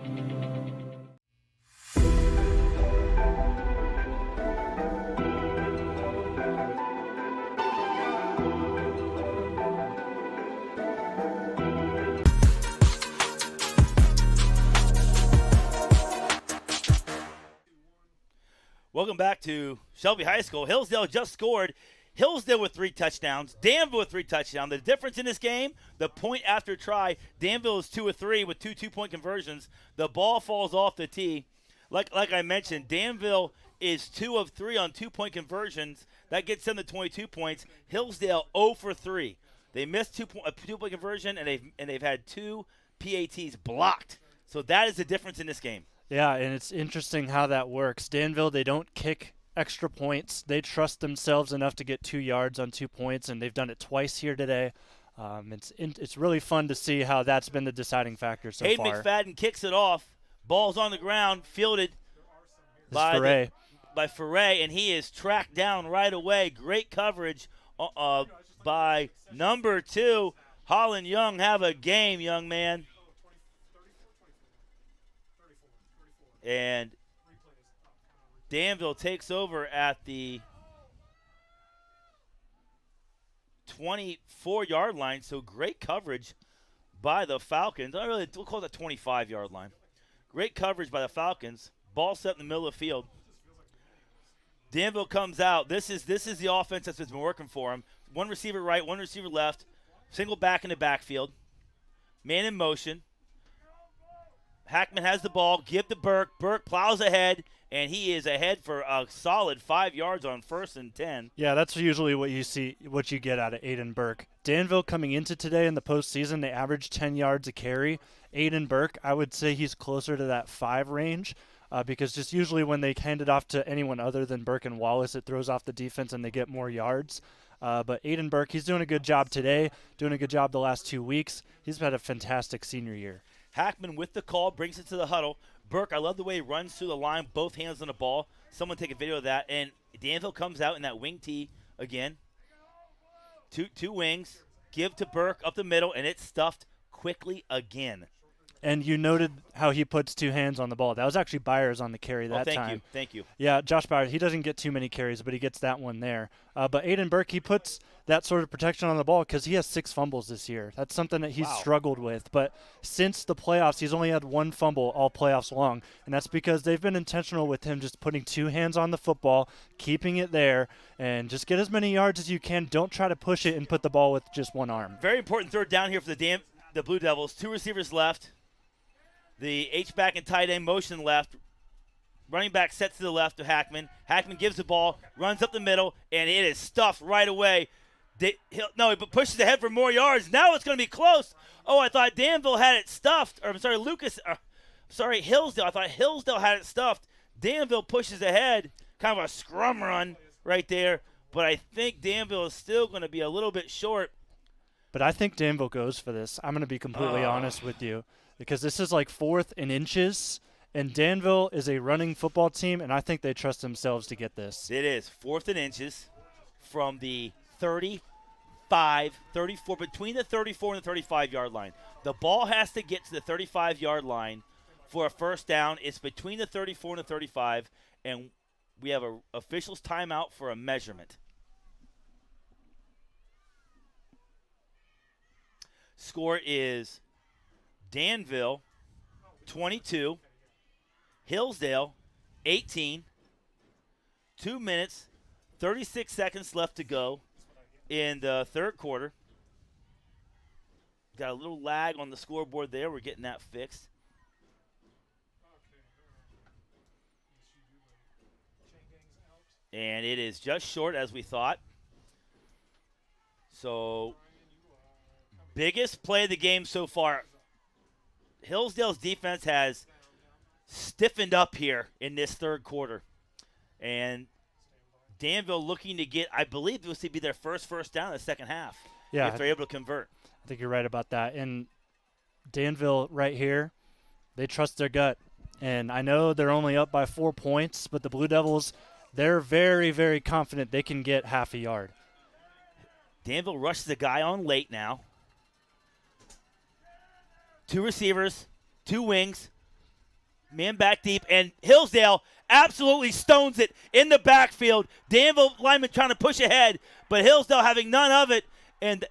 Welcome back to Shelby High School. Hillsdale just scored. Hillsdale with 3 touchdowns. Danville with 3 touchdowns. The difference in this game, the point after try, Danville is 2 of 3 with 2 two-point conversions. The ball falls off the tee. Like I mentioned, Danville is 2 of 3 on 2-point conversions. That gets them to 22 points. Hillsdale 0 for 3. They missed a two-point conversion, and they've had 2 PATs blocked. So that is the difference in this game. Yeah, and it's interesting how that works. Danville, they don't kick extra points. They trust themselves enough to get 2 yards on 2 points, and they've done it twice here today. It's really fun to see how that's been the deciding factor so Hayden far. McFadden kicks it off. Ball's on the ground, fielded by Foray, and he is tracked down right away. Great coverage by number 2, Holland Young. Have a game, young man. And Danville takes over at the 24-yard line, so great coverage by the Falcons. We'll call it the 25-yard line. Great coverage by the Falcons. Ball set in the middle of the field. Danville comes out. This is the offense that's been working for him. One receiver right, one receiver left. Single back in the backfield. Man in motion. Hackman has the ball. Give to Burke. Burke plows ahead, and he is ahead for a solid 5 yards on 1st and 10. Yeah, that's usually what you get out of Aidan Burke. Danville coming into today in the postseason, they averaged 10 yards a carry. Aidan Burke, I would say he's closer to that 5 range. Because just usually when they hand it off to anyone other than Burke and Wallace, it throws off the defense and they get more yards. But Aidan Burke, he's doing a good job today, doing a good job the last 2 weeks. He's had a fantastic senior year. Hackman with the call, brings it to the huddle. Burke, I love the way he runs through the line, both hands on the ball. Someone take a video of that. And Danville comes out in that wing tee again. Two wings. Give to Burke up the middle, and it's stuffed quickly again. And you noted how he puts 2 hands on the ball. That was actually Byers on the carry that time. Thank you. Yeah, Josh Byers, he doesn't get too many carries, but he gets that one there. But Aidan Burke, he puts that sort of protection on the ball because he has 6 fumbles this year. That's something that he's struggled with. But since the playoffs, he's only had 1 fumble all playoffs long, and that's because they've been intentional with him just putting 2 hands on the football, keeping it there, and just get as many yards as you can. Don't try to push it and put the ball with just 1 arm. Very important 3rd down here for the Blue Devils. 2 receivers left. The H-back and tight end motion left. Running back sets to the left to Hackman. Hackman gives the ball, runs up the middle, and it is stuffed right away. He pushes ahead for more yards. Now it's going to be close. Oh, I thought Danville had it stuffed. Or, I'm sorry, Hillsdale. I thought Hillsdale had it stuffed. Danville pushes ahead. Kind of a scrum run right there. But I think Danville is still going to be a little bit short. But I think Danville goes for this. I'm going to be completely honest with you. Because this is like 4th in inches, and Danville is a running football team, and I think they trust themselves to get this. It is 4th in inches from the 35, 34, between the 34 and the 35-yard line. The ball has to get to the 35-yard line for a 1st down. It's between the 34 and the 35, and we have an official's timeout for a measurement. Score is Danville 22, Hillsdale 18, 2 minutes, 36 seconds left to go in the 3rd quarter. Got a little lag on the scoreboard there. We're getting that fixed. And it is just short as we thought. So, biggest play of the game so far. Hillsdale's defense has stiffened up here in this 3rd quarter. And Danville looking to get, I believe this would be their first down in the 2nd half. Yeah, if they're able to convert. I think you're right about that. And Danville right here, they trust their gut. And I know they're only up by 4 points, but the Blue Devils, they're very, very confident they can get half a yard. Danville rushes the guy on late now. 2 receivers, 2 wings, man back deep, and Hillsdale absolutely stones it in the backfield. Danville lineman trying to push ahead, but Hillsdale having none of it, and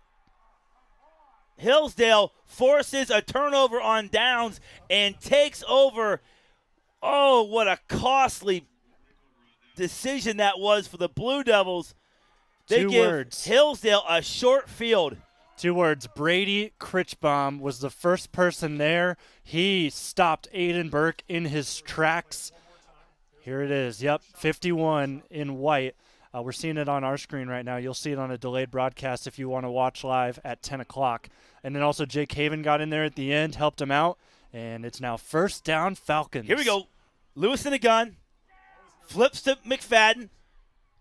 Hillsdale forces a turnover on downs and takes over. Oh, what a costly decision that was for the Blue Devils. They 2 give words. Hillsdale a short field. 2 words. Brady Critchbaum was the first person there. He stopped Aidan Burke in his tracks. Here it is. Yep, 51 in white. We're seeing it on our screen right now. You'll see it on a delayed broadcast if you want to watch live at 10 o'clock. And then also Jake Haven got in there at the end, helped him out, and it's now 1st down Falcons. Here we go. Lewis in the gun. Flips to McFadden.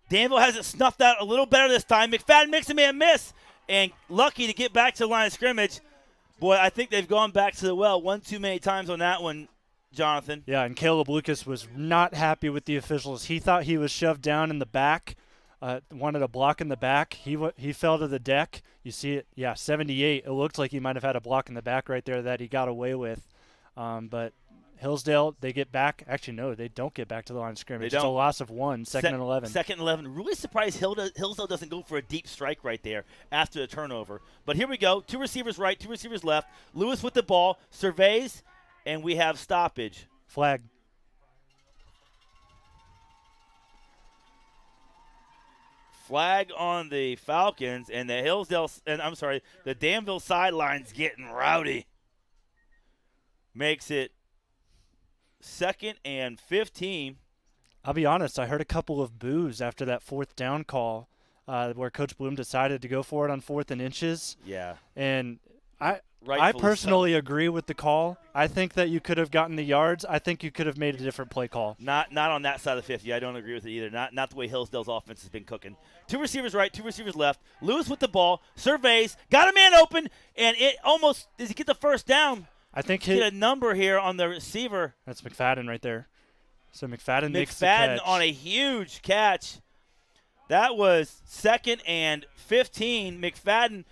Danville has it snuffed out a little better this time. McFadden makes a man miss. And lucky to get back to the line of scrimmage. Boy, I think they've gone back to the well one too many times on that one, Jonathan. Yeah, and Caleb Lucas was not happy with the officials. He thought he was shoved down in the back, wanted a block in the back. He fell to the deck. You see it, 78. It looked like he might have had a block in the back right there that he got away with. But Hillsdale, they get back. Actually, no, they don't get back to the line of scrimmage. It's a loss of 1, 2nd and 11. 2nd and 11. Really surprised Hillsdale doesn't go for a deep strike right there after the turnover. But here we go. 2 receivers right, 2 receivers left. Lewis with the ball, surveys, and we have stoppage. Flag. Flag on the Falcons, and the Danville sideline's getting rowdy. Makes it 2nd and 15. I'll be honest, I heard a couple of boos after that 4th down call where Coach Bloom decided to go for it on 4th and inches. Yeah. And I Rightfully personally agree with the call. I think that you could have gotten the yards. I think you could have made a different play call. Not on that side of the 50. I don't agree with it either. Not the way Hillsdale's offense has been cooking. 2 receivers right, 2 receivers left. Lewis with the ball, surveys, got a man open, and it almost – does he get the first down? I think he get a number here on the receiver. That's McFadden right there. So McFadden makes the catch. McFadden on a huge catch. That was 2nd and 15. McFadden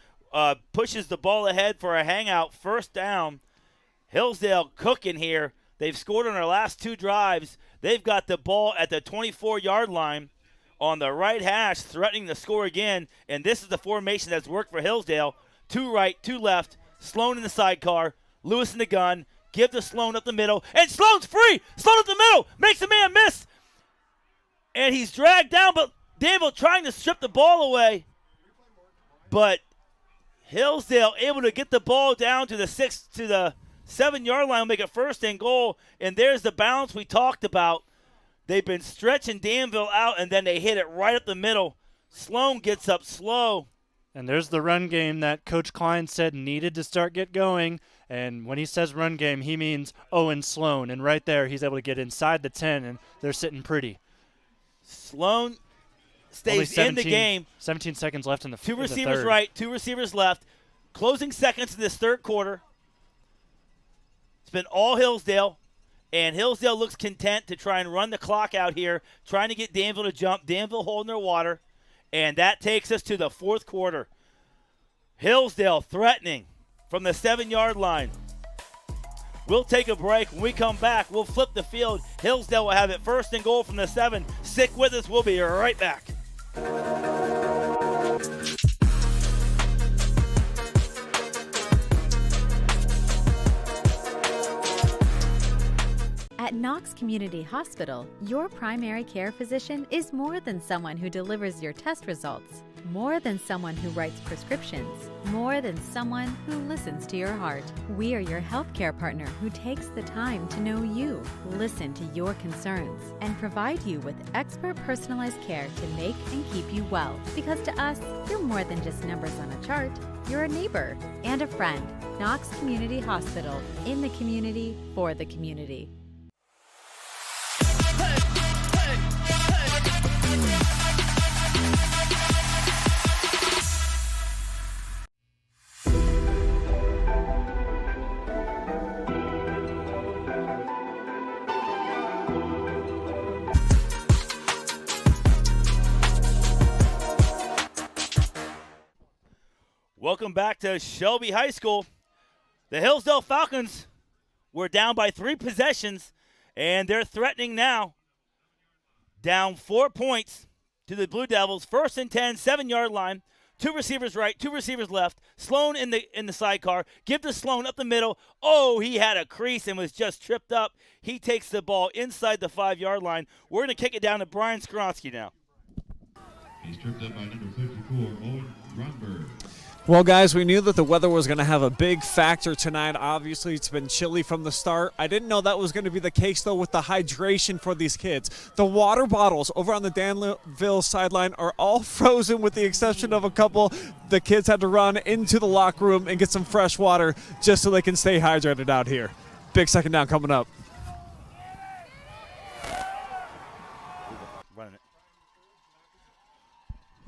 pushes the ball ahead for a hangout, 1st down. Hillsdale cooking here. They've scored on their last 2 drives. They've got the ball at the 24-yard line on the right hash, threatening to score again. And this is the formation that's worked for Hillsdale. 2 right, 2 left. Sloan in the sidecar. Lewis in the gun. Give to Sloan up the middle. And Sloan's free. Sloan up the middle. Makes a man miss. And he's dragged down, but Danville trying to strip the ball away. But Hillsdale able to get the ball down to the 7-yard line, make it 1st and goal. And there's the balance we talked about. They've been stretching Danville out, and then they hit it right up the middle. Sloan gets up slow. And there's the run game that Coach Klein said needed to start get going. And when he says run game, he means Owen Sloan. And right there, he's able to get inside the 10, and they're sitting pretty. Sloan stays in the game. 17 seconds left in the 2 receivers third. right, 2 receivers left. Closing seconds in this 3rd quarter. It's been all Hillsdale. And Hillsdale looks content to try and run the clock out here, trying to get Danville to jump. Danville holding their water. And that takes us to the 4th quarter. Hillsdale threatening from the 7-yard line. We'll take a break. When we come back, we'll flip the field. Hillsdale will have it 1st and goal from the 7. Stick with us. We'll be right back. At Knox Community Hospital, your primary care physician is more than someone who delivers your test results, more than someone who writes prescriptions, more than someone who listens to your heart. We are your healthcare partner who takes the time to know you, listen to your concerns, and provide you with expert personalized care to make and keep you well. Because to us, you're more than just numbers on a chart. You're a neighbor and a friend. Knox Community Hospital, in the community, for the community. Welcome back to Shelby High School. The Hillsdale Falcons were down by 3 possessions, and they're threatening now. Down 4 points to the Blue Devils. 1st and 10, 7-yard line. 2 receivers right, 2 receivers left. Sloan in the sidecar. Give to Sloan up the middle. Oh, he had a crease and was just tripped up. He takes the ball inside the 5-yard line. We're going to kick it down to Brian Skowronski now. He's tripped up by number 54, Owen Grunberg. Well, guys, we knew that the weather was going to have a big factor tonight. Obviously, it's been chilly from the start. I didn't know that was going to be the case, though, with the hydration for these kids. The water bottles over on the Danville sideline are all frozen with the exception of a couple. The kids had to run into the locker room and get some fresh water just so they can stay hydrated out here. Big 2nd down coming up.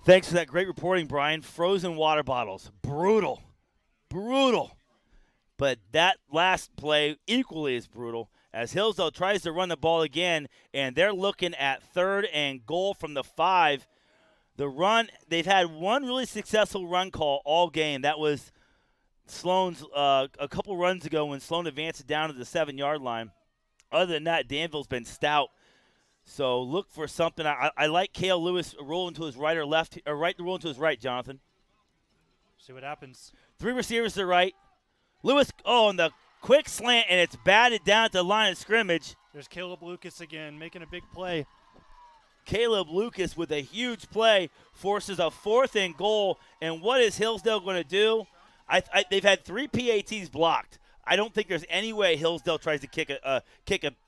Thanks for that great reporting, Brian. Frozen water bottles. Brutal. Brutal. But that last play equally as brutal as Hillsdale tries to run the ball again, and they're looking at 3rd and goal from the 5. The run, they've had one really successful run call all game. That was Sloan's a couple runs ago when Sloan advanced it down to the 7-yard line. Other than that, Danville's been stout. So look for something. I like Cale Lewis rolling to his right or left, or right rolling to his right, Jonathan. See what happens. 3 receivers to the right. Lewis, and the quick slant, and it's batted down at the line of scrimmage. There's Caleb Lucas again making a big play. Caleb Lucas with a huge play forces a 4th and goal. And what is Hillsdale going to do? They've had 3 PATs blocked. I don't think there's any way Hillsdale tries to kick a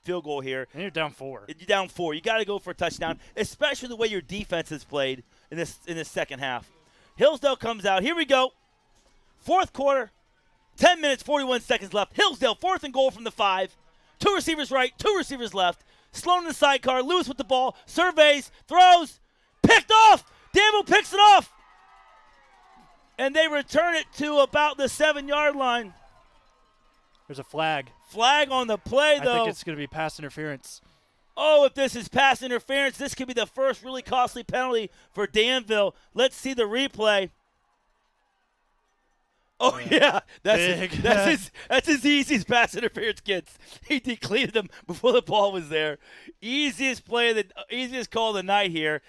field goal here. And you're down 4. You're down 4. You got to go for a touchdown, especially the way your defense has played in this second half. Hillsdale comes out. Here we go. 4th quarter. 10 minutes, 41 seconds left. Hillsdale, 4th and goal from the 5. 2 receivers right, 2 receivers left. Sloan in the sidecar. Lewis with the ball. Surveys, throws, picked off. Danville picks it off. And they return it to about the 7-yard line. There's a flag. Flag on the play, though. I think it's going to be pass interference. Oh, if this is pass interference, this could be the first really costly penalty for Danville. Let's see the replay. Oh, yeah. That's as easy as pass interference gets. He decleated them before the ball was there. Easiest call of the night here.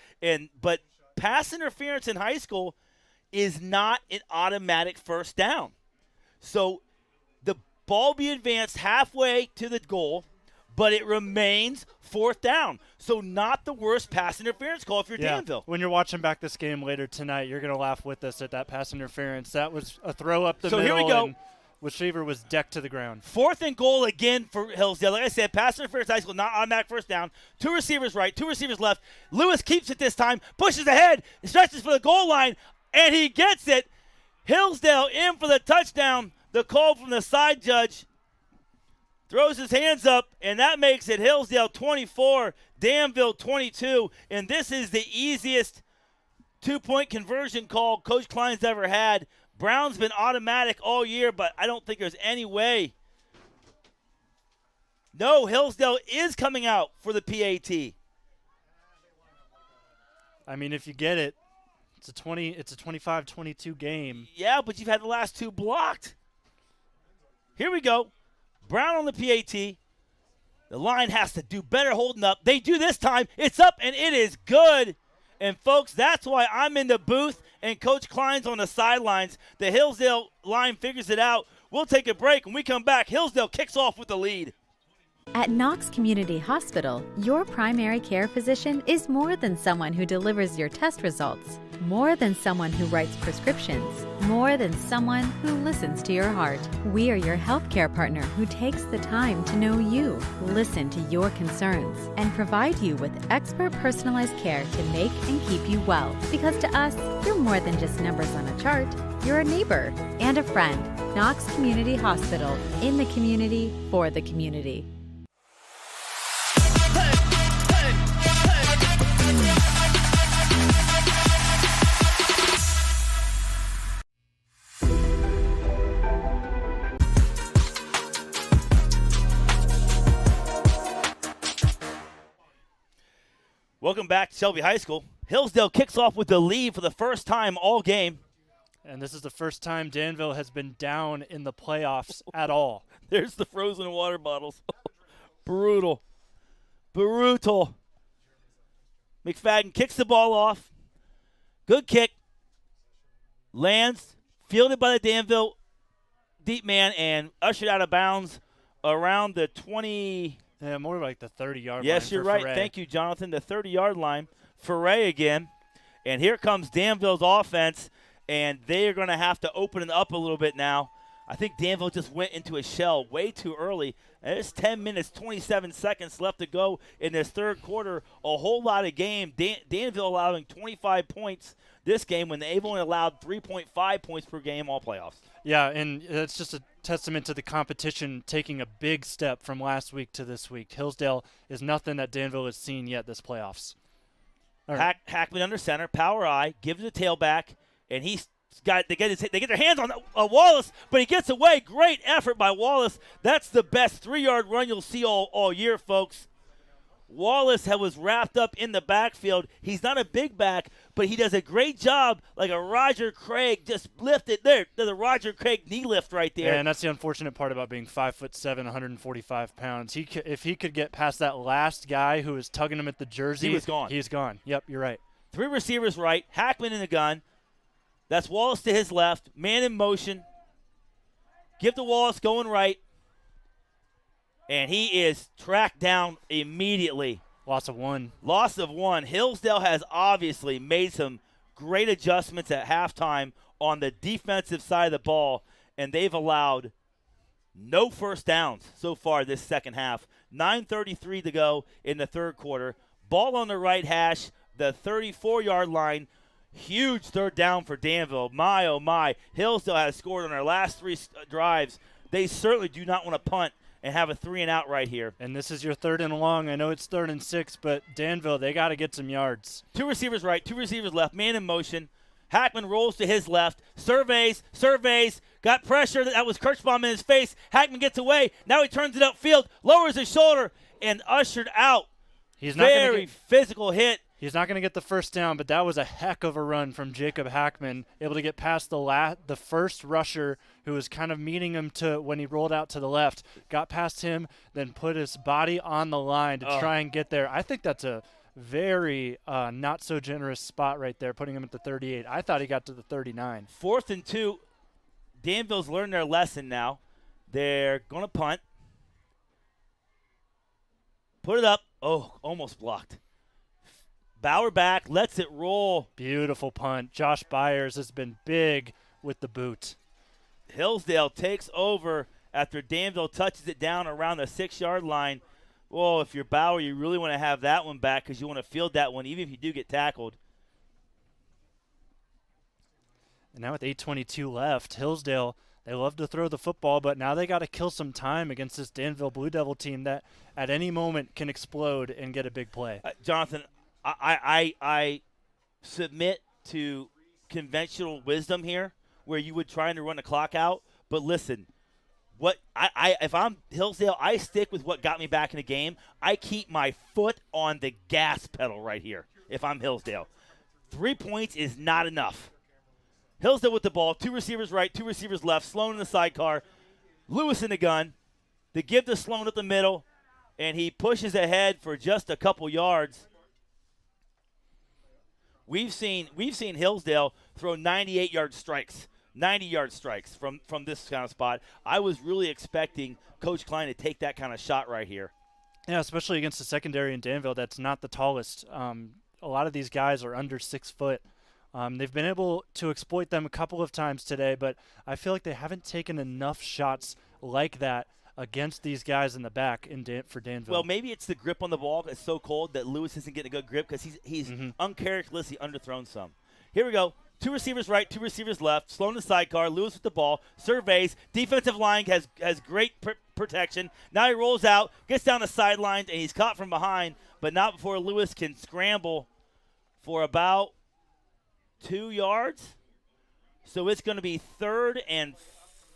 But pass interference in high school is not an automatic first down. So the ball be advanced halfway to the goal, but it remains 4th down. So not the worst pass interference call if you're Danville. When you're watching back this game later tonight, you're going to laugh with us at that pass interference. That was a throw up the middle. So here we go. And receiver was decked to the ground. 4th and goal again for Hillsdale. Like I said, pass interference high school, not automatic first down. 2 receivers right, 2 receivers left. Lewis keeps it this time, pushes ahead, stretches for the goal line, and he gets it. Hillsdale in for the touchdown. The call from the side judge. Throws his hands up, and that makes it Hillsdale 24, Danville 22. And this is the easiest 2-point conversion call Coach Klein's ever had. Brown's been automatic all year, but I don't think there's any way. No, Hillsdale is coming out for the PAT. I mean, if you get it, it's a 25-22 game. Yeah, but you've had the last 2 blocked. Here we go. Brown on the PAT. The line has to do better holding up. They do this time. It's up, and it is good. And, folks, that's why I'm in the booth and Coach Klein's on the sidelines. The Hillsdale line figures it out. We'll take a break. When we come back, Hillsdale kicks off with the lead. At Knox Community Hospital, your primary care physician is more than someone who delivers your test results, more than someone who writes prescriptions, more than someone who listens to your heart. We are your healthcare partner who takes the time to know you, listen to your concerns, and provide you with expert personalized care to make and keep you well. Because to us, you're more than just numbers on a chart. You're a neighbor and a friend. Knox Community Hospital, in the community, for the community. Welcome back to Shelby High School. Hillsdale kicks off with the lead for the first time all game. And this is the first time Danville has been down in the playoffs at all. There's the frozen water bottles. Brutal. Brutal. McFadden kicks the ball off. Good kick. Lands. Fielded by the Danville deep man and ushered out of bounds around the 20. Yeah, more like the 30-yard line. Yes, you're right. Foray. Thank you, Jonathon. The 30-yard line. Foray again. And here comes Danville's offense, and they are going to have to open it up a little bit now. I think Danville just went into a shell way too early. And it's 10 minutes, 27 seconds left to go in this third quarter. A whole lot of game. Danville allowing 25 points this game when they've only allowed 3.5 points per game all playoffs. Yeah, and it's just a testament to the competition taking a big step from last week to this week. Hillsdale is nothing that Danville has seen yet this playoffs. Hackman under center, power I, gives the tailback, and they get their hands on Wallace, but he gets away. Great effort by Wallace. That's the best 3-yard run you'll see all year, folks. Wallace was wrapped up in the backfield. He's not a big back, but he does a great job, like a Roger Craig, just lifted there. There's a Roger Craig knee lift right there. Yeah, and that's the unfortunate part about being 5'7", 145 pounds. If he could get past that last guy who was tugging him at the jersey, he was gone. He's gone. Yep, you're right. 3 receivers right, Hackman in the gun. That's Wallace to his left, man in motion. Give to Wallace going right. And he is tracked down immediately. Loss of 1. Loss of 1. Hillsdale has obviously made some great adjustments at halftime on the defensive side of the ball, and they've allowed no first downs so far this second half. 9:33 to go in the third quarter. Ball on the right hash, the 34-yard line. Huge third down for Danville. My, oh, my. Hillsdale has scored on their last 3 drives. They certainly do not want to punt and have a 3-and-out right here. And this is your 3rd and long. I know it's 3rd and 6, but Danville, they got to get some yards. 2 receivers right, 2 receivers left, man in motion. Hackman rolls to his left, surveys, got pressure. That was Kirschbaum in his face. Hackman gets away. Now he turns it upfield, lowers his shoulder, and ushered out. He's not Very physical hit. He's not going to get the first down, but that was a heck of a run from Jacob Hackman, able to get past the first rusher who was kind of meeting him to when he rolled out to the left. Got past him, then put his body on the line to try and get there. I think that's a very not so generous spot right there, putting him at the 38. I thought he got to the 39. 4th and 2. Danville's learned their lesson now. They're going to punt. Put it up. Oh, almost blocked. Bauer back, lets it roll. Beautiful punt. Josh Byers has been big with the boot. Hillsdale takes over after Danville touches it down around the 6-yard line. Well, if you're Bauer, you really want to have that one back because you want to field that one even if you do get tackled. And now with 8:22 left, Hillsdale, they love to throw the football, but now they got to kill some time against this Danville Blue Devil team that at any moment can explode and get a big play. Jonathan, I submit to conventional wisdom here where you would try to run the clock out. But listen, if I'm Hillsdale, I stick with what got me back in the game. I keep my foot on the gas pedal right here if I'm Hillsdale. 3 points is not enough. Hillsdale with the ball, 2 receivers right, 2 receivers left, Sloan in the sidecar, Lewis in the gun. They give to Sloan up the middle, and he pushes ahead for just a couple yards. We've seen Hillsdale throw 98-yard strikes, 90-yard strikes from this kind of spot. I was really expecting Coach Klein to take that kind of shot right here. Yeah, especially against the secondary in Danville that's not the tallest. A lot of these guys are under 6 foot. They've been able to exploit them a couple of times today, but I feel like they haven't taken enough shots like that against these guys in the back for Danville. Well, maybe it's the grip on the ball. It's so cold that Lewis isn't getting a good grip because he's uncharacteristically underthrown some. Here we go. 2 receivers right, 2 receivers left. Sloan in the sidecar. Lewis with the ball. Surveys. Defensive line has great protection. Now he rolls out, gets down the sidelines, and he's caught from behind, but not before Lewis can scramble for about 2 yards. So it's going to be 3rd and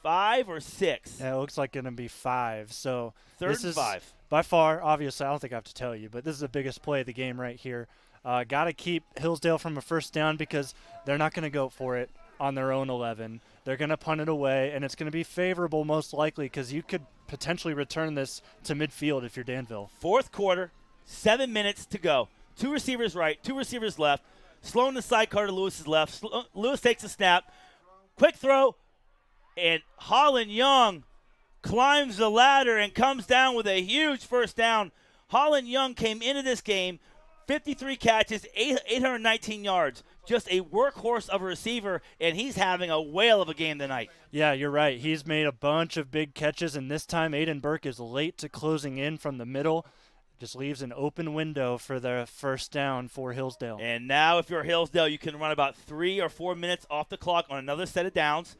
5 or 6. Yeah, it looks like going to be 5. So 3rd and 5. By far, obviously, I don't think I have to tell you, but this is the biggest play of the game right here. Got to keep Hillsdale from a first down because they're not going to go for it on their own 11. They're going to punt it away, and it's going to be favorable most likely because you could potentially return this to midfield if you're Danville. 4th quarter, 7 minutes to go. 2 receivers right, 2 receivers left. Sloan in the sidecar to Lewis's left. Lewis takes a snap. Quick throw, and Holland Young climbs the ladder and comes down with a huge first down. Holland Young came into this game, 53 catches, 819 yards. Just a workhorse of a receiver, and he's having a whale of a game tonight. Yeah, you're right. He's made a bunch of big catches, and this time Aidan Burke is late to closing in from the middle. Just leaves an open window for the first down for Hillsdale. And now if you're Hillsdale, you can run about 3 or 4 minutes off the clock on another set of downs.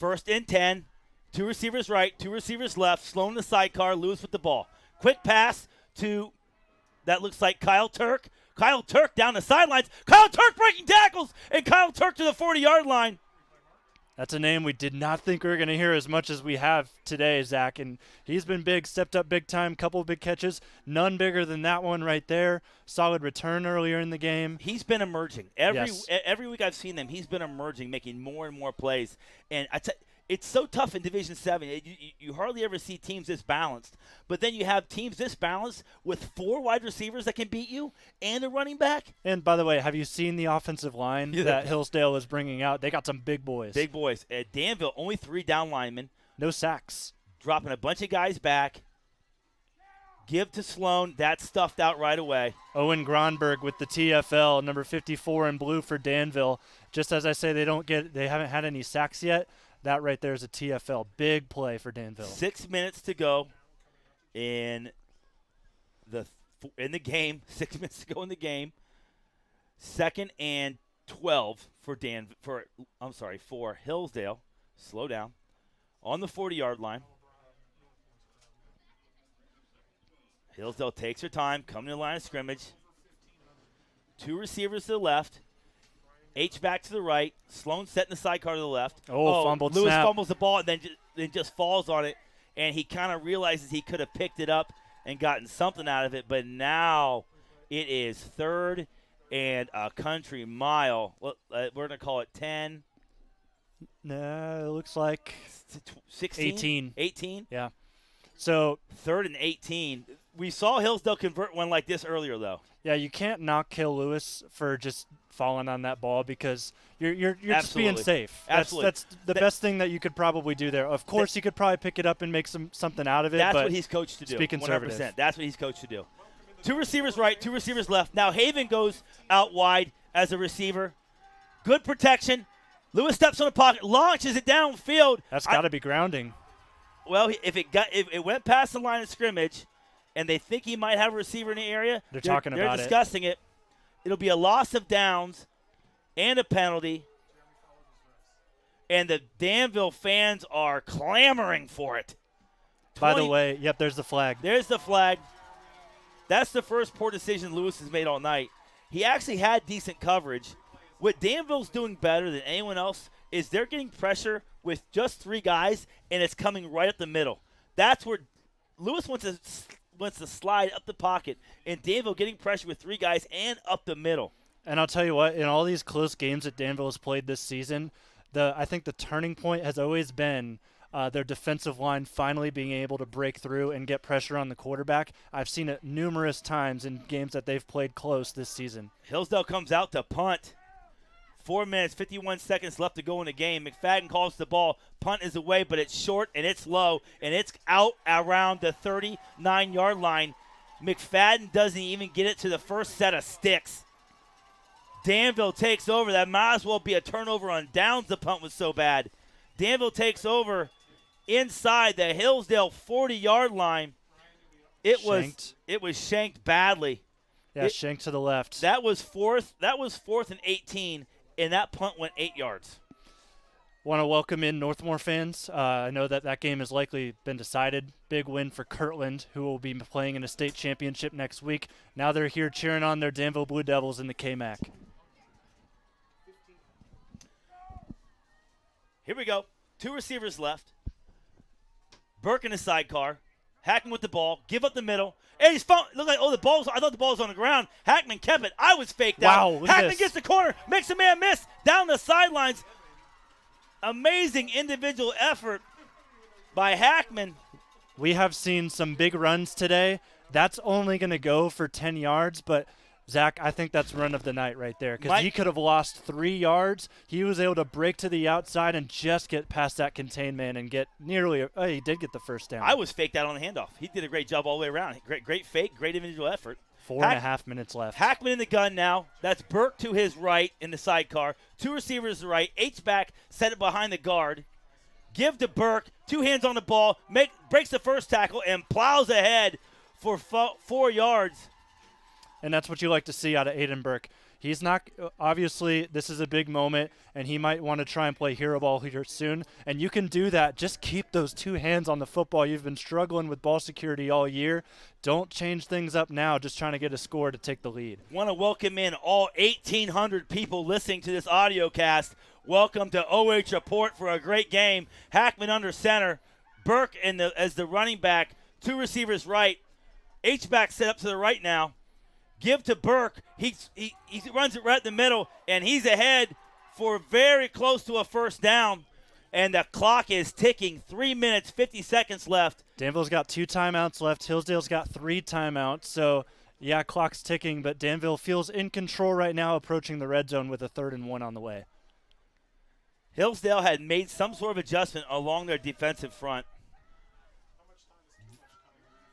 1st and 10. 2 receivers right, 2 receivers left. Sloan in the sidecar, Lewis with the ball. Quick pass to, that looks like Kyle Turk. Kyle Turk down the sidelines. Kyle Turk breaking tackles, and Kyle Turk to the 40-yard line. That's a name we did not think we were going to hear as much as we have today, Zach. And he's been big, stepped up big time, couple of big catches. None bigger than that one right there. Solid return earlier in the game. He's been emerging. Every week I've seen him, he's been emerging, making more and more plays. And it's so tough in Division 7. You hardly ever see teams this balanced. But then you have teams this balanced with 4 wide receivers that can beat you and a running back. And, by the way, have you seen the offensive line that Hillsdale is bringing out? They got some big boys. Big boys. At Danville, only 3 down linemen. No sacks. Dropping a bunch of guys back. Give to Sloan. That's stuffed out right away. Owen Gronberg with the TFL, number 54 in blue for Danville. Just as I say, they haven't had any sacks yet. That right there is a TFL. Big play for Danville. 6 minutes to go in the game. 6 minutes to go in the game. 2nd and 12 for Hillsdale. Slow down. On the 40-yard line. Hillsdale takes her time, coming to the line of scrimmage. 2 receivers to the left. H-back to the right. Sloan setting the sidecar to the left. Fumbled Lewis snap. fumbles the ball and then just falls on it. And he kind of realizes he could have picked it up and gotten something out of it. But now it is 3rd and a country mile. We're going to call it 10. No, it looks like 16? 18? Yeah. So 3rd and 18. We saw Hillsdale convert one like this earlier, though. Yeah, you can't knock Kill Lewis for just falling on that ball because you're just being safe. That's the best thing that you could probably do there. Of course, you could probably pick it up and make something out of it. That's but what he's coached to do. Be conservative. 100%. That's what he's coached to do. 2 receivers right, 2 receivers left. Now Haven goes out wide as a receiver. Good protection. Lewis steps on the pocket, launches it downfield. That's got to be grounding. Well, if it went past the line of scrimmage, and they think he might have a receiver in the area, they're discussing it. It'll be a loss of downs and a penalty. And the Danville fans are clamoring for it. By the way, yep, there's the flag. There's the flag. That's the first poor decision Lewis has made all night. He actually had decent coverage. What Danville's doing better than anyone else is they're getting pressure with just 3 guys, and it's coming right up the middle. That's where Lewis wants to slide up the pocket, and Danville getting pressure with 3 guys and up the middle. And I'll tell you what, in all these close games that Danville has played this season, I think the turning point has always been their defensive line finally being able to break through and get pressure on the quarterback. I've seen it numerous times in games that they've played close this season. Hillsdale comes out to punt. 4 minutes, 51 seconds left to go in the game. McFadden calls the ball. Punt is away, but it's short and it's low, and it's out around the 39-yard line. McFadden doesn't even get it to the first set of sticks. Danville takes over. That might as well be a turnover on downs. The punt was so bad. Danville takes over inside the Hillsdale 40-yard line. It was shanked badly. Yeah, shanked to the left. That was 4th and 18. And that punt went 8 yards. Want to welcome in Northmore fans. I know that game has likely been decided. Big win for Kirtland, who will be playing in a state championship next week. Now they're here cheering on their Danville Blue Devils in the KMAC. Here we go. 2 receivers left. Burke in the sidecar. Hackman with the ball. Give up the middle. And he's found. Look like I thought the ball was on the ground. Hackman kept it. I was faked out. Hackman gets the corner. Makes a man miss. Down the sidelines. Amazing individual effort by Hackman. We have seen some big runs today. That's only going to go for 10 yards, but Zach, I think that's run of the night right there because he could have lost 3 yards. He was able to break to the outside and just get past that contained man and get he did get the first down. I was faked out on the handoff. He did a great job all the way around. Great fake, great individual effort. 4.5 minutes left. Hackman in the gun now. That's Burke to his right in the sidecar. 2 receivers to the right. H-back, set it behind the guard. Give to Burke. 2 hands on the ball. Breaks the first tackle and plows ahead for 4 yards. And that's what you like to see out of Aidan Burke. He's not – obviously, this is a big moment, and he might want to try and play hero ball here soon. And you can do that. Just keep those 2 hands on the football. You've been struggling with ball security all year. Don't change things up now, just trying to get a score to take the lead. Want to welcome in all 1,800 people listening to this audio cast. Welcome to OH Report for a great game. Hackman under center. Burke as the running back. 2 receivers right. H-back set up to the right now. Give to Burke. He runs it right in the middle, and he's ahead for very close to a first down. And the clock is ticking. 3 minutes, 50 seconds left. Danville's got 2 timeouts left. Hillsdale's got 3 timeouts. So, yeah, clock's ticking, but Danville feels in control right now, approaching the red zone with a 3rd and 1 on the way. Hillsdale had made some sort of adjustment along their defensive front.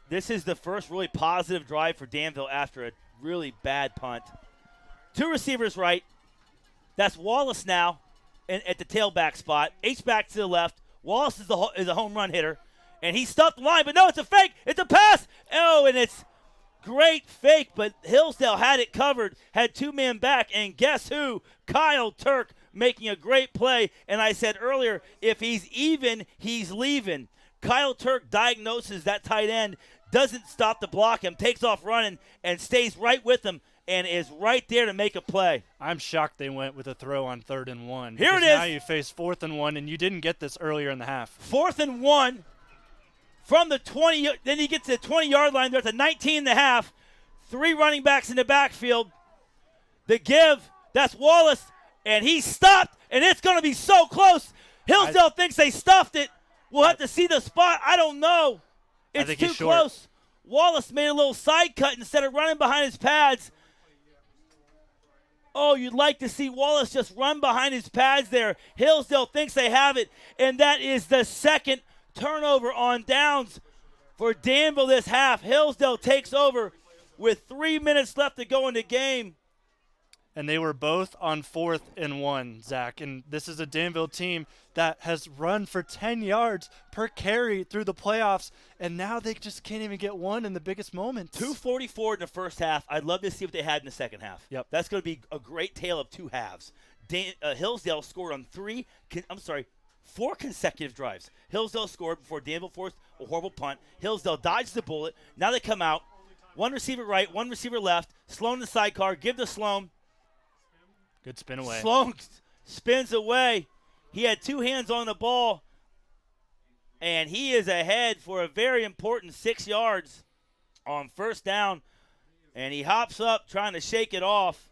This is the first really positive drive for Danville after a really bad punt. 2 receivers right. That's Wallace now at the tailback spot. H-back to the left. Wallace is a home run hitter. And he stuffed the line, but no, it's a fake. It's a pass. Oh, and it's great fake, but Hillsdale had it covered, had 2 men back, and guess who? Kyle Turk making a great play. And I said earlier, if he's even, he's leaving. Kyle Turk diagnoses that tight end, doesn't stop to block him, takes off running, and stays right with him and is right there to make a play. I'm shocked they went with a throw on 3rd and 1. Here it is. Now you face 4th and 1, and you didn't get this earlier in the half. 4th and 1 from the 20. Then he gets to the 20-yard line. There's a 19.5. 3 running backs in the backfield. The give, that's Wallace, and he stopped, and it's going to be so close. Hillsdale thinks they stuffed it. We'll have to see the spot. I don't know. It's too close. Wallace made a little side cut instead of running behind his pads. Oh, you'd like to see Wallace just run behind his pads there. Hillsdale thinks they have it, and that is the second turnover on downs for Danville this half. Hillsdale takes over with 3 minutes left to go in the game. And they were both on 4th and 1, Zach. And this is a Danville team that has run for 10 yards per carry through the playoffs, and now they just can't even get one in the biggest moments. 2:44 in the first half. I'd love to see what they had in the second half. Yep. That's going to be a great tale of 2 halves. Hillsdale scored on 4 consecutive drives. Hillsdale scored before Danville forced a horrible punt. Hillsdale dodged the bullet. Now they come out. 1 receiver right, 1 receiver left. Sloan the sidecar. Give to Sloan. Good spin away. Sloan spins away. He had 2 hands on the ball, and he is ahead for a very important 6 yards on 1st down, and he hops up trying to shake it off.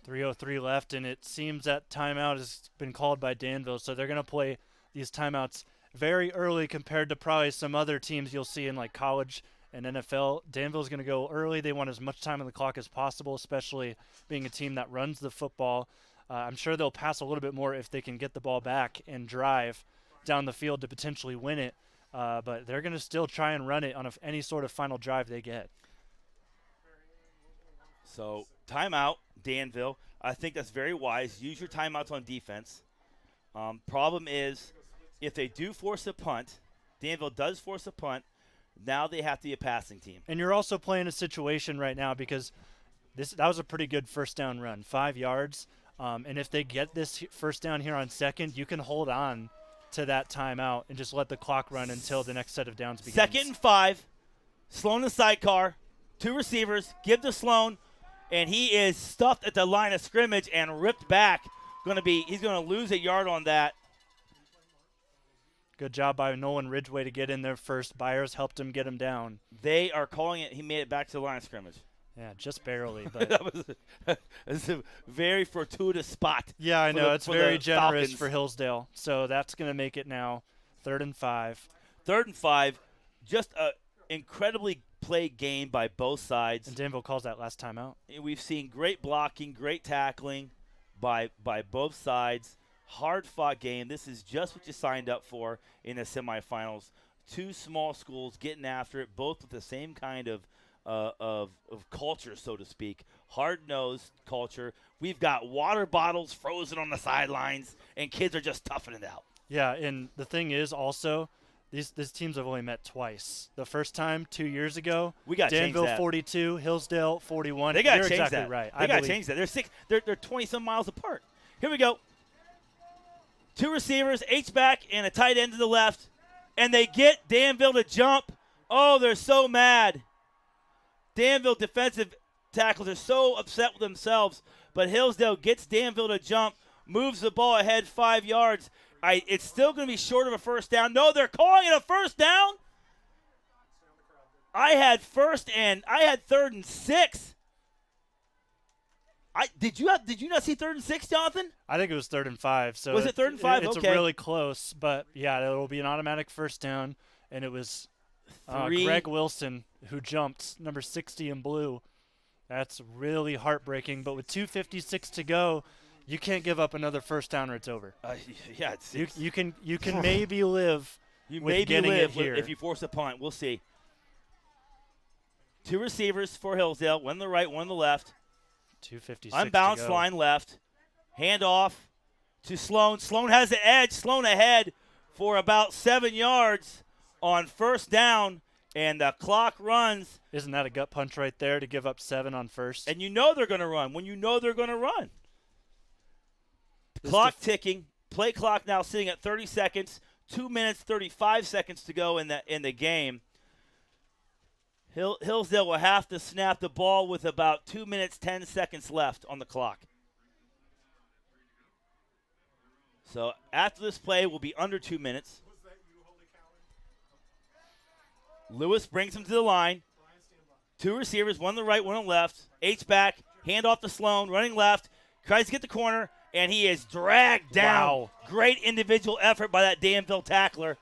3:03 left, and it seems that timeout has been called by Danville, so they're going to play these timeouts very early compared to probably some other teams you'll see in like college and NFL. Danville's going to go early. They want as much time on the clock as possible, especially being a team that runs the football. I'm sure they'll pass a little bit more if they can get the ball back and drive down the field to potentially win it. But they're going to still try and run it on any sort of final drive they get. So timeout, Danville. I think that's very wise. Use your timeouts on defense. Problem is, if they do force a punt, Danville does force a punt, now they have to be a passing team. And you're also playing a situation right now because that was a pretty good 1st down run, 5 yards. And if they get this 1st down here on 2nd, you can hold on to that timeout and just let the clock run until the next set of downs begins. 2nd and 5. Sloan the sidecar. 2 receivers. Give to Sloan. And he is stuffed at the line of scrimmage and ripped back. He's going to lose a yard on that. Good job by Nolan Ridgway to get in there first. Byers helped him get him down. They are calling it. He made it back to the line of scrimmage. Yeah, just barely. But that was a very fortuitous spot. Yeah, I know. It's very generous Falcons. for Hillsdale. So that's going to make it now 3rd and 5. 3rd and 5. Just an incredibly played game by both sides. And Danville calls that last timeout. We've seen great blocking, great tackling by both sides. Hard-fought game. This is just what you signed up for in the semifinals. 2 small schools getting after it, both with the same kind of culture, so to speak. Hard-nosed culture. We've got water bottles frozen on the sidelines, and kids are just toughing it out. Yeah, and the thing is also, these teams have only met twice. The first time 2 years ago, we got Danville 42, Hillsdale 41. They got to You're change exactly that. Right. They got to change that. They're 20-some miles apart. Here we go. 2 receivers, H-back, and a tight end to the left. And they get Danville to jump. Oh, they're so mad. Danville defensive tackles are so upset with themselves. But Hillsdale gets Danville to jump, moves the ball ahead 5 yards. It's still going to be short of a 1st down. No, they're calling it a 1st down. I had 3rd and 6. Did you not see 3rd and 6, Jonathan? I think it was 3rd and 5. So was it 3rd and 5? It's okay. really close, but yeah, it will be an automatic 1st down, and it was Greg Wilson who jumped, number 60 in blue. That's really heartbreaking. But with 2:56 to go, you can't give up another 1st down or it's over. Yeah, you can maybe live. You with maybe getting live it here if you force a punt. We'll see. Two receivers for Hillsdale, one on the right, one on the left. 2:56 Unbalanced to go. line left. Hand off to Sloan. Sloan has the edge. Sloan ahead for about 7 yards on first down, and the clock runs. Isn't that a gut punch right there to give up 7 on first? And you know they're going to run when you know they're going to run. Clock ticking. Play clock now sitting at 30 seconds. 2 minutes, 35 seconds to go in the game. Hillsdale will have to snap the ball with about 2 minutes, 10 seconds left on the clock. So after this play, will be under 2 minutes. Lewis brings him to the line. Two receivers, one on the right, one on the left. H-back, hand off to Sloan, running left. Tries to get the corner, and he is dragged down. Wow. Great individual effort by that Danville tackler.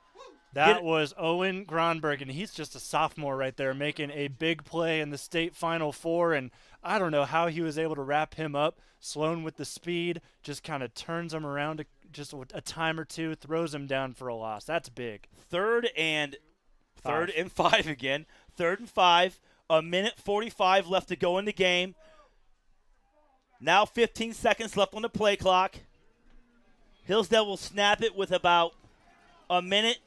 That was Owen Gronberg, and he's just a sophomore right there making a big play in the state Final Four, and I don't know how he was able to wrap him up. Sloan with the speed just kind of turns him around just a time or two, throws him down for a loss. That's big. Third and 5 again. 3rd and 5. A minute 45 left to go in the game. Now 15 seconds left on the play clock. Hillsdale will snap it with about a minute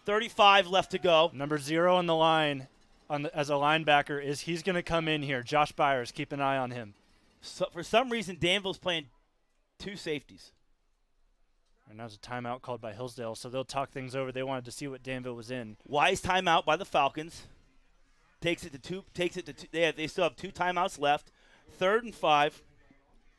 35 left to go. Number 0 on the line as a linebacker he's going to come in here. Josh Byers, keep an eye on him. So for some reason, Danville's playing 2 safeties. And that was a timeout called by Hillsdale, so they'll talk things over. They wanted to see what Danville was in. Wise timeout by the Falcons. Takes it to 2. They still have 2 timeouts left. 3rd and 5.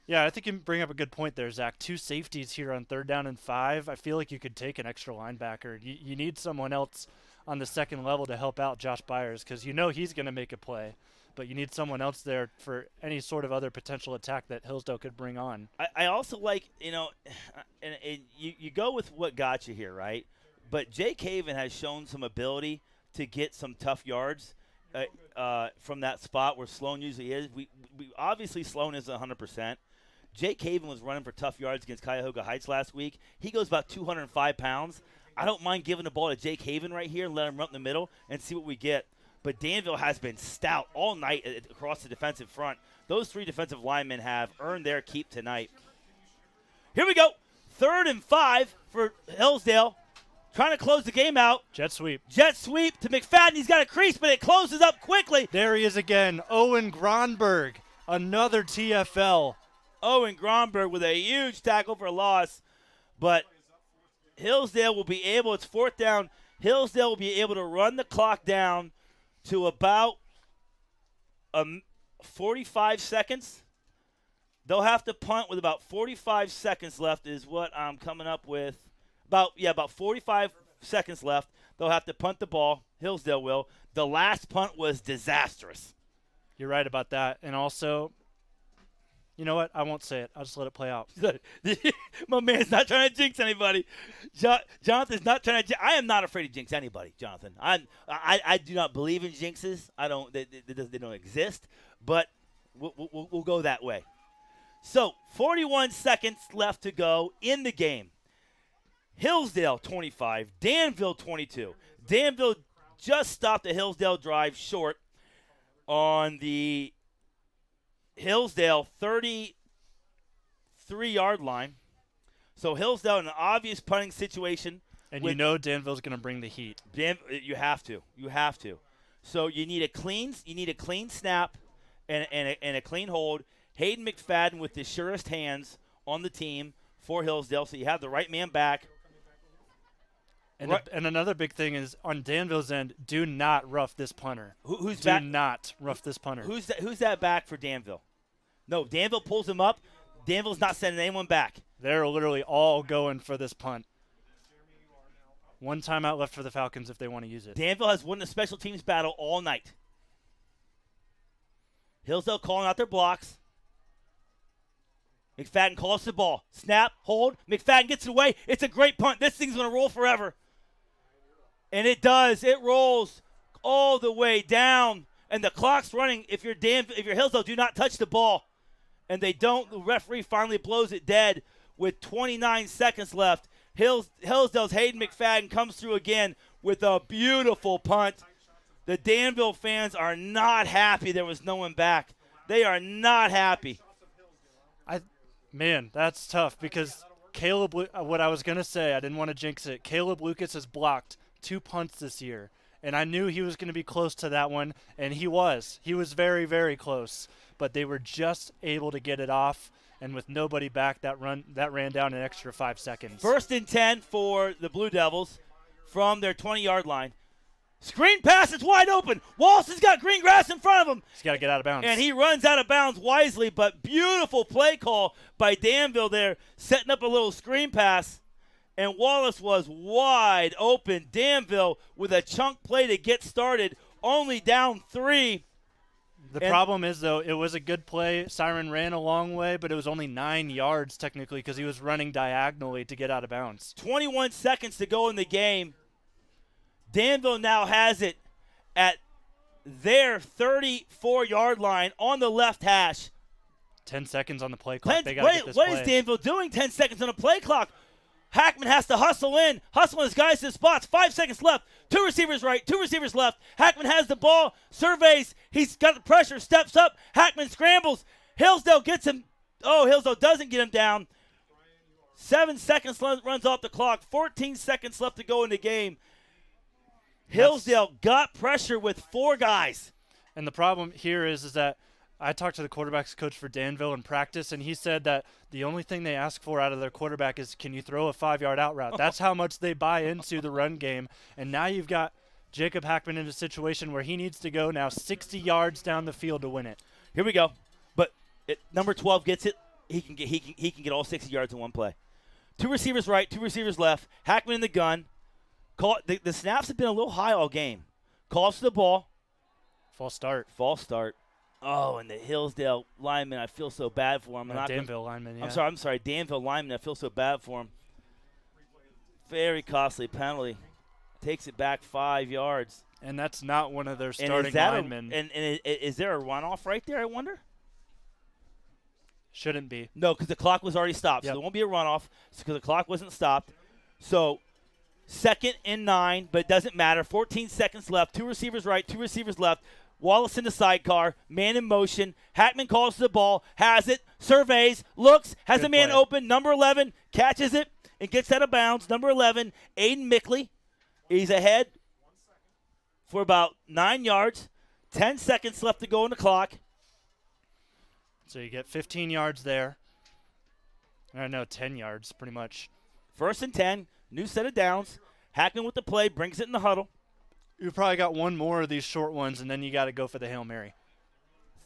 Yeah, I think you bring up a good point there, Zach. 2 safeties here on 3rd down and 5. I feel like you could take an extra linebacker. You need someone else on the second level to help out Josh Byers because you know he's going to make a play. But you need someone else there for any sort of other potential attack that Hillsdale could bring on. I also like, and you go with what got you here, right? But Jake Haven has shown some ability to get some tough yards from that spot where Sloan usually is. We obviously Sloan is 100%. Jake Haven was running for tough yards against Cuyahoga Heights last week. He goes about 205 pounds. I don't mind giving the ball to Jake Haven right here and let him run in the middle and see what we get. But Danville has been stout all night across the defensive front. Those 3 defensive linemen have earned their keep tonight. Here we go. 3rd and 5 for Hillsdale. Trying to close the game out. Jet sweep. Jet sweep to McFadden. He's got a crease, but it closes up quickly. There he is again. Owen Gronberg, another TFL. Owen Gronberg with a huge tackle for loss. But Hillsdale will be able, it's 4th down, Hillsdale will be able to run the clock down to about 45 seconds. They'll have to punt with about 45 seconds left is what I'm coming up with. About 45 seconds left. They'll have to punt the ball. Hillsdale will. The last punt was disastrous. You're right about that. And also, you know what? I won't say it. I'll just let it play out. My man's not trying to jinx anybody. Jonathan's not trying to. I am not afraid to jinx anybody, Jonathan. I do not believe in jinxes. I don't. They don't exist. But we'll go that way. So 41 seconds left to go in the game. Hillsdale 25, Danville 22. Danville just stopped the Hillsdale drive short on the Hillsdale 33-yard line. So Hillsdale in an obvious punting situation. And you know Danville's going to bring the heat. You have to. You have to. So you need a clean snap and a clean hold. Hayden McFadden with the surest hands on the team for Hillsdale. So you have the right man back. And another big thing is on Danville's end, do not rough this punter. Who's do back? not rough this punter. Who's that back for Danville? No, Danville pulls him up. Danville's not sending anyone back. They're literally all going for this punt. 1 timeout left for the Falcons if they want to use it. Danville has won the special teams battle all night. Hillsdale calling out their blocks. McFadden calls the ball. Snap, hold. McFadden gets it away. It's a great punt. This thing's going to roll forever. And it does. It rolls all the way down. And the clock's running. If you're Hillsdale, do not touch the ball. And they don't. The referee finally blows it dead with 29 seconds left. Hillsdale's Hayden McFadden comes through again with a beautiful punt. The Danville fans are not happy there was no one back. They are not happy. Man, that's tough because Caleb, what I was going to say, I didn't want to jinx it. Caleb Lucas has blocked 2 punts this year, and I knew he was going to be close to that one, and he was. He was very, very close, but they were just able to get it off, and with nobody back, that ran down an extra 5 seconds. 1st and 10 for the Blue Devils from their 20-yard line. Screen pass, it's wide open. Wallace has got green grass in front of him. He's got to get out of bounds. And he runs out of bounds wisely, but beautiful play call by Danville there, setting up a little screen pass. And Wallace was wide open. Danville with a chunk play to get started, only down 3. The problem is, though, it was a good play. Cyren ran a long way, but it was only 9 yards technically because he was running diagonally to get out of bounds. 21 seconds to go in the game. Danville now has it at their 34-yard line on the left hash. 10 seconds on the play clock. What is Danville doing? 10 seconds on the play clock. Hackman has to hustle his guys to spots. 5 seconds left. 2 receivers right, 2 receivers left. Hackman has the ball, surveys. He's got the pressure, steps up. Hackman scrambles. Hillsdale gets him. Oh, Hillsdale doesn't get him down. 7 seconds runs off the clock. 14 seconds left to go in the game. Hillsdale got pressure with 4 guys. And the problem here is that I talked to the quarterback's coach for Danville in practice, and he said that the only thing they ask for out of their quarterback is, can you throw a 5-yard out route? That's how much they buy into the run game. And now you've got Jacob Hackman in a situation where he needs to go now 60 yards down the field to win it. Here we go. But number 12 gets it. He can get all 60 yards in one play. 2 receivers right, 2 receivers left. Hackman in the gun. The snaps have been a little high all game. Calls to the ball. False start. Oh, and the Hillsdale lineman, I feel so bad for him. Danville lineman, yeah. I'm sorry, Danville lineman, I feel so bad for him. Very costly penalty. Takes it back 5 yards. And that's not one of their starting linemen. Is there a runoff right there, I wonder? Shouldn't be. No, because the clock was already stopped. Yep. So there won't be a runoff because the clock wasn't stopped. So 2nd and 9, but it doesn't matter. 14 seconds left. 2 receivers right, 2 receivers left. Wallace in the sidecar, man in motion. Hackman calls to the ball, has it, surveys, looks, has Good a man play. open. Number 11 catches it and gets out of bounds. Number 11, Aidan Mickley. He's ahead for about 9 yards. 10 seconds left to go on the clock. So you get 15 yards there. I know, 10 yards pretty much. 1st and 10, new set of downs. Hackman with the play, brings it in the huddle. You've probably got one more of these short ones, and then you got to go for the Hail Mary.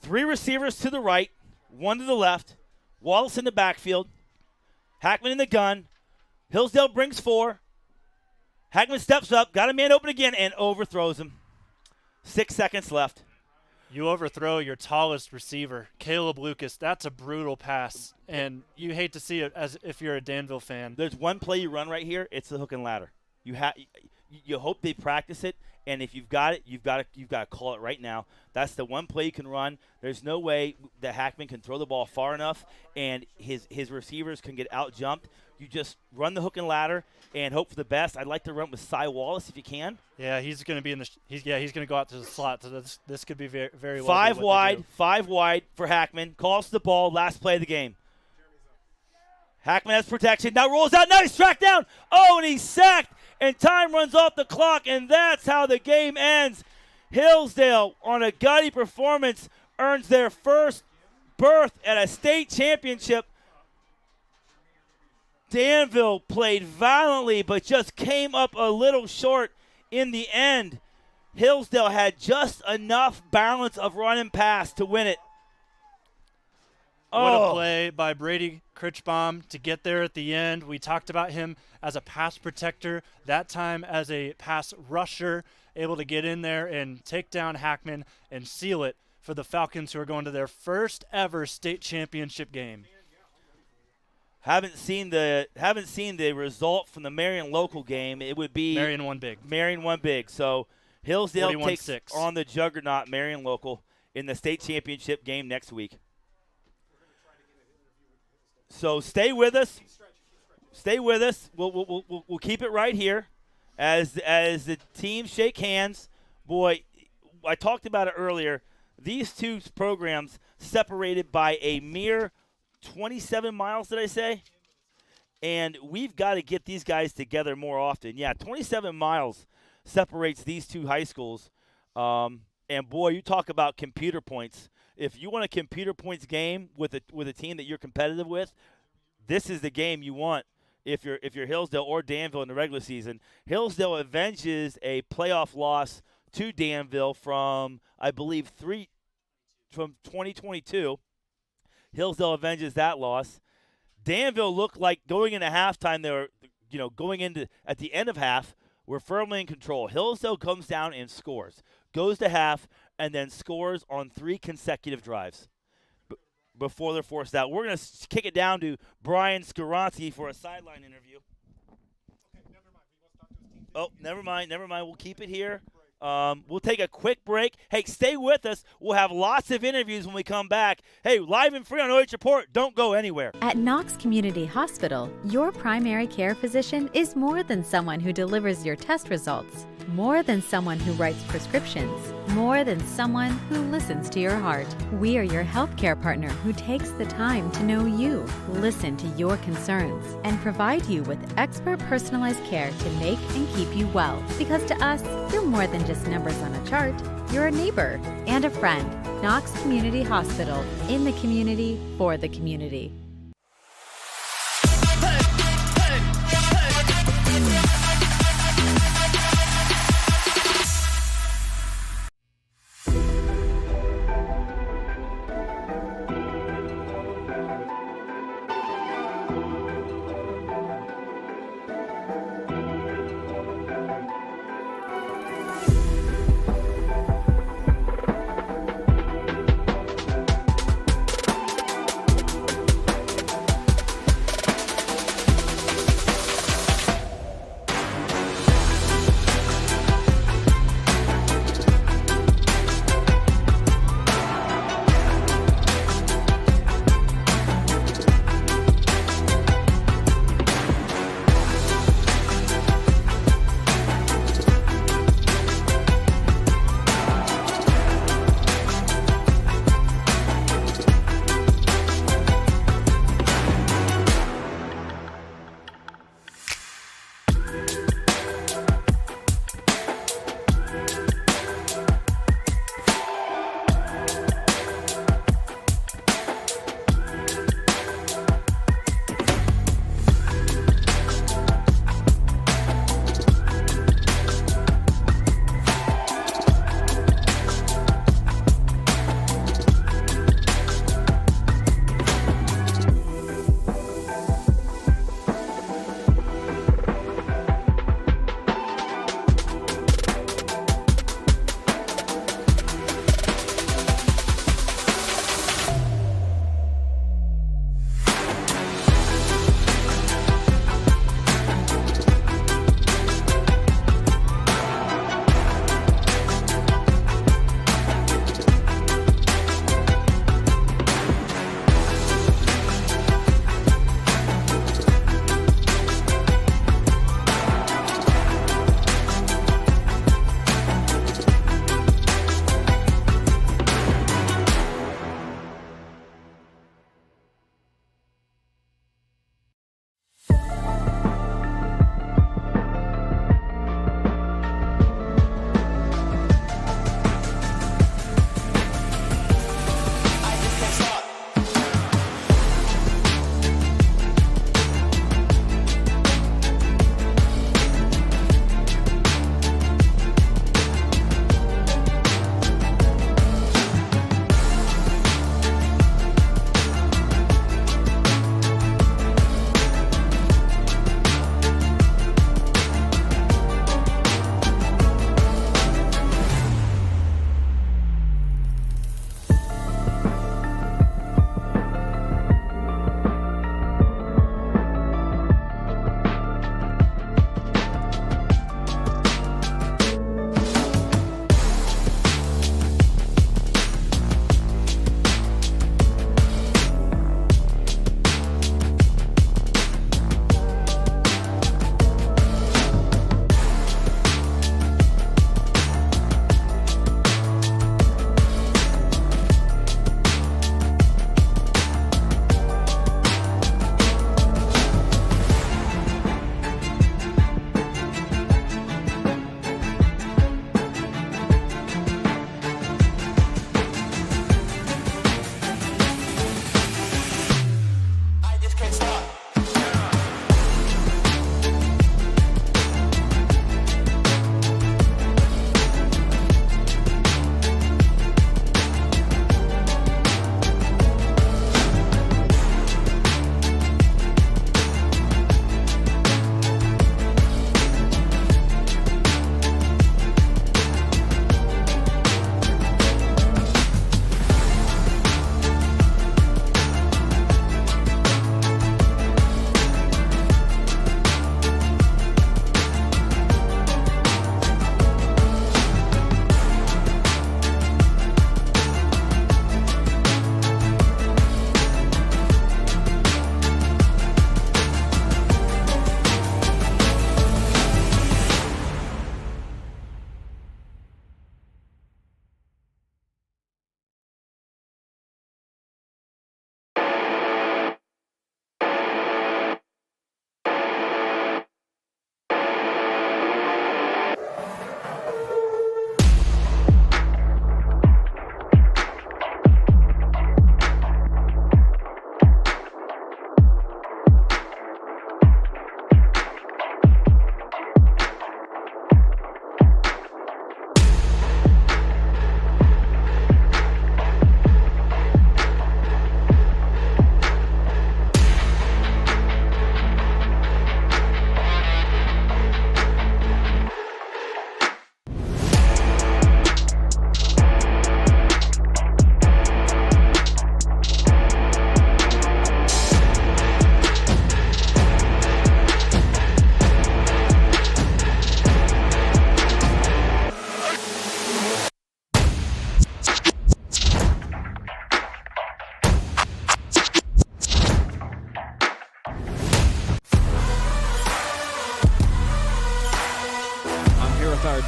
3 receivers to the right, 1 to the left. Wallace in the backfield. Hackman in the gun. Hillsdale brings 4. Hackman steps up, got a man open again, and overthrows him. 6 seconds left. You overthrow your tallest receiver, Caleb Lucas. That's a brutal pass, and you hate to see it as if you're a Danville fan. There's one play you run right here. It's the hook and ladder. You hope they practice it, and if you've got it, you've got to call it right now. That's the one play you can run. There's no way that Hackman can throw the ball far enough, and his receivers can get out jumped. You just run the hook and ladder and hope for the best. I'd like to run with Cyren Wallace if you can. Yeah, he's going to be in the. He's going to go out to the slot. So this could be very very well. 5 wide for Hackman. Calls the ball. Last play of the game. Hackman has protection. Now rolls out. Now he's tracked down. Oh, and he's sacked. And time runs off the clock, and that's how the game ends. Hillsdale, on a gutty performance, earns their first berth at a state championship. Danville played violently, but just came up a little short in the end. Hillsdale had just enough balance of run and pass to win it. What a play by Brady Critchbaum to get there at the end. We talked about him as a pass protector, that time as a pass rusher, able to get in there and take down Hackman and seal it for the Falcons, who are going to their first ever state championship game. Haven't seen the result from the Marion local game. It would be Marion won big. So Hillsdale takes 41-6 on the juggernaut Marion local in the state championship game next week. So stay with us. We'll keep it right here as the teams shake hands. Boy, I talked about it earlier. These two programs separated by a mere 27 miles, did I say? And we've got to get these guys together more often. Yeah, 27 miles separates these two high schools. And, boy, you talk about computer points. If you want a computer points game with a team that you're competitive with, this is the game you want if you're Hillsdale or Danville in the regular season. Hillsdale avenges a playoff loss to Danville from, I believe, from 2022. Hillsdale avenges that loss. Danville looked like going into halftime, they were, going into at the end of half, we're firmly in control. Hillsdale comes down and scores, goes to half, and then scores on 3 consecutive drives before they're forced out. We're going to kick it down to Brian Skowronski for a sideline interview. Oh, never mind. We'll keep it here. We'll take a quick break. Hey, stay with us. We'll have lots of interviews when we come back. Hey, live and free on OH Report. Don't go anywhere. At Knox Community Hospital, your primary care physician is more than someone who delivers your test results, more than someone who writes prescriptions, more than someone who listens to your heart. We are your healthcare partner who takes the time to know you, listen to your concerns, and provide you with expert personalized care to make and keep you well. Because to us, you're more than just numbers on a chart. You're a neighbor and a friend. Knox Community Hospital, in the community, for the community.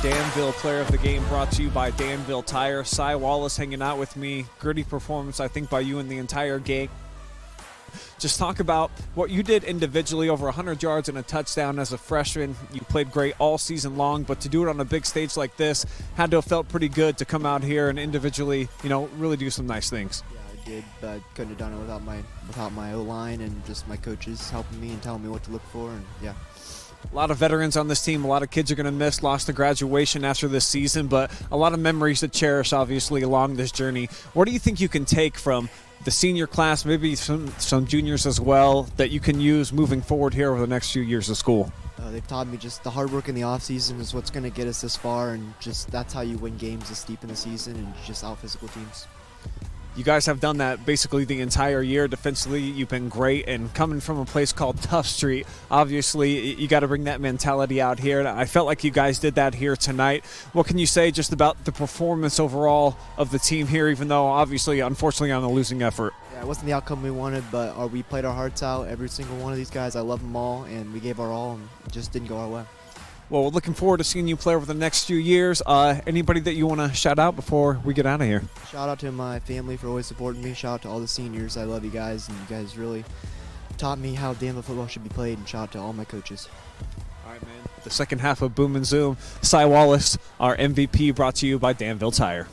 Danville Player of the Game brought to you by Danville Tire. Cyren Wallace hanging out with me. Gritty performance, I think, by you and the entire game. Just talk about what you did individually, over 100 yards and a touchdown as a freshman. You played great all season long, but to do it on a big stage like this had to have felt pretty good to come out here and individually, really do some nice things. Yeah, I did, but I couldn't have done it without my O-line and just my coaches helping me and telling me what to look for, and yeah. A lot of veterans on this team. A lot of kids are going to miss, lost to graduation after this season, but a lot of memories to cherish, obviously, along this journey. What do you think you can take from the senior class, maybe some juniors as well, that you can use moving forward here over the next few years of school? They've taught me just the hard work in the offseason is what's going to get us this far, and just that's how you win games this deep in the season and just out-physical teams. You guys have done that basically the entire year. Defensively, you've been great, and coming from a place called Tough Street, obviously you got to bring that mentality out here, and I felt like you guys did that here tonight. What can you say just about the performance overall of the team here, even though obviously, unfortunately, on a losing effort? Yeah, it wasn't the outcome we wanted, but we played our hearts out. Every single one of these guys, I love them all, and we gave our all, and it just didn't go our way. Well, we're looking forward to seeing you play over the next few years. Anybody that you want to shout out before we get out of here? Shout out to my family for always supporting me. Shout out to all the seniors. I love you guys, and you guys really taught me how Danville football should be played, and shout out to all my coaches. All right, man. The second half of Boom and Zoom. Cyren Wallace, our MVP, brought to you by Danville Tire.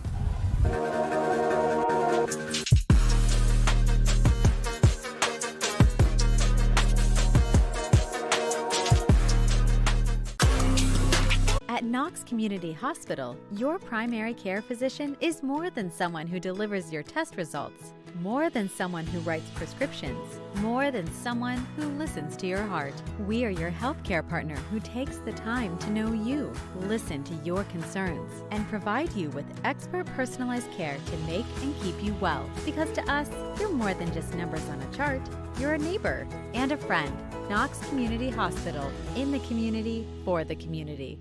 At Knox Community Hospital, your primary care physician is more than someone who delivers your test results, more than someone who writes prescriptions, more than someone who listens to your heart. We are your healthcare partner who takes the time to know you, listen to your concerns, and provide you with expert personalized care to make and keep you well. Because to us, you're more than just numbers on a chart. You're a neighbor and a friend. Knox Community Hospital, in the community, for the community.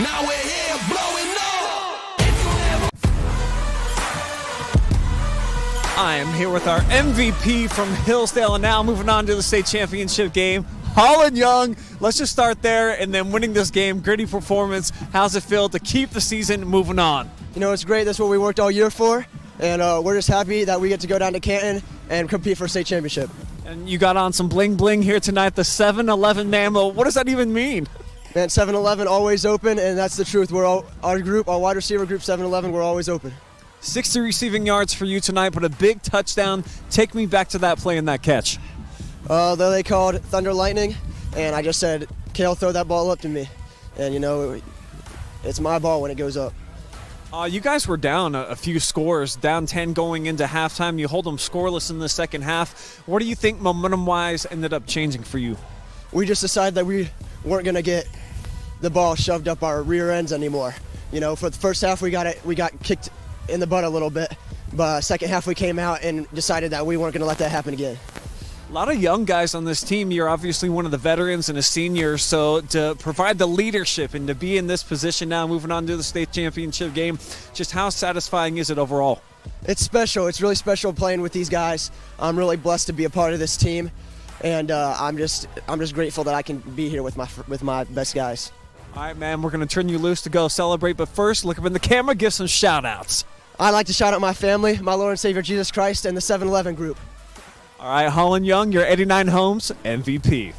Now we're here blowing up. I am here with our MVP from Hillsdale, and now moving on to the state championship game, Holland Young. Let's just start there, and then winning this game, gritty performance. How's it feel to keep the season moving on? You know, it's great. That's what we worked all year for, and we're just happy that we get to go down to Canton and compete for a state championship. And you got on some bling bling here tonight, the 7-Eleven Mammo. What does that even mean? Man, 7-Eleven always open, and that's the truth. We're all, our wide receiver group, 7-Eleven, we're always open. 60 receiving yards for you tonight, but a big touchdown. Take me back to that play and that catch. They called Thunder Lightning, and I just said, Kale, throw that ball up to me. And, you know, it's my ball when it goes up. You guys were down a few scores, down 10 going into halftime. You hold them scoreless in the second half. What do you think momentum-wise ended up changing for you? We just decided that we weren't going to get the ball shoved up our rear ends anymore. You know, for the first half, we got kicked in the butt a little bit, but second half we came out and decided that we weren't going to let that happen again. A lot of young guys on this team. You're obviously one of the veterans and a senior, so to provide the leadership and to be in this position now, moving on to the state championship game, just how satisfying is it overall? It's special. It's really special playing with these guys. I'm really blessed to be a part of this team, and I'm just grateful that I can be here with my best guys. All right, man, we're going to turn you loose to go celebrate, but first, look up in the camera, give some shout-outs. I'd like to shout out my family, my Lord and Savior Jesus Christ, and the 7-Eleven group. All right, Holland Young, your 89 Homes MVP.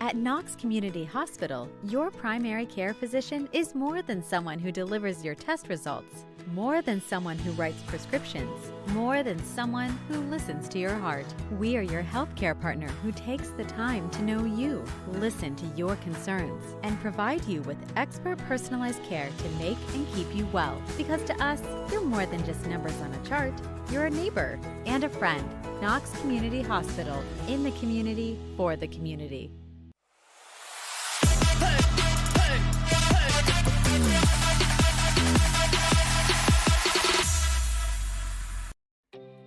At Knox Community Hospital, your primary care physician is more than someone who delivers your test results, more than someone who writes prescriptions, more than someone who listens to your heart. We are your healthcare partner who takes the time to know you, listen to your concerns, and provide you with expert personalized care to make and keep you well. Because to us, you're more than just numbers on a chart. You're a neighbor and a friend. Knox Community Hospital, in the community, for the community.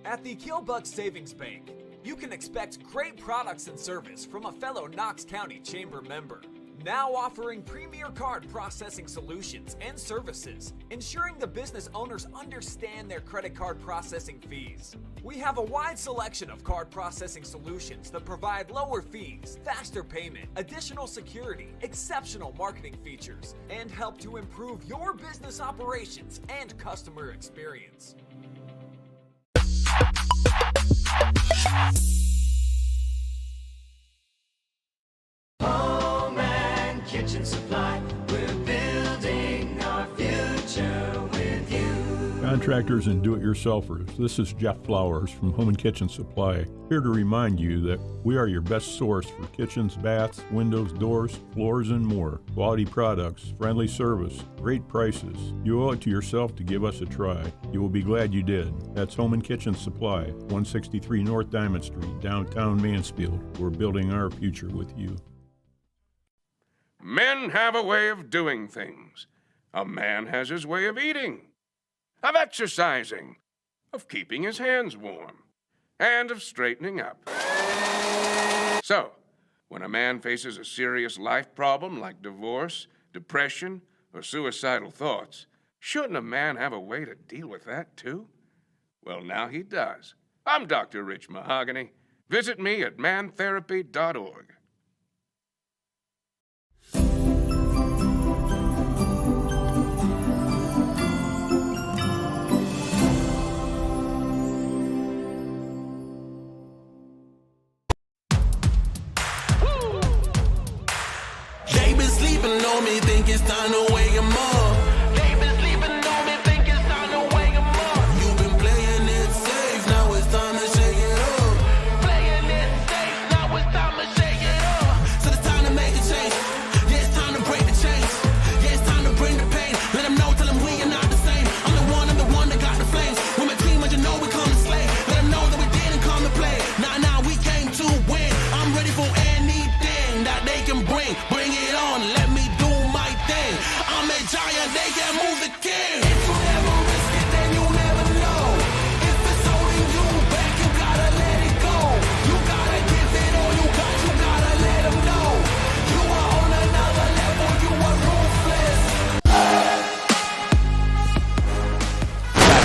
At the Killbuck Savings Bank, you can expect great products and service from a fellow Knox County Chamber member. Now offering premier card processing solutions and services, ensuring the business owners understand their credit card processing fees. We have a wide selection of card processing solutions that provide lower fees, faster payment, additional security, exceptional marketing features, and help to improve your business operations and customer experience. Home and kitchen supply. We're building our future with you. Contractors and do-it-yourselfers, this is Jeff Flowers from Home and Kitchen Supply, here to remind you that we are your best source for kitchens, baths, windows, doors, floors, and more. Quality products, friendly service, great prices. You owe it to yourself to give us a try. You will be glad you did. That's Home and Kitchen Supply, 163 North Diamond Street, downtown Mansfield. We're building our future with you. Men have a way of doing things. A man has his way of eating, of exercising, of keeping his hands warm, and of straightening up. So, when a man faces a serious life problem like divorce, depression, or suicidal thoughts, shouldn't a man have a way to deal with that too? Well, now he does. I'm Dr. Rich Mahogany. Visit me at mantherapy.org. They been sleeping on me, think it's time to wake 'em up. They been sleeping on me, think it's time to wake 'em up. You've been playing it safe, now it's time to shake it up. Playing it safe, now it's time to shake it up. So it's time to make a change. Yeah, it's time to break the chains. Yeah, it's time to bring the pain. Let them know, tell them we are not the same. I'm the one that got the flames. With my team, and you know we come to slay. Let them know that we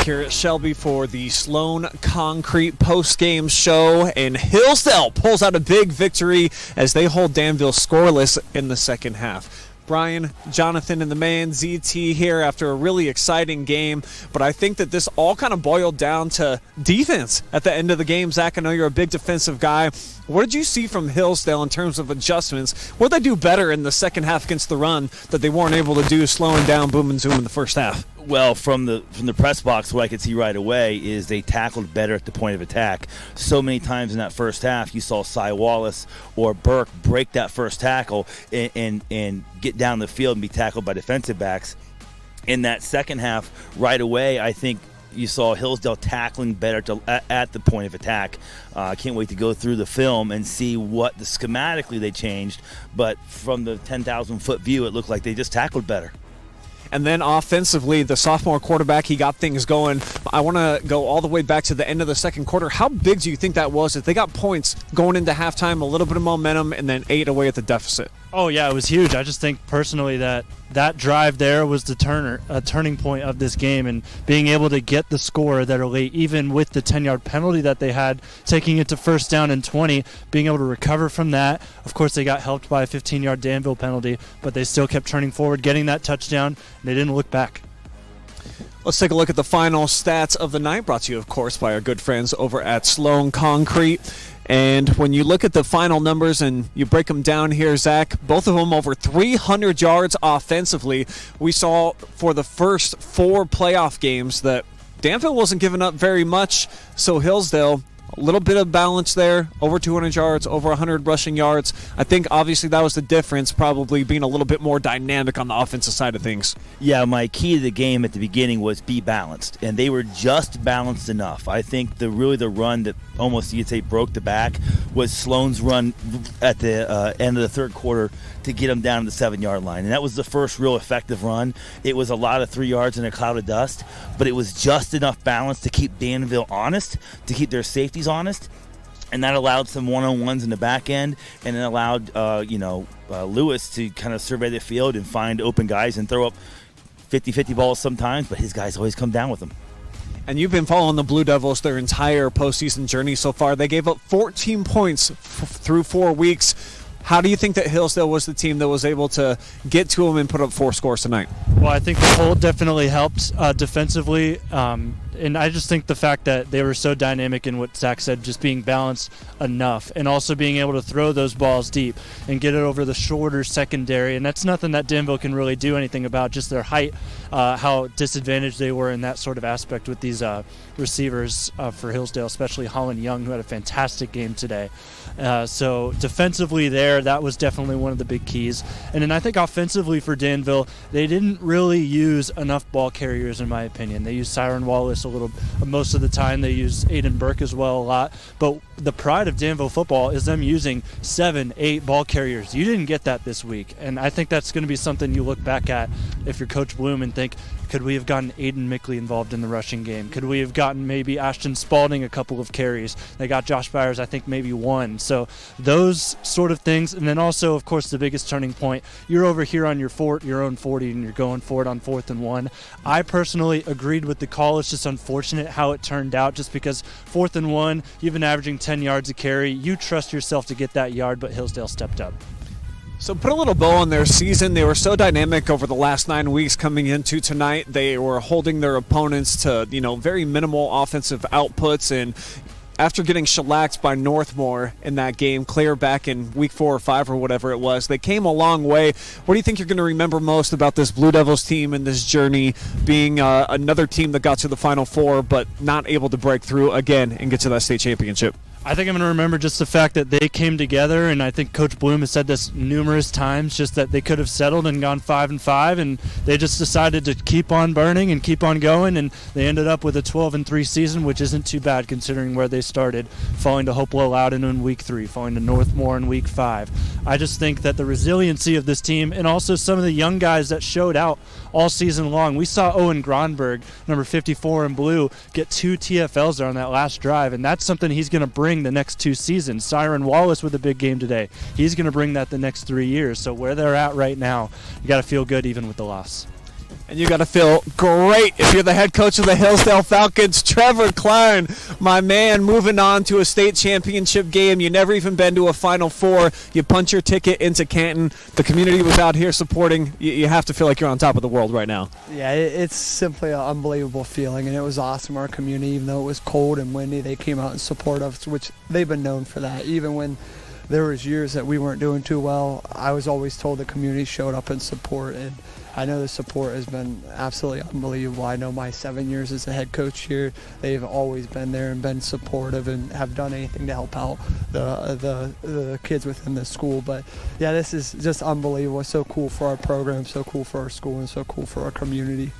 here at Shelby for the Sloan Concrete post-game show, and Hillsdale pulls out a big victory as they hold Danville scoreless in the second half. Brian, Jonathan, and the man ZT here after a really exciting game, but I think that this all kind of boiled down to defense at the end of the game. Zach, I know you're a big defensive guy. What did you see from Hillsdale in terms of adjustments? What did they do better in the second half against the run that they weren't able to do, slowing down Boom and Zoom in the first half? Well, from the press box, what I could see right away is they tackled better at the point of attack. So many times in that first half, you saw Cyren Wallace or Burke break that first tackle and get down the field and be tackled by defensive backs. In that second half, right away, I think you saw Hillsdale tackling better at the point of attack. I can't wait to go through the film and see what schematically they changed. But from the 10,000-foot view, it looked like they just tackled better. And then offensively, the sophomore quarterback, he got things going. I want to go all the way back to the end of the second quarter. How big do you think that was that they got points going into halftime, a little bit of momentum, and then ate away at the deficit? Oh, yeah, it was huge. I just think personally that drive there was the turning point of this game, and being able to get the score that early, even with the 10-yard penalty that they had, taking it to first down and 20, being able to recover from that. Of course, they got helped by a 15-yard Danville penalty, but they still kept turning forward, getting that touchdown, and they didn't look back. Let's take a look at the final stats of the night, brought to you, of course, by our good friends over at Sloan Concrete. And when you look at the final numbers and you break them down here, Zach, both of them over 300 yards offensively. We saw for the first 4 playoff games that Danville wasn't giving up very much, so Hillsdale, a little bit of balance there, over 200 yards, over 100 rushing yards. I think obviously that was the difference, probably being a little bit more dynamic on the offensive side of things. Yeah, my key to the game at the beginning was be balanced, and they were just balanced enough. I think the run that almost you'd say broke the back was Sloan's run at the end of the third quarter to get them down to the 7-yard line, and that was the first real effective run. It was a lot of 3 yards in a cloud of dust, but it was just enough balance to keep Danville honest, to keep their safeties honest, and that allowed some one-on-ones in the back end, and it allowed Lewis to kind of survey the field and find open guys and throw up 50-50 balls sometimes, but his guys always come down with them. And you've been following the Blue Devils their entire postseason journey so far. They gave up 14 points through 4 weeks. How do you think that Hillsdale was the team that was able to get to them and put up 4 scores tonight? Well, I think the hold definitely helped defensively. And I just think the fact that they were so dynamic in what Zack said, just being balanced enough, and also being able to throw those balls deep and get it over the shorter secondary. And that's nothing that Danville can really do anything about, just their height, how disadvantaged they were in that sort of aspect with these receivers for Hillsdale, especially Holland Young, who had a fantastic game today. So defensively there, that was definitely one of the big keys. And then I think offensively for Danville, they didn't really use enough ball carriers, in my opinion. They used Cyren Wallace a little most of the time. They used Aidan Burke as well a lot. But the pride of Danville football is them using 7-8 ball carriers. You didn't get that this week. And I think that's going to be something you look back at if you're Coach Bloom and think, could we have gotten Aidan Mickley involved in the rushing game? Could we have gotten maybe Ashton Spalding a couple of carries? They got Josh Byers, I think, maybe 1. So those sort of things. And then also, of course, the biggest turning point, you're over here on your own 40, and you're going for it on 4th and 1. I personally agreed with the call. It's just unfortunate how it turned out, just because 4th and 1, you've been averaging 10 yards a carry. You trust yourself to get that yard, but Hillsdale stepped up. So put a little bow on their season. They were so dynamic over the last 9 weeks coming into tonight. They were holding their opponents to, very minimal offensive outputs. And after getting shellacked by Northmore in that game, clear back in week 4 or 5 or whatever it was, they came a long way. What do you think you're going to remember most about this Blue Devils team and this journey, being another team that got to the Final Four but not able to break through again and get to that state championship? I think I'm going to remember just the fact that they came together, and I think Coach Bloom has said this numerous times, just that they could have settled and gone 5-5, and they just decided to keep on burning and keep on going, and they ended up with a 12-3 season, which isn't too bad considering where they started, falling to Hopewell Loudon in week 3, falling to Northmore in week 5. I just think that the resiliency of this team, and also some of the young guys that showed out all season long. We saw Owen Gronberg, number 54 in blue, get 2 TFLs there on that last drive, and that's something he's going to bring the next 2 seasons. Cyren Wallace with a big game today. He's going to bring that the next 3 years. So where they're at right now, you got to feel good even with the loss. And you got to feel great if you're the head coach of the Hillsdale Falcons. Trevor Klein, my man, moving on to a state championship game. You never even been to a Final Four. You punch your ticket into Canton. The community was out here supporting. You have to feel like you're on top of the world right now. Yeah, it's simply an unbelievable feeling, and it was awesome. Our community, even though it was cold and windy, they came out and supported us, which they've been known for that. Even when there was years that we weren't doing too well, I was always told the community showed up in support, and I know the support has been absolutely unbelievable. I know my 7 years as a head coach here, they've always been there and been supportive and have done anything to help out the kids within the school. But yeah, this is just unbelievable. It's so cool for our program, so cool for our school, and so cool for our community.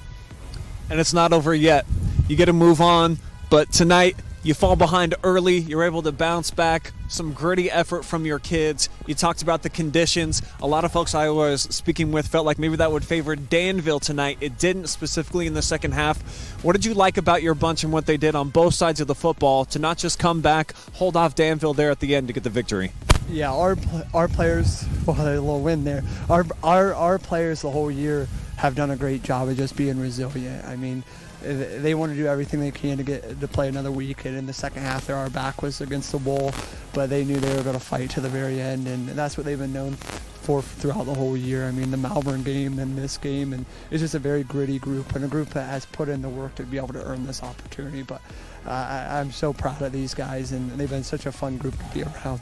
And it's not over yet. You get to move on, but tonight you fall behind early. You're able to bounce back. Some gritty effort from your kids. You talked about the conditions. A lot of folks I was speaking with felt like maybe that would favor Danville tonight. It didn't, specifically in the second half. What did you like about your bunch and what they did on both sides of the football to not just come back, hold off Danville there at the end to get the victory? Yeah, our players, well, a little win there. Our players the whole year have done a great job of just being resilient. I mean, they want to do everything they can to get to play another week, and in the second half our back was against the wall, but they knew they were going to fight to the very end, and that's what they've been known for throughout the whole year. I mean, the Malvern game and this game, and it's just a very gritty group, and a group that has put in the work to be able to earn this opportunity. But I'm so proud of these guys, and they've been such a fun group to be around.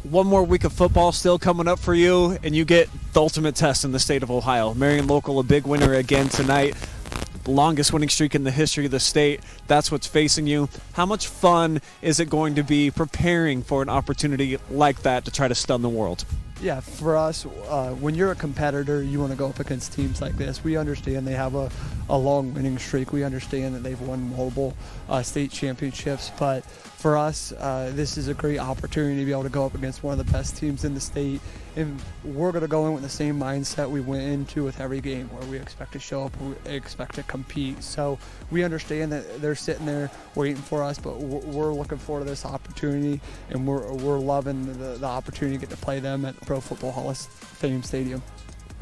One more week of football still coming up for you, and you get the ultimate test in the state of Ohio. Marion Local, a big winner again tonight. Longest winning streak in the history of the state. That's what's facing you. How much fun is it going to be preparing for an opportunity like that to try to stun the world? Yeah, for us, when you're a competitor, you want to go up against teams like this. We understand they have a long winning streak. We understand that they've won multiple state championships. But for us, this is a great opportunity to be able to go up against one of the best teams in the state. And we're going to go in with the same mindset we went into with every game, where we expect to show up, we expect to compete. So we understand that they're sitting there waiting for us, but we're looking forward to this opportunity, and we're loving the opportunity to get to play them at Pro Football Hall of Fame Stadium.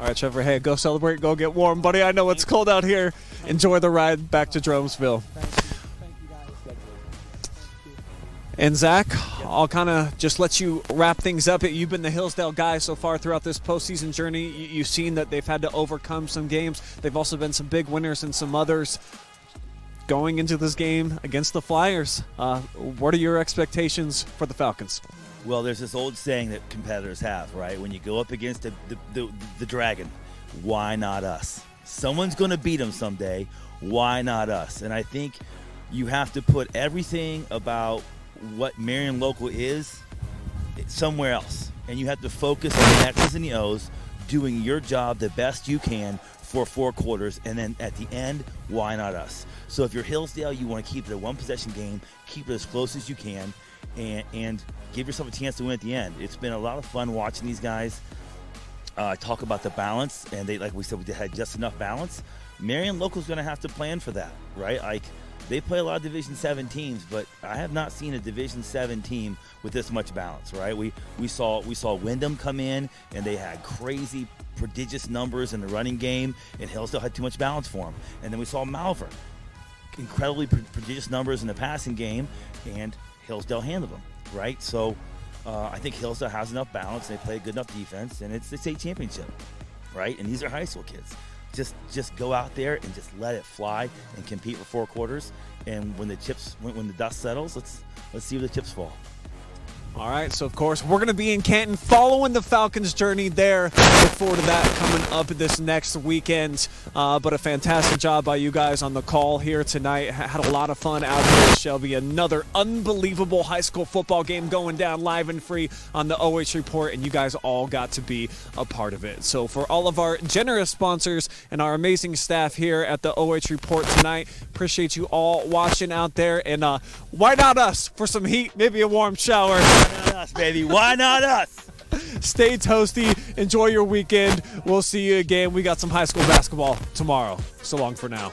All right, Trevor, hey, go celebrate, go get warm, buddy. I know it's cold out here. Enjoy the ride back to Dromesville. And Zach, I'll kind of just let you wrap things up. You've been the Hillsdale guy so far throughout this postseason journey. You've seen that they've had to overcome some games. They've also been some big winners and some others. Going into this game against the Flyers, what are your expectations for the Falcons? Well, there's this old saying that competitors have, right? When you go up against the Dragon, why not us? Someone's going to beat them someday. Why not us? And I think you have to put everything about what Marion Local is somewhere else, and you have to focus on the X's and the O's, doing your job the best you can for 4 quarters, and then at the end, why not us? So if you're Hillsdale, you want to keep it a one-possession game, keep it as close as you can, and give yourself a chance to win at the end. It's been a lot of fun watching these guys talk about the balance, and they, like we said, we had just enough balance. Marion Local's going to have to plan for that, right? Like, they play a lot of Division 7 teams, but I have not seen a Division 7 team with this much balance, right? We saw Wyndham come in, and they had crazy, prodigious numbers in the running game, and Hillsdale had too much balance for them. And then we saw Malvern, incredibly prodigious numbers in the passing game, and Hillsdale handled them, right? So I think Hillsdale has enough balance, and they play a good enough defense, and it's the state championship, right? And these are high school kids. Just go out there and just let it fly and compete for 4 quarters. And when the dust settles, let's see where the chips fall. All right, so of course we're going to be in Canton following the Falcons' journey there. Look forward to that coming up this next weekend. But a fantastic job by you guys on the call here tonight. Had a lot of fun out here at Shelby. Another unbelievable high school football game going down live and free on the OH Report, and you guys all got to be a part of it. So for all of our generous sponsors and our amazing staff here at the OH Report tonight, appreciate you all watching out there. And why not us for some heat, maybe a warm shower? Why not us, baby? Why not us? Stay toasty. Enjoy your weekend. We'll see you again. We got some high school basketball tomorrow. So long for now.